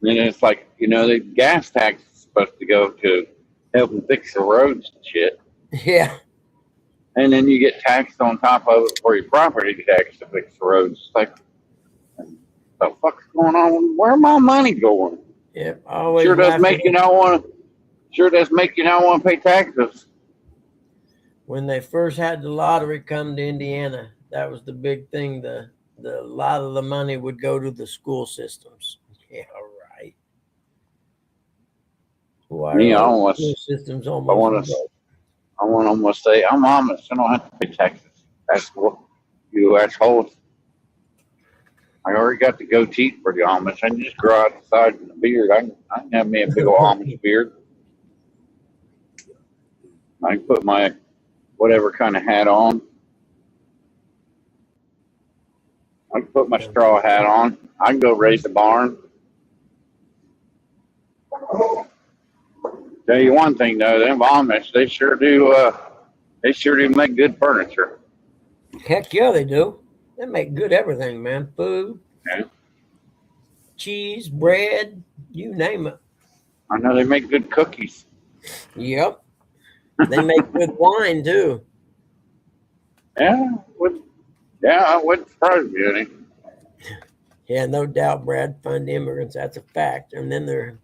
B: And it's like, the gas tax is supposed to go to helping fix the roads and shit.
A: Yeah.
B: And then you get taxed on top of it for your property tax to fix the roads. It's like, what the fuck's going on? Where my money going?
A: Yep. Always
B: Sure does
A: laughing
B: make you not want to pay taxes.
A: when they first had the lottery come to Indiana. That was the big thing. The lot of the money would go to the school systems. Yeah, right. Why
B: Me,
A: are
B: I
A: all the
B: almost,
A: school systems
B: I
A: almost
B: want to, I want to almost say, I'm Amish. I don't have to pay taxes. That's what you assholes. I already got the goatee for the Amish. I can just grow out the side of the beard. I can have me a big old Amish beard. I can put my whatever kind of hat on. I can put my straw hat on. I can go raise the barn. Tell you one thing though, them Amish, they sure do make good furniture.
A: Heck yeah, they do. They make good everything, man. Food,
B: Yeah.
A: cheese, bread, you name it.
B: I know they make good cookies.
A: Yep. They make good wine too.
B: Yeah, I wouldn't surprise me any.
A: Yeah, no doubt, Brad. Fund immigrants, that's a fact. And then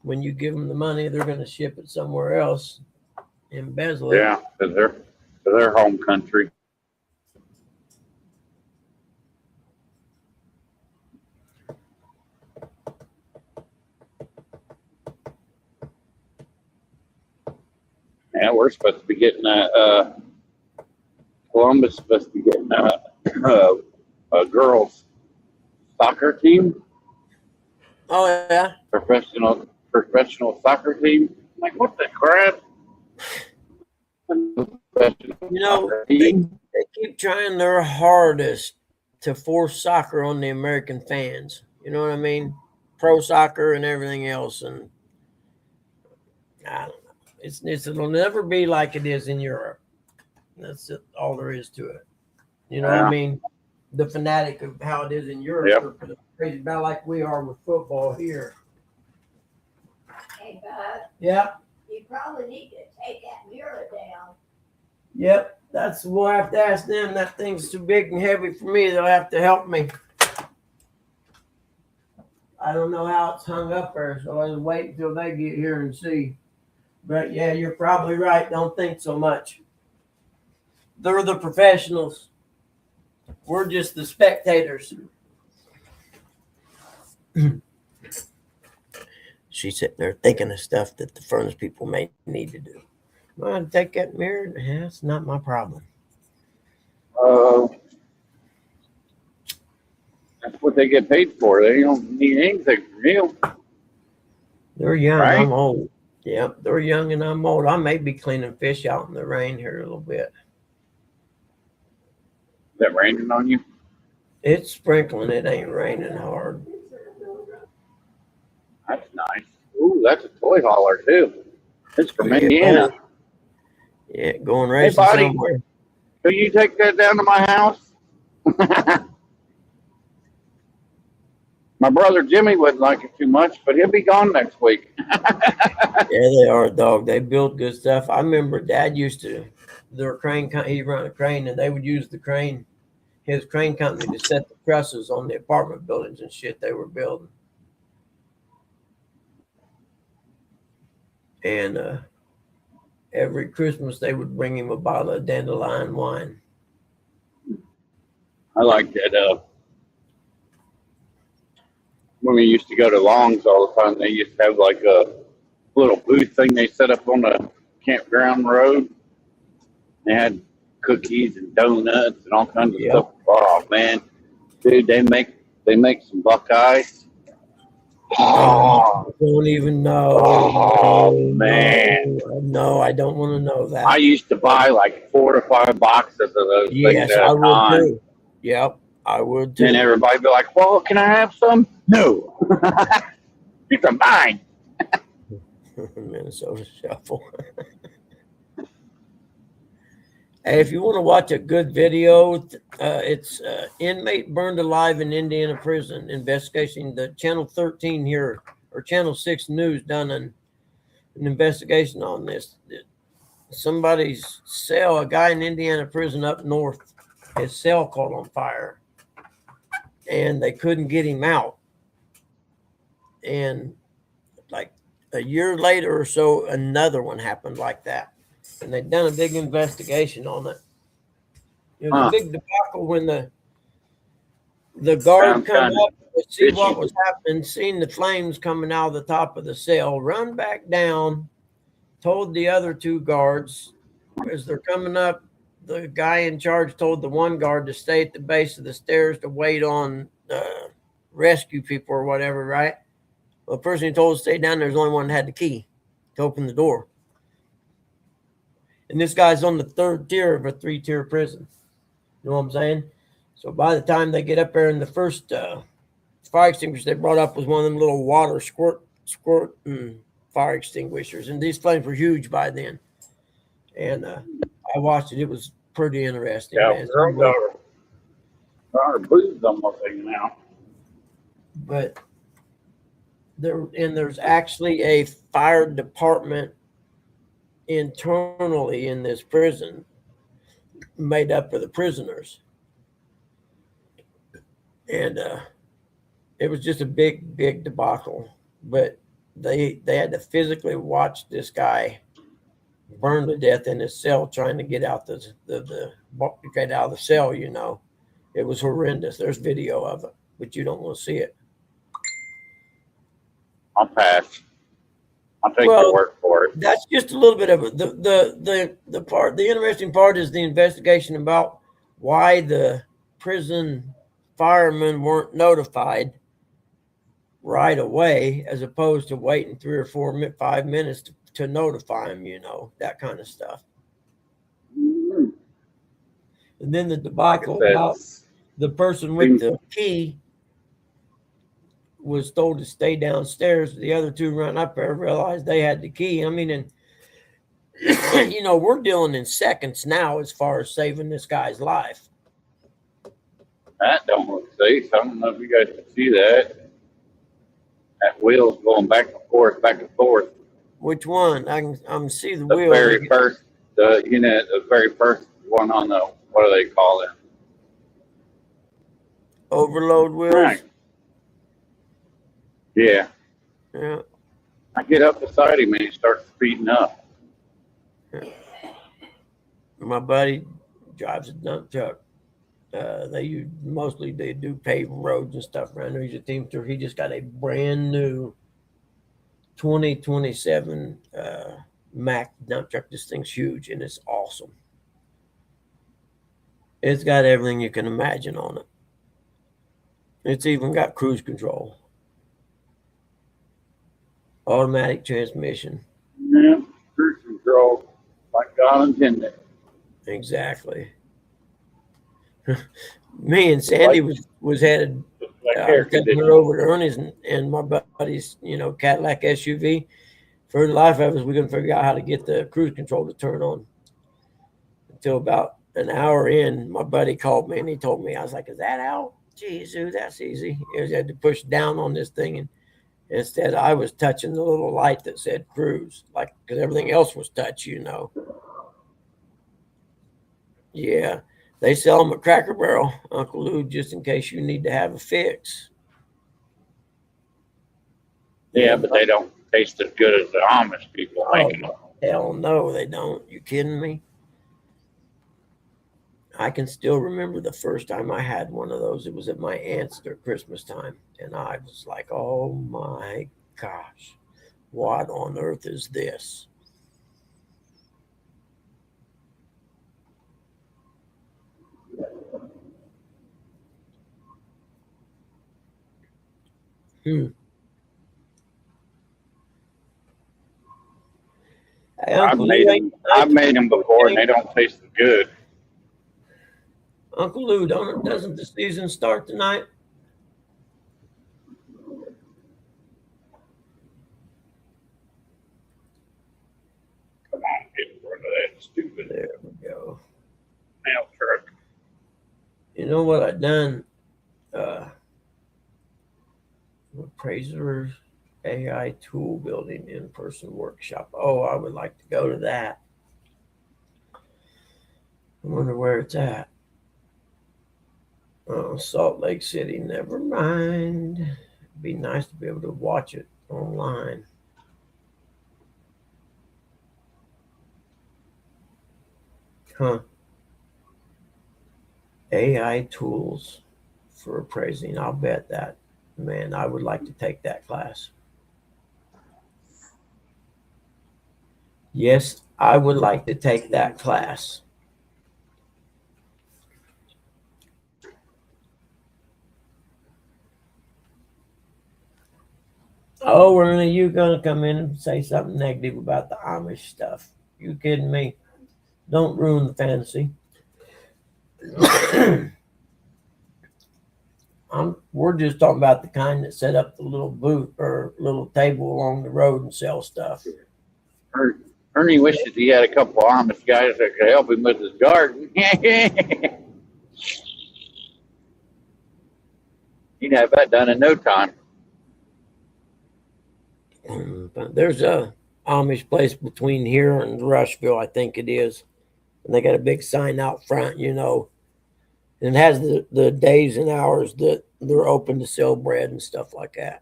A: when you give them the money, they're going to ship it somewhere else, embezzle it.
B: Yeah, to their home country. Yeah, we're supposed to be getting Columbus is supposed to be getting a girls soccer team,
A: Oh yeah.
B: professional soccer team. I'm like, what the crap?
A: You know, they keep trying their hardest to force soccer on the American fans. You know what I mean? Pro soccer and everything else, and I don't know. It'll never be like it is in Europe. That's all there is to it. You know what I mean? The fanatic of how it is in Europe. Yep. Crazy about like we are with football here.
F: Hey, Bud.
A: Yeah.
F: You probably need to take that mirror down.
A: Yep. We'll have to ask them. That thing's too big and heavy for me. They'll have to help me. I don't know how it's hung up there, so I'll wait until they get here and see. But yeah, you're probably right. Don't think so much. They're the professionals. We're just the spectators. She's sitting there thinking of stuff that the furnace people may need to do. Well, take that mirror. That's not my problem.
B: That's what they get paid for. They don't need anything from you.
A: They're young.
B: Right?
A: I'm old. Yep, they're young and I'm old. I may be cleaning fish out in the rain here a little bit.
B: Is that raining on you?
A: It's sprinkling. It ain't raining hard.
B: That's nice. Ooh, that's a toy hauler too. It's from
A: Yeah,
B: Indiana.
A: Yeah, going racing
B: buddy.
A: somewhere.
B: Will you take that down to my house? My brother Jimmy wouldn't like it too much, but he'll be gone next week.
A: Yeah, they are, dog. They build good stuff. I remember Dad used to, their crane, he run a crane, and they would use the crane, his crane company, to set the trusses on the apartment buildings and shit they were building. And every Christmas they would bring him a bottle of dandelion wine.
B: I like that. When we used to go to Long's all the time, they used to have like a little booth thing they set up on the campground road. They had cookies and donuts and all kinds of
A: Yep.
B: stuff. Oh man, dude, they make some Buckeyes. Oh,
A: Don't even know.
B: Oh,
A: No,
B: man.
A: No, I don't want to know that.
B: I used to buy like 4 to 5 boxes of those
A: Yes,
B: things at
A: I
B: a
A: would
B: time.
A: too. Yep, I would too.
B: And everybody be like, "Well, can I have some?" No, these are mine.
A: Minnesota Shuffle. Hey, if you want to watch a good video, it's inmate burned alive in Indiana prison investigation. The Channel 13 here, or Channel 6 News, done an investigation on this. Somebody's cell, a guy in Indiana prison up north, his cell caught on fire, and they couldn't get him out. And like a year later or so, another one happened like that. And they'd done a big investigation on it. It was a big debacle when the guard
B: Sounds
A: come
B: kinda
A: up to see
B: fishy.
A: what was happening, seen the flames coming out of the top of the cell, run back down, told the other 2 guards as they're coming up, the guy in charge told the one guard to stay at the base of the stairs to wait on rescue people or whatever, right? Well, the person he told to stay down there was the only one that had the key to open the door. And this guy's on the 3rd tier of a 3-tier prison. You know what I'm saying? So by the time they get up there, and the first fire extinguisher they brought up was one of them little water squirt fire extinguishers. And these flames were huge by then. And I watched it. It was pretty interesting.
B: Yeah,
A: Man.
B: our booth's almost hanging out.
A: But there's actually a fire department internally in this prison made up of the prisoners. And it was just a big debacle. But they had to physically watch this guy burn to death in his cell trying to get out get out of the cell, you know. It was horrendous. There's video of it, but you don't want to see it.
B: I'll pass. I'll take
A: Well,
B: your word for it.
A: That's just a little bit of it. The interesting part is the investigation about why the prison firemen weren't notified right away, as opposed to waiting 3 or 4, 5 minutes to notify them, you know, that kind of stuff.
B: Mhm.
A: And then the debacle about the person with the key was told to stay downstairs. The other 2 run up there, realized they had the key. I mean, and you know, we're dealing in seconds now as far as saving this guy's life.
B: That don't look safe. I don't know if you guys can see that. That wheel's going back and forth, back and forth.
A: Which one? I'm see the
B: The
A: wheel.
B: very first, the very first one on the, what do they call it?
A: Overload wheels.
B: Right. Yeah.
A: Yeah.
B: I get up beside him and he starts speeding up.
A: My buddy drives a dump truck. Mostly they do paved roads and stuff around there. He's a teamster. He just got a brand new 2027 Mack dump truck. This thing's huge and it's awesome. It's got everything you can imagine on it. It's even got cruise control, automatic transmission.
B: Yeah, cruise control, like God intended.
A: Exactly. Me and Sandy was headed
B: Like air conditioning.
A: over to Ernie's and my buddy's, Cadillac SUV. For the life of us, we couldn't figure out how to get the cruise control to turn on. Until about an hour in, my buddy called me and he told me, I was like, is that out? Geez, dude, that's easy. I had to push down on this thing, and instead I was touching the little light that said cruise, like, because everything else was touch, Yeah. They sell them at Cracker Barrel, Uncle Lou, just in case you need to have a fix.
B: Yeah, but they don't taste as good as the Amish people making them.
A: Hell no, they don't. You kidding me? I can still remember the first time I had one of those. It was at my aunt's at Christmas time. And I was like, oh my gosh, what on earth is this? Hey,
B: I've made them before and they don't taste good.
A: Uncle Lou, doesn't the season start tonight?
B: Come on, get rid of that stupid
A: There we go.
B: mail truck.
A: You know what I done? Appraiser AI tool building in-person workshop. Oh, I would like to go to that. I wonder where it's at. Oh, Salt Lake City. Never mind. It'd be nice to be able to watch it online. Huh. AI tools for appraising. I'll bet that. Man, I would like to take that class. Yes, I would like to take that class. Oh, Ernie, you gonna come in and say something negative about the Amish stuff? You kidding me? Don't ruin the fantasy. We're just talking about the kind that set up the little booth or little table along the road and sell stuff.
B: Ernie wishes he had a couple of Amish guys that could help him with his garden. He'd have that done in no time.
A: But there's a Amish place between here and Rushville, I think it is. And they got a big sign out front, and it has the days and hours that they're open to sell bread and stuff like that.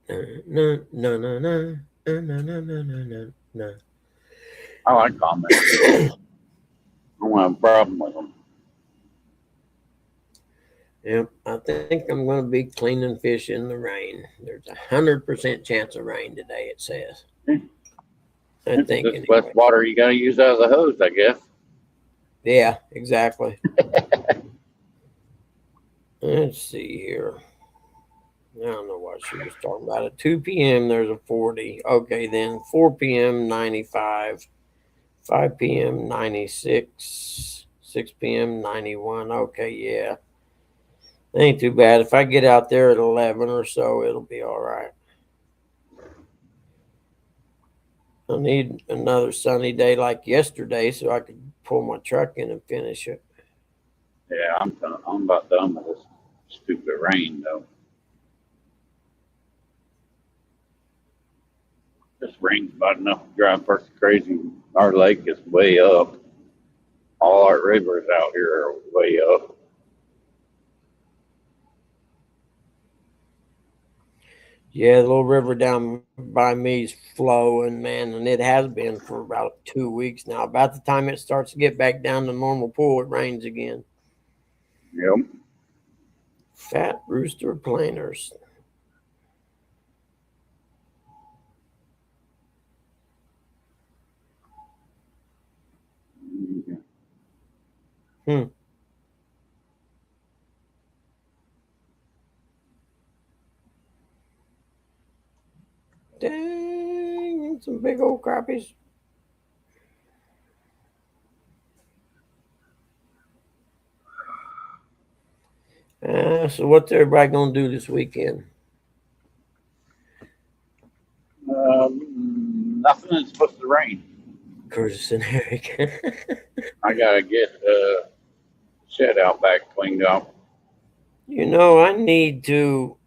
A: No.
B: I like Amish. I don't have a problem with them.
A: Yep, I think I'm going to be cleaning fish in the rain. There's 100% chance of rain today, it says. I think.
B: This less water you got to use out of the hose, I guess.
A: Yeah, exactly. Let's see here. I don't know what she was talking about. At 2 p.m., there's a 40. Okay, then 4 p.m., 95. 5 p.m., 96. 6 p.m., 91. Okay, yeah. Ain't too bad. If I get out there at 11 or so, it'll be all right. I need another sunny day like yesterday so I could pull my truck in and finish it.
B: Yeah, I'm about done with this stupid rain, though. This rain's about enough to drive a person crazy. Our lake is way up. All our rivers out here are way up.
A: Yeah, the little river down by me is flowing, man, and it has been for about 2 weeks now. About the time it starts to get back down to normal pool, it rains again.
B: Yep.
A: Fat rooster planers. Hmm. Dang, some big old crappies. So what's everybody gonna do this weekend?
B: Nothing is supposed to rain.
A: Curtis and Eric.
B: I gotta get shed out back cleaned up.
A: You know, I need to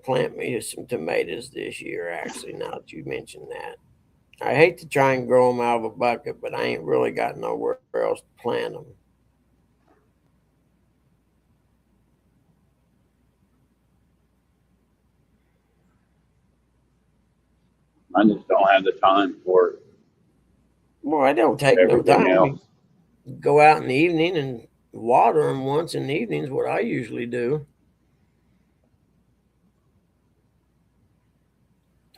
A: plant me some tomatoes this year, actually, now that you mentioned that. I hate to try and grow them out of a bucket, but I ain't really got nowhere else to plant them.
B: I just don't have the time for
A: Well, I don't take no
B: everything
A: time.
B: else.
A: Go out in the evening and water them once in the evening is what I usually do.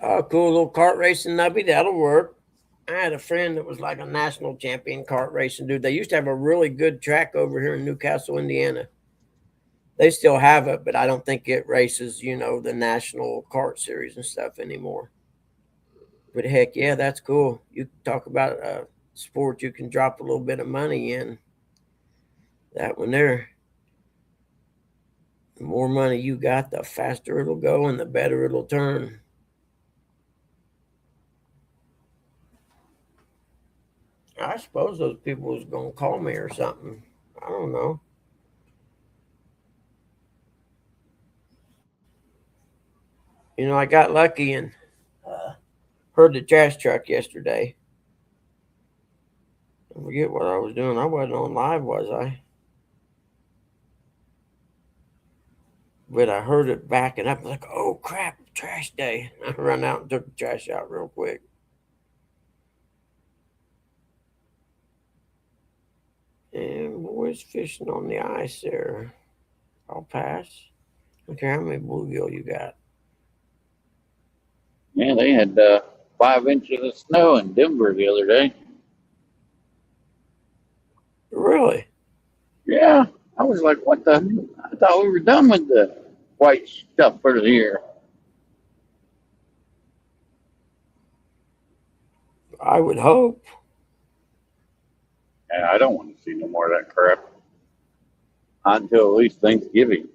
A: Oh, cool little kart racing nubby. That'll work. I had a friend that was like a national champion kart racing dude. They used to have a really good track over here in Newcastle, Indiana. They still have it, but I don't think it races, the national kart series and stuff anymore. But heck yeah, that's cool. You talk about a sport you can drop a little bit of money in. That one there. The more money you got, the faster it'll go and the better it'll turn. I suppose those people was gonna call me or something. I don't know. I got lucky and heard the trash truck yesterday. I forget what I was doing. I wasn't on live, was I? But I heard it backing up. Like, oh crap, trash day. I ran out and took the trash out real quick. And boys fishing on the ice there. I'll pass. Okay, how many bluegill you got?
B: Yeah, they had 5 inches of snow in Denver the other day.
A: Really?
B: Yeah, I was like, what the? I thought we were done with the white stuff for the year.
A: I would hope.
B: And I don't want to see no more of that crap until at least Thanksgiving.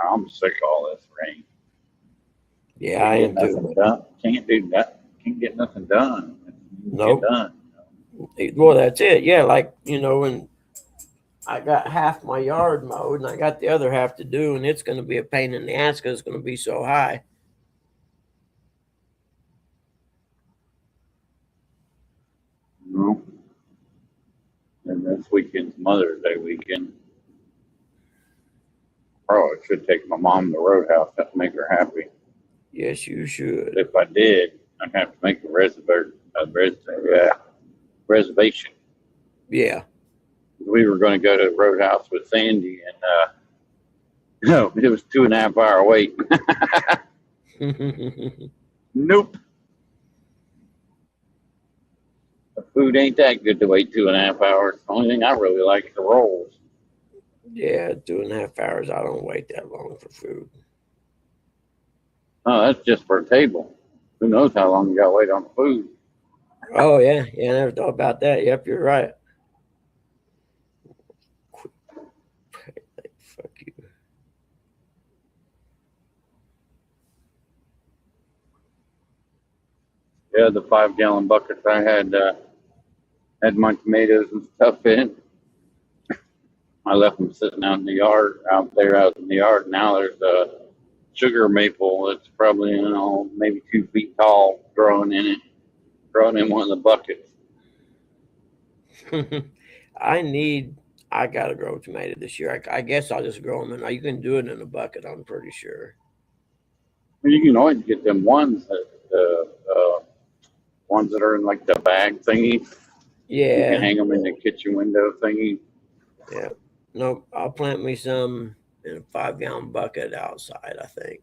B: I'm sick of all this rain.
A: Yeah, I am too.
B: Nothing done. Can't do that. Can't get nothing done.
A: Nope.
B: Get done.
A: Well, that's it. Yeah, like, and I got half my yard mowed and I got the other half to do, and it's going to be a pain in the ass because it's going to be so high.
B: No. And this weekend's Mother's Day weekend. Probably should take my mom to the Roadhouse to make her happy.
A: Yes, you should.
B: If I did, I'd have to make a reservation.
A: Yeah.
B: We were going to go to the Roadhouse with Sandy, and no, it was 2.5 hour wait. Nope. The food ain't that good to wait 2.5 hours. The only thing I really like is the rolls.
A: Yeah, 2.5 hours. I don't wait that long for food.
B: Oh, that's just for a table. Who knows how long you got to wait on the food?
A: Oh, yeah. Yeah, I never thought about that. Yep, you're right. Fuck you.
B: Yeah, the 5-gallon buckets I had my tomatoes and stuff in. I left them sitting out in the yard, out in the yard. Now there's a sugar maple that's probably, maybe 2 feet tall growing in one of the buckets.
A: I gotta grow tomato this year. I guess I'll just grow them, and you can do it in a bucket. I'm pretty sure.
B: You can always get them ones ones that are in like the bag thingy. You can
A: Yeah,
B: hang them in the kitchen window thingy.
A: yeah. Nope. I'll plant me some in a 5-gallon bucket outside, I think.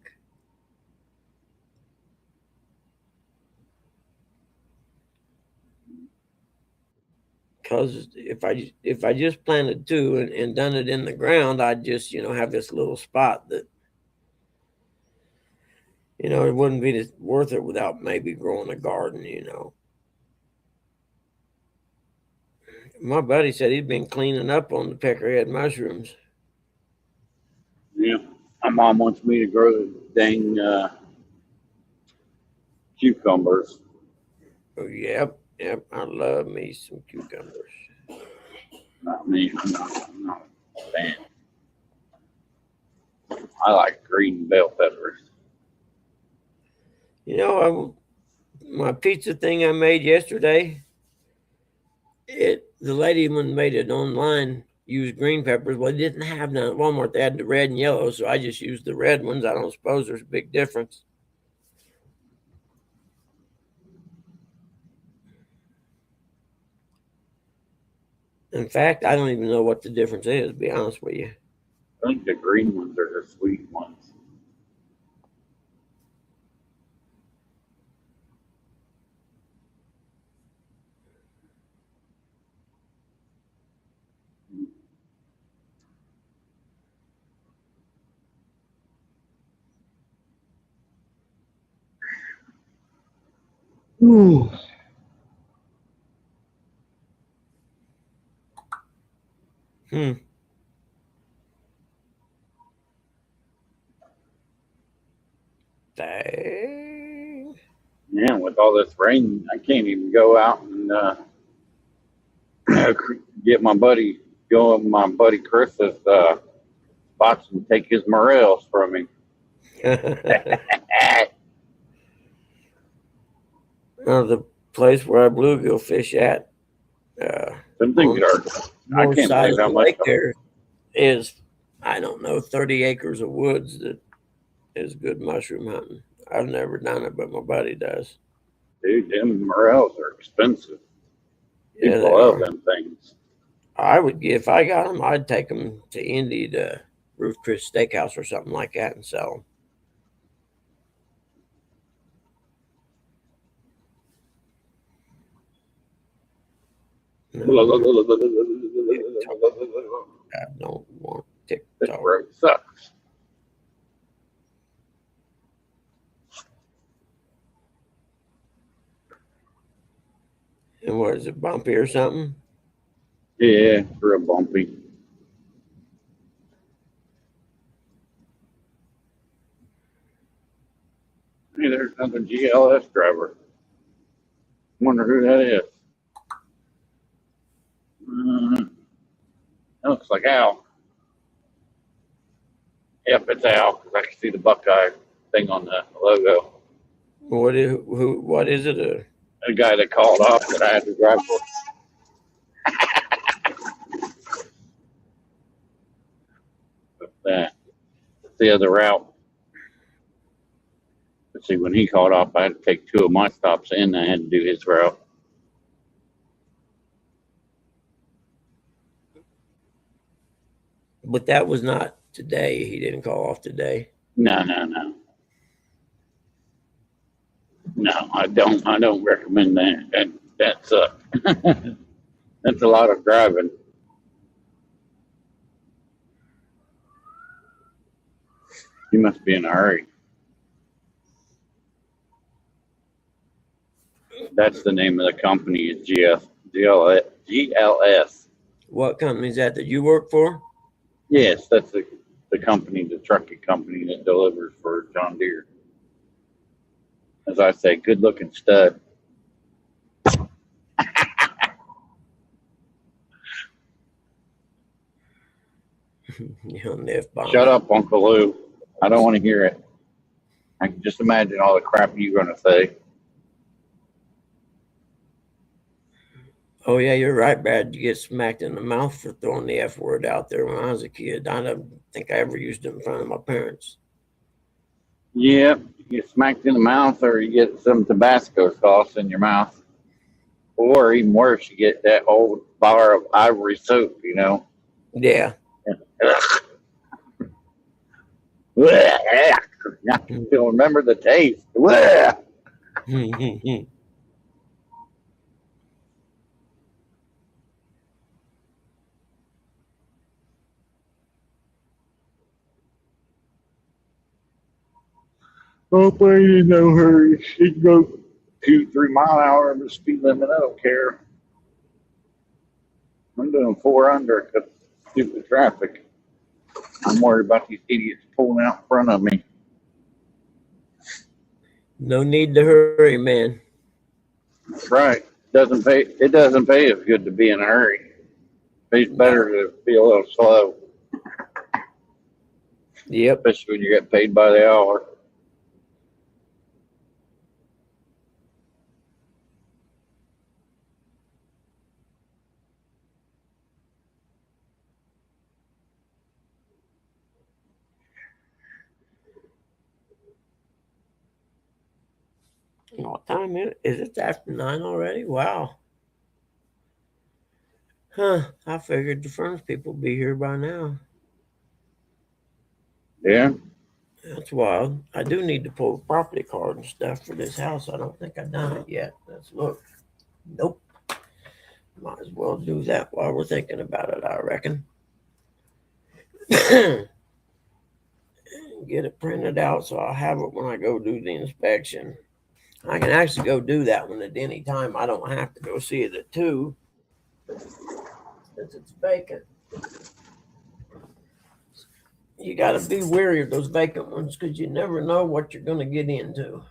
A: Because if I just planted two and done it in the ground, I'd just have this little spot that it wouldn't be worth it without maybe growing a garden. My buddy said he'd been cleaning up on the peckerhead mushrooms.
B: Yeah. My mom wants me to grow the dang cucumbers.
A: Oh, yep. I love me some cucumbers.
B: Not me. I'm not a fan. I like green bell peppers.
A: My pizza thing I made yesterday, the lady when made it online used green peppers. Well, it didn't have none at Walmart. They had the red and yellow, so I just used the red ones. I don't suppose there's a big difference. In fact, I don't even know what the difference is, to be honest with you.
B: I think the green ones are the sweet ones. Ooh.
A: Dang.
B: Yeah, with all this rain, I can't even go out and get my buddy Chris's spots and take his morels from him.
A: The place where I bluegill fish at,
B: Some things are. I
A: north
B: can't
A: side
B: believe
A: of
B: how
A: the
B: much.
A: lake there is, I don't know, 30 acres of woods that is good mushroom hunting. I've never done it, but my buddy does.
B: Dude, them morels are expensive.
A: Yeah,
B: People
A: they
B: love
A: are.
B: them things.
A: If I got them, I'd take them to Indy to Ruth Chris Steakhouse or something like that and sell them. I don't want
B: This
A: TikTok.
B: road sucks.
A: And what is it, bumpy or something?
B: Yeah, real bumpy. Hey, there's another GLS driver. Wonder who that is. That looks like Al. Yep, it's Al, because I can see the Buckeye thing on the logo.
A: What is it?
B: The guy that called off that I had to drive for. That's the other route. Let's see, when he called off, I had to take 2 of my stops in. I had to do his route.
A: But that was not today. He didn't call off today.
B: No. No, I don't recommend that. That sucks. That's a lot of driving. You must be in a hurry. That's the name of the company, is GLS.
A: What company is that you work for?
B: Yes, that's the company, the trucking company that delivers for John Deere. As I say, good looking stud. Shut up, Uncle Lou. I don't want to hear it. I can just imagine all the crap you're going to say.
A: Oh yeah, you're right, Brad. You get smacked in the mouth for throwing the F word out there when I was a kid. I don't think I ever used it in front of my parents.
B: Yep, you get smacked in the mouth, or you get some Tabasco sauce in your mouth, or even worse, you get that old bar of Ivory soap. You know.
A: Yeah.
B: Ugh. I can still remember the taste. Ugh. Hopefully, in no hurry. She can go 2, 3 mile an hour of the speed limit. I don't care. I'm doing 4 under because stupid traffic. I'm worried about these idiots pulling out in front of me.
A: No need to hurry, man.
B: Right. Doesn't pay. It doesn't pay as good to be in a hurry. Pays better to be a little slow,
A: Yep.
B: especially when you get paid by the hour.
A: What time is it? Is it after 9 already? Wow. Huh. I figured the furnace people would be here by now.
B: Yeah.
A: That's wild. I do need to pull a property card and stuff for this house. I don't think I've done it yet. Let's look. Nope. Might as well do that while we're thinking about it, I reckon. Get it printed out so I'll have it when I go do the inspection. I can actually go do that one at any time. I don't have to go see it at 2 since it's vacant. You got to be wary of those vacant ones because you never know what you're going to get into.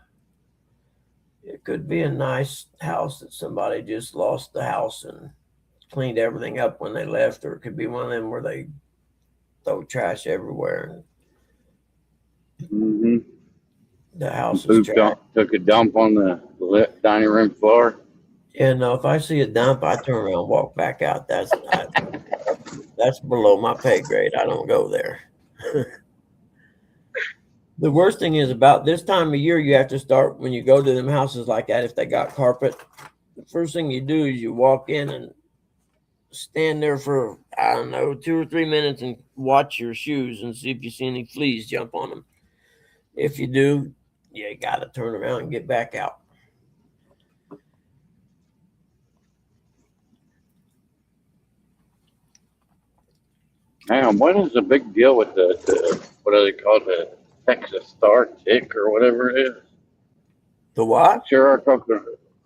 A: It could be a nice house that somebody just lost the house and cleaned everything up when they left, or it could be one of them where they throw trash everywhere.
B: Mm-hmm.
A: The house is
B: Pooped
A: trash.
B: on, took a dump on the dining room floor.
A: And if I see a dump, I turn around and walk back out. That's below my pay grade. I don't go there. The worst thing is about this time of year, you have to start when you go to them houses like that. If they got carpet, the first thing you do is you walk in and stand there for, I don't know, 2 or 3 minutes and watch your shoes and see if you see any fleas jump on them. If you do, you got to turn around and get back out.
B: Man, what is the big deal with the what do they call the Texas Star tick or whatever it is?
A: The what?
B: Sure, I talked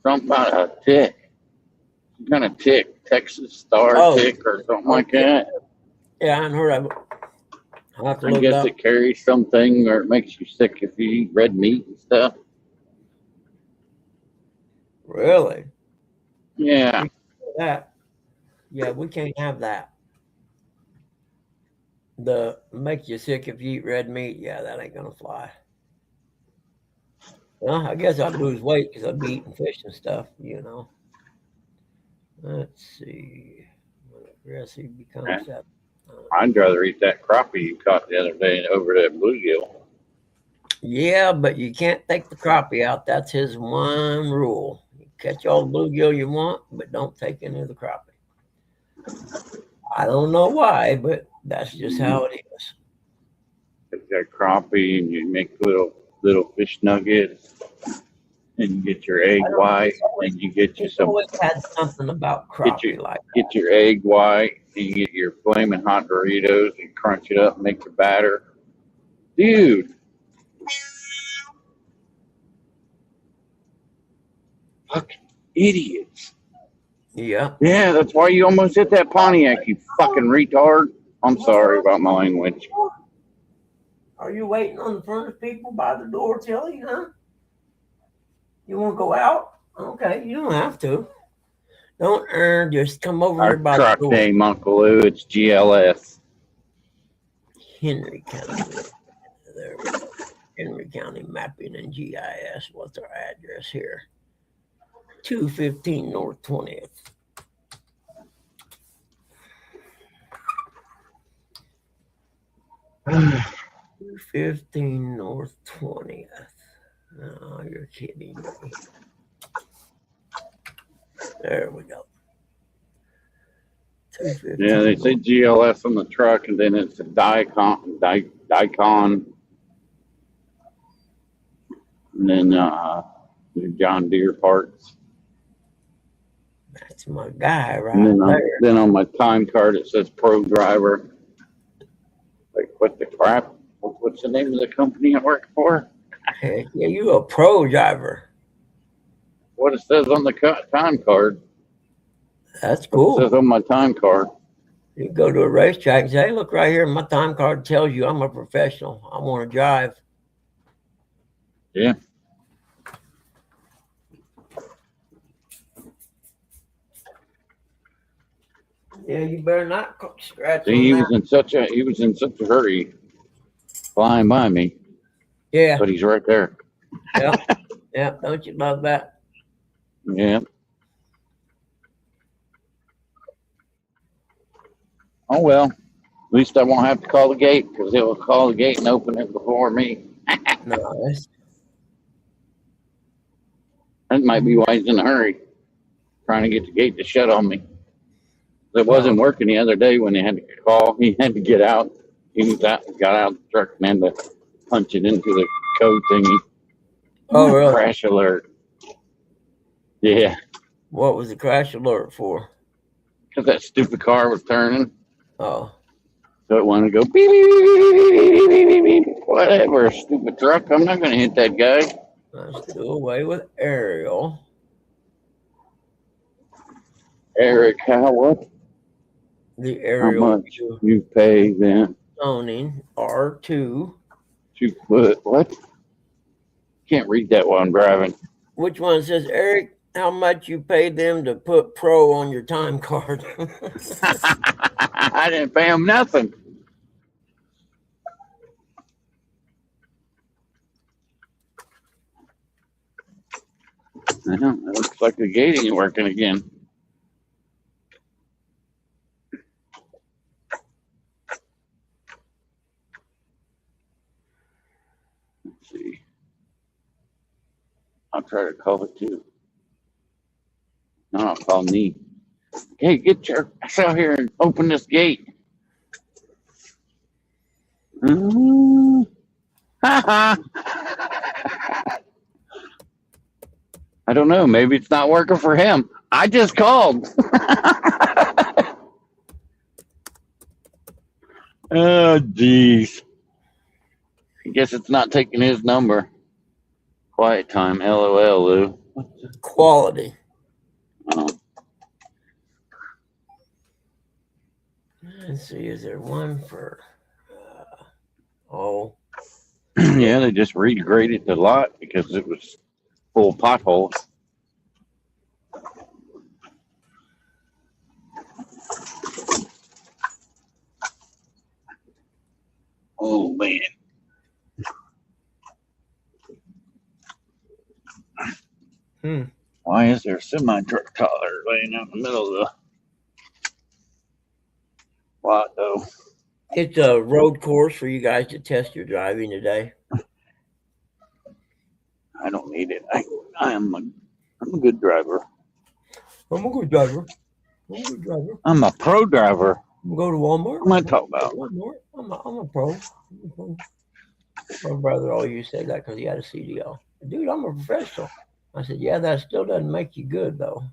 B: something about a tick. Some kind of tick, Texas Star
A: Oh.
B: tick or something like that.
A: Yeah, I hadn't heard of it. I'll have to
B: I
A: look it
B: guess
A: up.
B: it carries something or it makes you sick if you eat red meat and stuff.
A: Really?
B: Yeah.
A: That? Yeah, we can't have that. The make you sick if you eat red meat. Yeah, that ain't gonna fly. Well, I guess I'd lose weight because I'd be eating fish and stuff, you know. Let's see. When aggressive becomes that.
B: I'd rather eat that crappie you caught the other day over that bluegill.
A: Yeah, but you can't take the crappie out. That's his one rule. You catch all the bluegill you want, but don't take any of the crappie. I don't know why, but that's just how it is.
B: Take that crappie and you make little fish nuggets, and you get your egg white, and you get you
A: It's
B: some.
A: always had something about crappie like that.
B: Get your egg white, and you get your flaming hot Doritos, and crunch it up, and make your batter, dude. Fucking idiots.
A: Yeah.
B: Yeah, that's why you almost hit that Pontiac, you fucking retard. I'm sorry about my language.
A: Are you waiting on the furnace people by the door, Tilly, huh? You want to go out? Okay, you don't have to. Don't just come over
B: Our
A: here by
B: truck
A: the door.
B: name, Uncle Lou, it's GLS.
A: Henry County. There we go. Henry County Mapping and GIS. What's our address here? 215 North 20th. 215 North 20th. Oh, you're kidding me. There we go. 215.
B: Yeah, they say GLS on the truck, and then it's a Dicon, and then John Deere parts.
A: That's my guy right
B: And
A: there.
B: then on my time card it says pro driver. Like, what the crap? What's the name of the company I work for?
A: Heck yeah, you a pro driver.
B: What it says on the time card.
A: That's
B: It
A: cool.
B: says on my time card.
A: You go to a racetrack and say, hey, look right here, my time card tells you I'm a professional. I want to drive.
B: Yeah.
A: Yeah, you better not scratch
B: See,
A: on
B: he
A: that.
B: was in such a hurry flying by me,
A: Yeah,
B: but he's right there.
A: yeah. Don't you love that?
B: Yeah. Oh well, at least I won't have to call the gate because it will call the gate and open it before me.
A: Nice.
B: That might be why he's in a hurry, trying to get the gate to shut on me. It wasn't working the other day when he had to call. He had to get out. He got out of the truck and had to punch it into the code thingy.
A: Oh, really?
B: Crash alert. Yeah,
A: What was the crash alert for?
B: because that stupid car was turning.
A: Oh,
B: So it wanted to go beep, beep, beep, beep, beep, beep, beep, beep. Whatever, stupid truck. I'm not going to hit that guy.
A: let's do away with Ariel.
B: Eric, how what?
A: The
B: How
A: Ariel
B: much you pay then
A: zoning R2.
B: to put what? Can't read that while I'm driving.
A: Which one says, Eric, how much you paid them to put pro on your time card?
B: I didn't pay him nothing. It looks like the gate ain't working again. Let's see. I'll try to call it too. No, I'll call me. Hey, get your ass out here and open this gate. I don't know. Maybe it's not working for him. I just called. Oh, jeez. I guess it's not taking his number. Quiet time. LOL, Lou.
A: Quality.
B: Oh.
A: Let's see, is there one for, oh,
B: Yeah, they just regraded the lot because it was full of potholes. Oh, man. Why is there a semi-truck trailer laying out in the middle of the lot, though?
A: it's a road course for you guys to test your driving today.
B: I don't need it. I'm a good driver.
A: I'm a good driver. I'm a good driver.
B: I'm a pro driver.
A: I'm gonna go to Walmart.
B: What am I talking about?
A: Walmart. I'm a pro. My brother always said that because he had a CDL. Dude, I'm a professional. I said, yeah, that still doesn't make you good, though.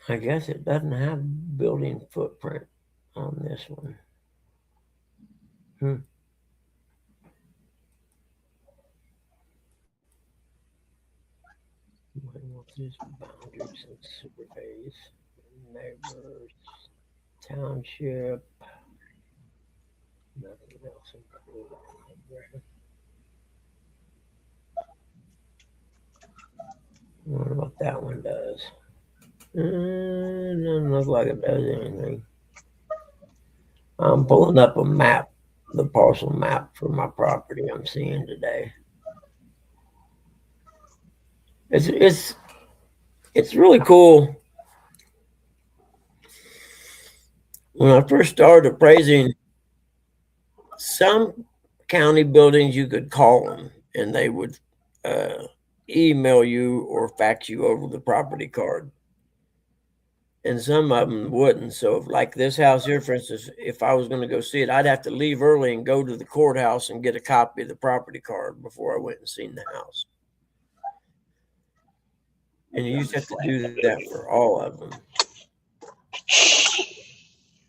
A: I guess it doesn't have building footprint on this one. What's this? Boundaries and surveys, neighbors, township, nothing else included. I wonder what that one does. Doesn't look like it does anything. I'm pulling up a map, the parcel map for my property I'm seeing today. It's really cool When I first started appraising, some county buildings you could call them and they would email you or fax you over the property card. And some of them wouldn't. So, like this house here, for instance, if I was going to go see it, I'd have to leave early and go to the courthouse and get a copy of the property card before I went and seen the house. And you used to have to do that for all of them.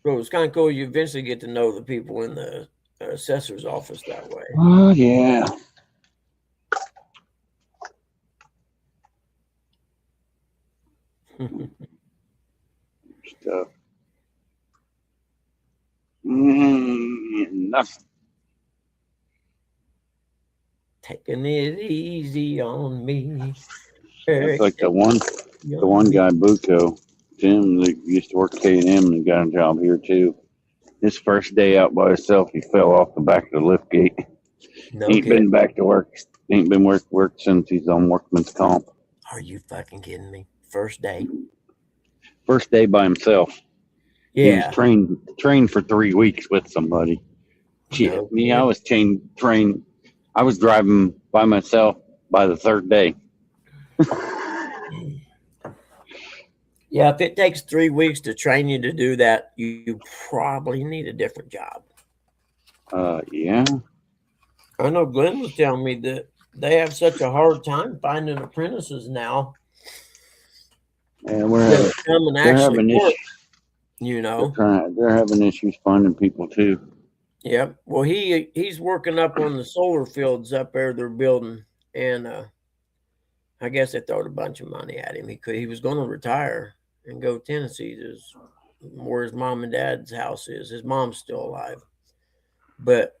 A: So it's kind of cool. You eventually get to know the people in the assessor's office that way.
B: Oh, yeah. Stuff. Nothing.
A: Taking it easy on me.
B: That's like the one guy, Bucco, Tim, that used to work at K&M and got a job here too. His first day out by himself, he fell off the back of the lift gate.
A: No
B: Ain't
A: kidding.
B: been back to work. Ain't been work since he's on workman's comp.
A: Are you fucking kidding me? First day.
B: First day by himself. He
A: Yeah.
B: was trained for 3 weeks with somebody. Shit,
A: No
B: me, I was trained. I was driving by myself by the third day.
A: Yeah, if it takes 3 weeks to train you to do that, you probably need a different job.
B: Yeah.
A: I know Glenn was telling me that they have such a hard time finding apprentices now.
B: And
A: That come and
B: they're
A: actually
B: having
A: work,
B: issues.
A: you know.
B: They're having issues finding people too.
A: Yep. Well, he's working up on the solar fields up there they're building, and I guess they throwed a bunch of money at him. He was going to retire and go to Tennessee, where his mom and dad's house is. His mom's still alive, but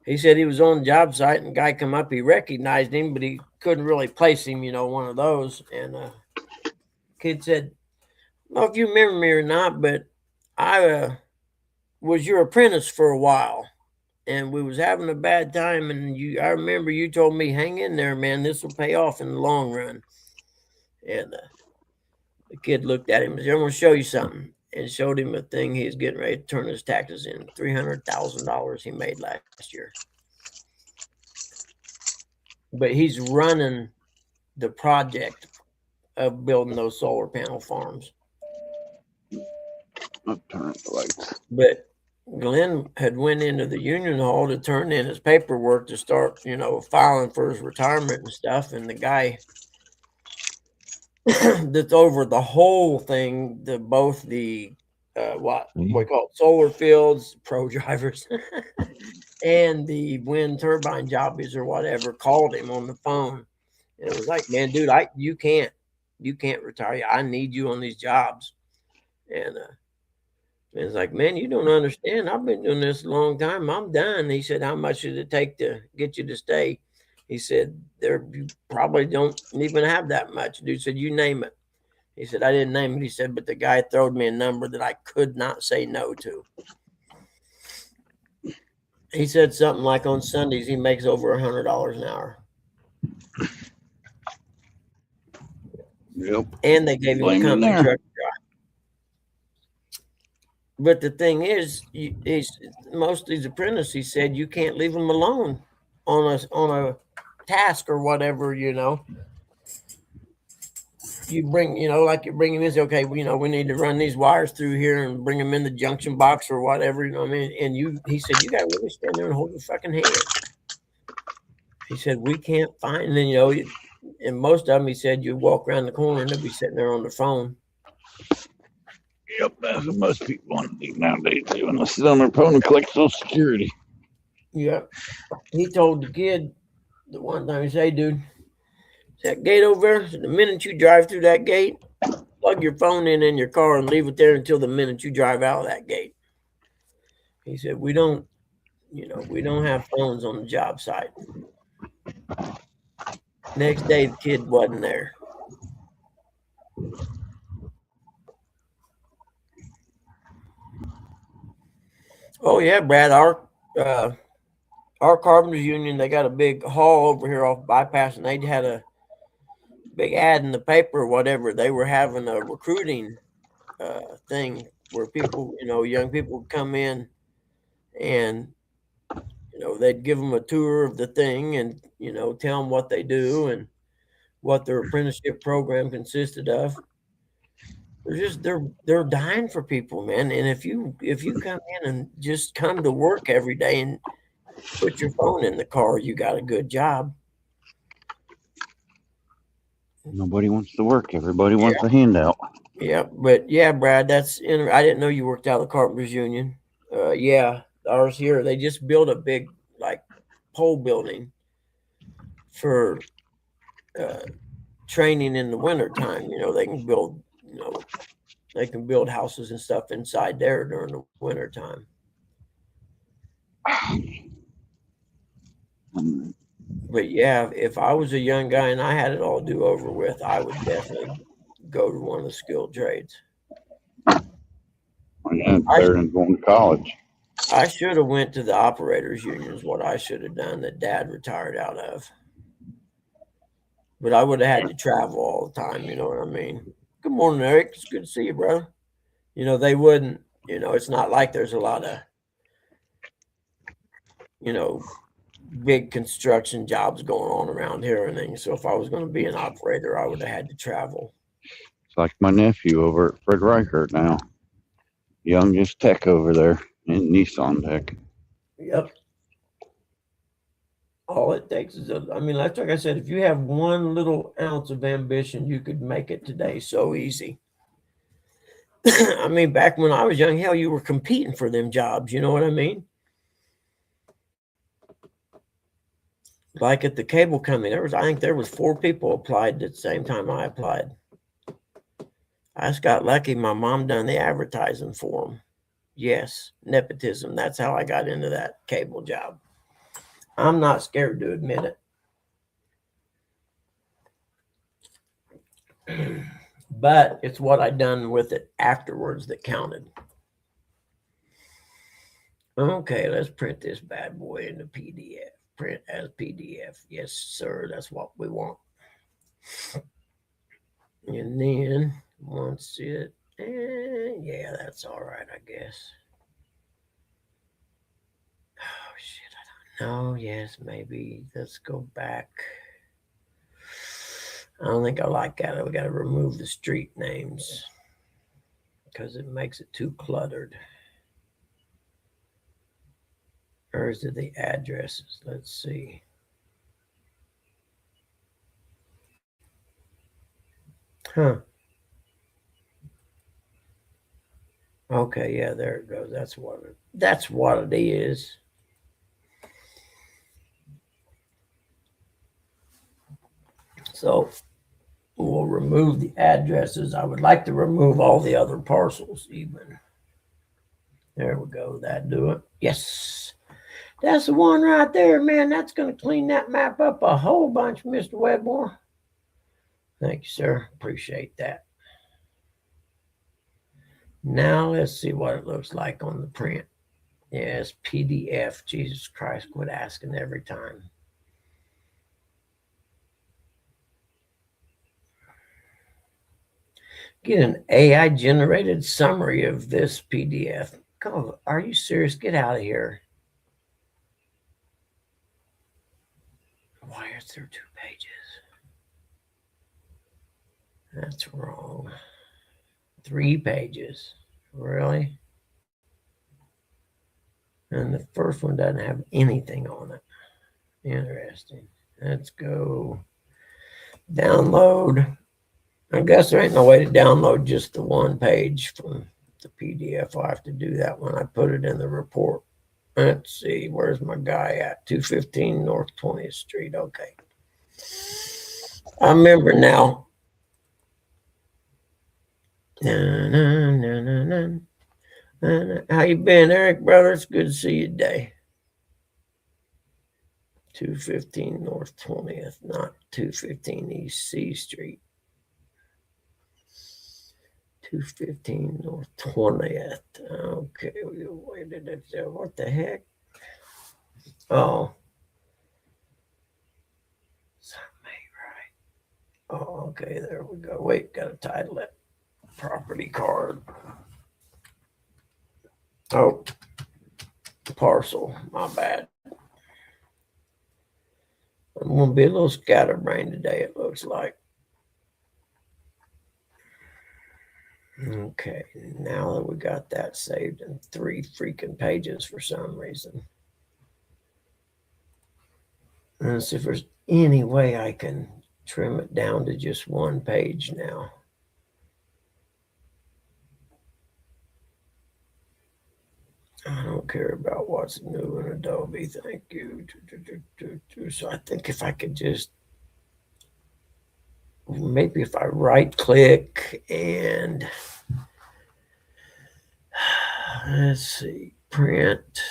A: he said he was on the job site and a guy come up. He recognized him, but he couldn't really place him. One of those. And kid said, "I don't know if you remember me or not, but I was your apprentice for a while, and we was having a bad time. And I remember you told me, hang in there, man. This will pay off in the long run." And the kid looked at him and said, "I'm going to show you something," and showed him a thing he's getting ready to turn his taxes in. $300,000 he made last year. But he's running the project of building those solar panel farms.
B: I'll turn the lights.
A: But Glenn had went into the union hall to turn in his paperwork to start, filing for his retirement and stuff. And the guy that's over the whole thing, both the what we call it, solar fields, pro drivers, and the wind turbine jobbies or whatever, called him on the phone. And it was like, "Man, dude, you can't retire. I need you on these jobs." And it's like, "Man, you don't understand. I've been doing this a long time. I'm done." He said, "How much did it take to get you to stay?" He said, "You probably don't even have that much." Dude said, "You name it." He said, "I didn't name it." He said, "But the guy throwed me a number that I could not say no to." He said something like on Sundays he makes over $100 an hour.
B: Yep.
A: And they gave him a
B: Blame him
A: company
B: there.
A: truck to drive. But the thing is, most of these apprentices, he said, you can't leave them alone on a task or whatever. You bring, like you bring him in, say, "Okay, we need to run these wires through here and bring them in the junction box or whatever." What I mean? And he said, "You got to really stand there and hold your fucking hand." He said, "We can't find," and then, and most of them, he said, you walk around the corner and they'll be sitting there on the phone.
B: Yep, that's what most people want to do nowadays too, unless they're on their phone and collect Social Security.
A: Yeah. He told the kid the one time, he said, "Hey, dude, that gate over there, the minute you drive through that gate, plug your phone in your car and leave it there until the minute you drive out of that gate." He said, we don't have phones on the job site." Next day, the kid wasn't there. Oh yeah, Brad, our carpenters union, they got a big hall over here off Bypass, and they had a big ad in the paper or whatever. They were having a recruiting thing where people, young people would come in and, they'd give them a tour of the thing and, tell them what they do and what their apprenticeship program consisted of. They're dying for people, man. And if you come in and just come to work every day and put your phone in the car, you got a good job.
B: Nobody wants to work. Everybody wants a handout.
A: Yeah, but yeah, Brad, I didn't know you worked out of the Carpenters Union. Yeah, ours here, they just built a big like pole building for training in the wintertime. They can build houses and stuff inside there during the wintertime. But yeah, if I was a young guy and I had it all do over with, I would definitely go to one of the skilled trades.
B: Yeah, better than going to college.
A: I should have went to the operators union is what I should have done that Dad retired out of. But I would have had to travel all the time, you know what I mean? Good morning, Eric. It's good to see you, bro. They wouldn't, it's not like there's a lot of, big construction jobs going on around here and things. So if I was going to be an operator, I would have had to travel.
B: It's like my nephew over at Fred Reichert now. Youngest tech over there in Nissan Tech.
A: Yep. All it takes is that's like I said, if you have one little ounce of ambition, you could make it today so easy. Back when I was young, hell, you were competing for them jobs. You know what I mean? Like at the cable company, I think there was 4 people applied at the same time I applied. I just got lucky. My mom done the advertising for them. Yes, nepotism. That's how I got into that cable job. I'm not scared to admit it. But it's what I done with it afterwards that counted. Okay, let's print this bad boy into PDF. Print as PDF. Yes, sir. That's what we want. And then once it, yeah, that's all right, I guess. Oh, shit. I don't know. Yes, maybe. Let's go back. I don't think I like that. We got to remove the street names because it makes it too cluttered. Or is it the addresses? Let's see. Huh. Okay, yeah, there it goes. That's what it is. So we'll remove the addresses. I would like to remove all the other parcels even. There we go. That do it. Yes. That's the one right there, man. That's going to clean that map up a whole bunch, Mr. Wedmore. Thank you, sir. Appreciate that. Now let's see what it looks like on the print. Yes, PDF. Jesus Christ, quit asking every time. Get an AI generated summary of this PDF. Come, are you serious? Get out of here. Why is there 2 pages? That's wrong. 3 pages. Really? And the first one doesn't have anything on it. Interesting. Let's go download. I guess there ain't no way to download just the 1 page from the PDF. I'll have to do that when I put it in the report. Let's see. Where's my guy at? 215 North 20th Street. Okay. I remember now. How you been, Eric, brother? It's good to see you today. 215 North 20th, not 215 East C Street. 215 North 20th. Okay, where did it go? What the heck? Oh. Something ain't right. Oh, okay, there we go. Wait, gotta title it. Property card. Oh, parcel. My bad. I'm gonna be a little scatterbrained today, it looks like. Okay, now that we got that saved in 3 freaking pages for some reason. Let's see if there's any way I can trim it down to just 1 page now. I don't care about what's new in Adobe. Thank you. So I think if I could just, maybe if I right click and let's see, print.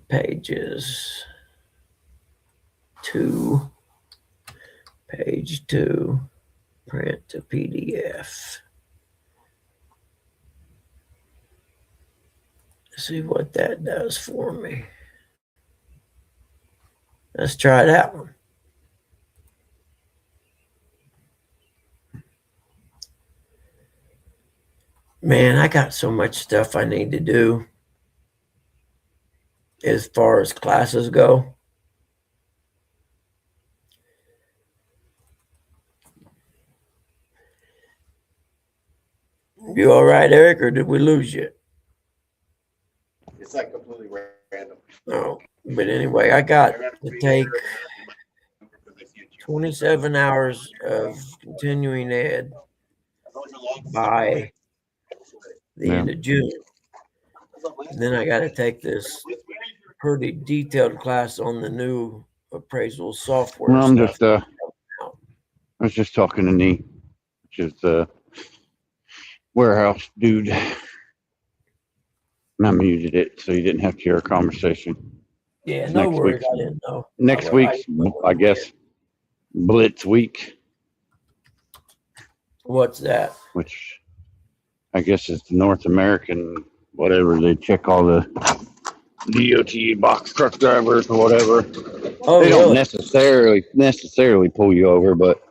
A: Pages 2, page 2, print to PDF. See what that does for me. Let's try that one. Man, I got so much stuff I need to do as far as classes go. You all right, Eric, or did we lose you?
G: It's like completely random.
A: No, but anyway, I got to take 27 hours of continuing ed by the end of June. Then I got to take this pretty detailed class on the new appraisal software.
B: Well, I'm
A: stuff.
B: just I was just talking to Nee, which is the warehouse dude. And I muted it so you didn't have to hear a conversation.
A: Yeah, no
B: Next
A: worries.
B: week.
A: I didn't know.
B: Next week's, I guess, Blitz Week,
A: What's that?
B: which I guess is the North American, whatever, they check all the DOT box truck drivers or whatever.
A: Oh,
B: They don't
A: really?
B: necessarily pull you over, but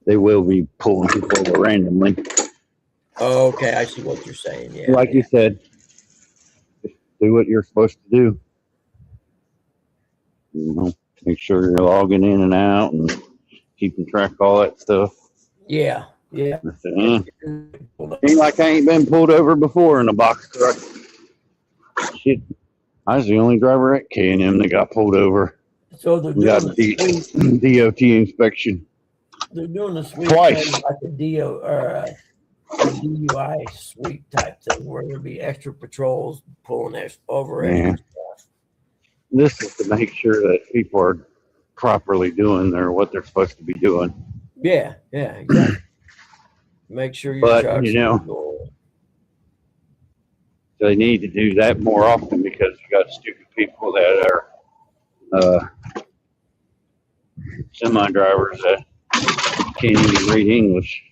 B: they will be pulling people over randomly.
A: Oh, okay, I see what you're saying. Yeah.
B: Like you said, do what you're supposed to do. You know, make sure you're logging in and out and keeping track of all that stuff.
A: Yeah. Yeah.
B: I said, ain't like I ain't been pulled over before in a box truck. Shit, I was the only driver at K&M that got pulled over.
A: So they're
B: We
A: doing
B: got
A: a sweep.
B: DOT inspection.
A: They're doing a sweep
B: Twice.
A: thing, like a DO or a DUI sweep type thing, where there'll be extra patrols pulling over
B: Yeah.
A: extra stuff.
B: This is to make sure that people are properly doing what they're supposed to be doing.
A: Yeah. Yeah. Exactly. Make sure your
B: But,
A: truck's
B: you know,
A: legal.
B: they need to do that more often because you got stupid people that are semi-drivers that can't even read English.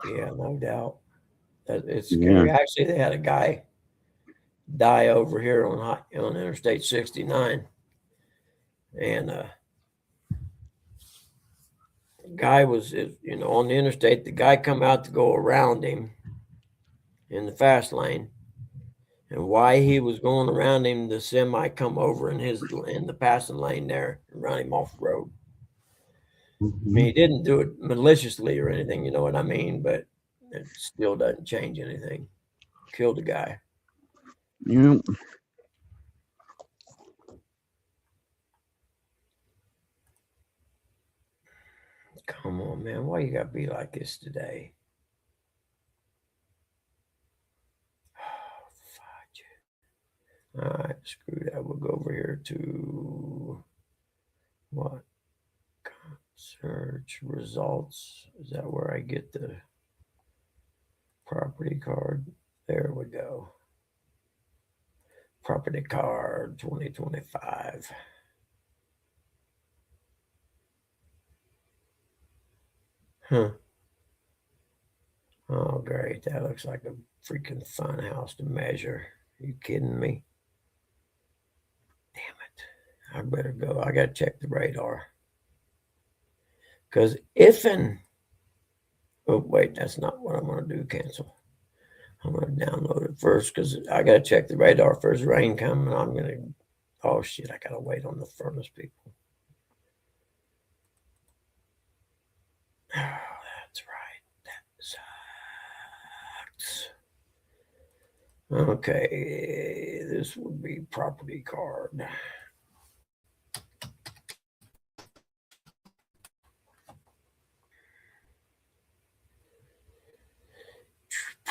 A: Yeah, no doubt. It's scary.
B: Yeah.
A: Actually, they had a guy die over here on Interstate 69, and the guy was, on the interstate. The guy come out to go around him in the fast lane, and while he was going around him, the semi come over in the passing lane there and run him off the road. I mean, he didn't do it maliciously or anything, you know what I mean? But it still doesn't change anything. Killed a guy.
B: Yeah.
A: Come on, man. Why you gotta be like this today? Oh, fudge. All right, screw that. We'll go over here to what? Search results. Is that where I get the property card? There we go. Property card 2025. Huh. Oh, great. That looks like a freaking fun house to measure. Are you kidding me? Damn it. I better go. I got to check the radar. Because if and Oh, wait, that's not what I'm going to do. Cancel. I'm going to download it first because I got to check the radar first. Rain coming. I'm going to, oh shit, I got to wait on the furnace people. Oh, that's right. That sucks. Okay, this would be property card.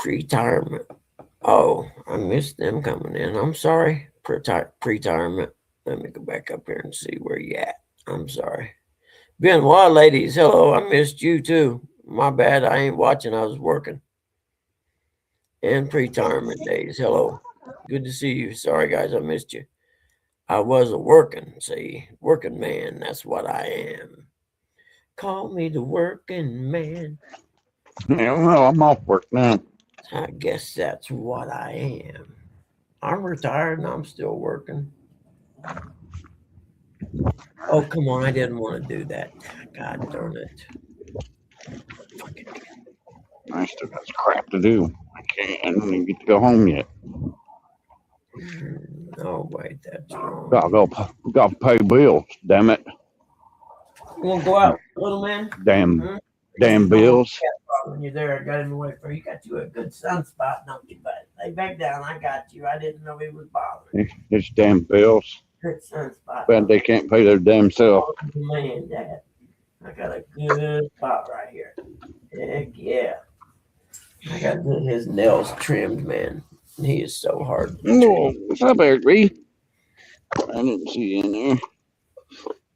A: Retirement. Oh, I missed them coming in. I'm sorry. Retirement. Let me go back up here and see where you at. I'm sorry. Benoit ladies, hello. I missed you too. My bad. I ain't watching. I was working. And pre-retirement days. Hello. Good to see you. Sorry guys, I missed you. I was a working man. That's what I am. Call me the working man.
B: Yeah, well, I'm off work now.
A: I guess that's what I am. I'm retired and I'm still working. Oh, come on. I didn't want to do that. God darn it.
B: I still got some crap to do. I don't even get to go home yet.
A: Oh, wait, that's wrong.
B: Gotta pay bills, damn it.
A: You want to go out, little man?
B: Damn bills.
A: When you're there, I got him away from you. Got you a good sunspot, don't you, bud? Lay back down. I got you. I didn't know he was bothering.
B: It's damn bills.
A: Good sunspot.
B: But they can't pay their damn self.
A: Oh, man, Dad. I got a good spot right here. Heck yeah. I got his nails trimmed, man. He is so hard.
B: Oh, what's up, Eric B? I didn't see you in there.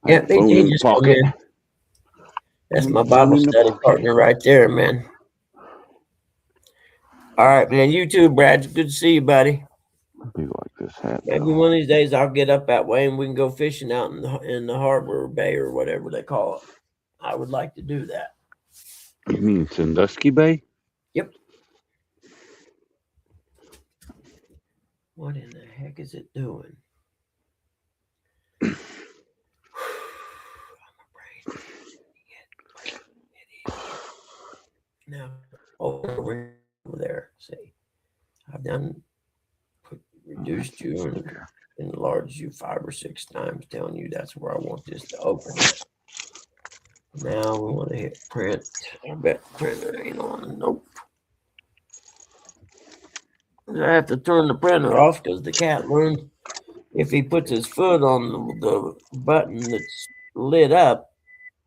A: Yeah, they just come in. That's my Bible study partner right there, man. All right, man. You too, Brad. Good to see you, buddy.
B: I do like this hat.
A: Maybe one of these days I'll get up that way and we can go fishing out in the harbor bay or whatever they call it. I would like to do that.
B: You mean Sandusky Bay?
A: Yep. What in the heck is it doing? Now, over there, see, I've reduced you and enlarged you 5 or 6 times, telling you that's where I want this to open. Now we want to hit print. I bet the printer ain't on. Nope. I have to turn the printer off because the cat learned if he puts his foot on the button that's lit up,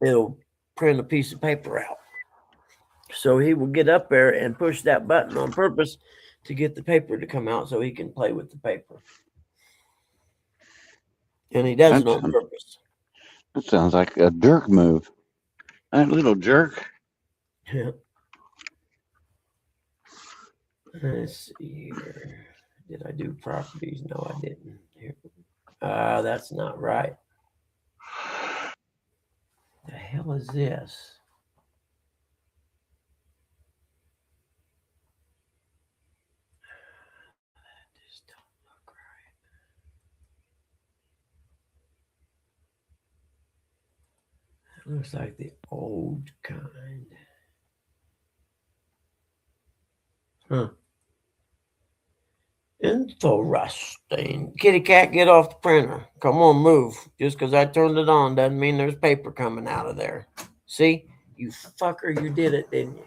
A: it'll print a piece of paper out. So he will get up there and push that button on purpose to get the paper to come out so he can play with the paper. And he does it on purpose.
B: That sounds like a jerk move. That little jerk.
A: Yeah. Let's see here. Did I do properties? No, I didn't. That's not right. The hell is this? That just don't look right. It looks like the old kind. Huh. Interesting. Kitty cat, get off the printer. Come on, move. Just because I turned it on doesn't mean there's paper coming out of there. See? You fucker, you did it, didn't you?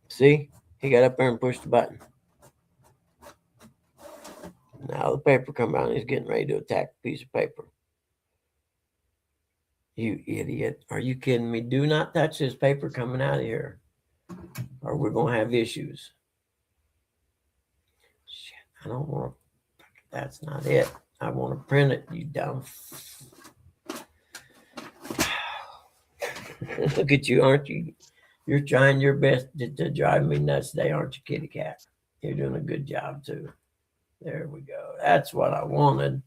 A: See? He got up there and pushed the button. Now the paper come out and he's getting ready to attack a piece of paper. You idiot. Are you kidding me? Do not touch this paper coming out of here, or we're going to have issues. Shit, I don't want to. That's not it. I want to print it, you dumb. Look at you, aren't you? You're trying your best to drive me nuts today, aren't you, kitty cat? You're doing a good job, too. There we go. That's what I wanted.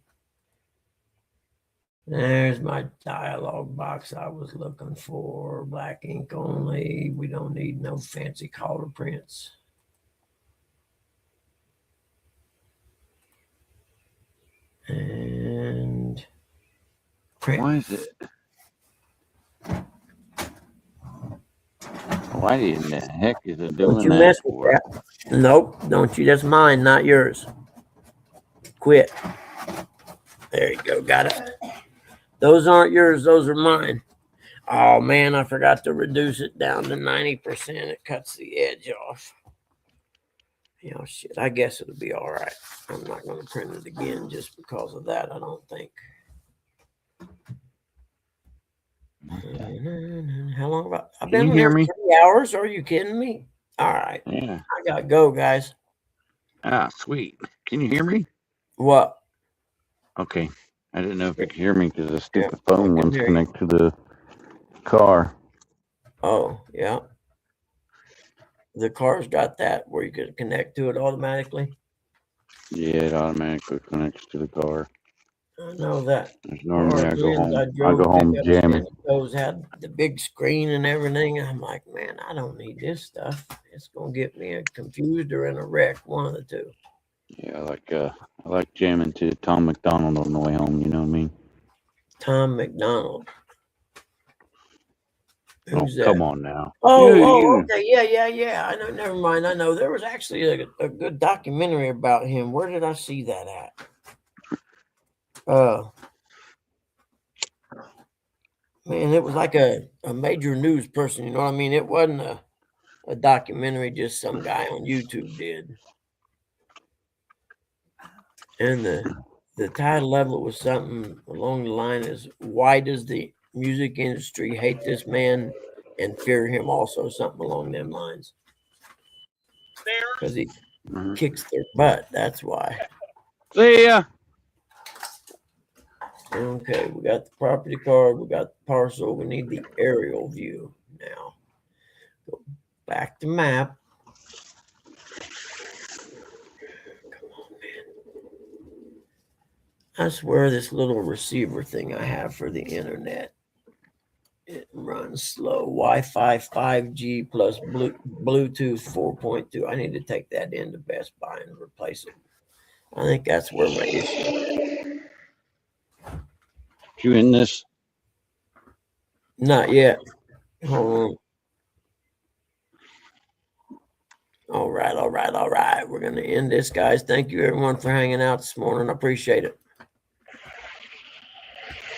A: There's my dialogue box I was looking for. Black ink only. We don't need no fancy color prints. And print.
B: Why is it? Why in the heck is it
A: Don't
B: doing
A: you
B: that
A: mess with
B: for?
A: that. Nope, don't you. That's mine, not yours. Quit. There you go. Got it. Those aren't yours. Those are mine. Oh man, I forgot to reduce it down to 90%. It cuts the edge off. You know, shit. I guess it'll be all right. I'm not going to print it again just because of that. I don't think. How long? I've
B: Can
A: been
B: you
A: on
B: hear
A: here
B: me?
A: 3 hours. Are you kidding me? All right,
B: Yeah.
A: I gotta go, guys.
B: Ah, sweet. Can you hear me?
A: What?
B: Okay. I didn't know if you could hear me because the
A: Yeah,
B: stupid
A: I
B: phone
A: can
B: wants to
A: hear you.
B: connect to the car.
A: Oh, yeah. The car's got that where you can connect to it automatically.
B: Yeah, it automatically connects to the car.
A: I know that.
B: Normally I go
A: RVs I
B: home. I go
A: drove
B: home
A: pickups
B: jamming.
A: in, those had the big screen and everything. I'm like, man, I don't need this stuff. It's gonna get me confused or in a wreck, one of the two.
B: Yeah, I like jamming to Tom McDonald on the way home. You know what I mean?
A: Tom McDonald.
B: Oh,
A: Who's that?
B: come on now.
A: Oh, okay, yeah. I know. Never mind. I know there was actually a good documentary about him. Where did I see that at? Man, it was like a major news person. You know what I mean? It wasn't a documentary. Just some guy on YouTube did, and the title of it was something along the line is "Why does the music industry hate this man and fear him?" Also, something along them lines. Because he
B: Mhm.
A: kicks their butt. That's why.
B: See ya.
A: Okay, we got the property card, we got the parcel, we need the aerial view now. Go back to map. Come on, man. I swear this little receiver thing I have for the internet, it runs slow. Wi-Fi 5G plus Bluetooth 4.2. I need to take that into Best Buy and replace it. I think that's where my issue is.
B: You in this?
A: Not yet. Hold on. All right. We're going to end this, guys. Thank you, everyone, for hanging out this morning. I appreciate it.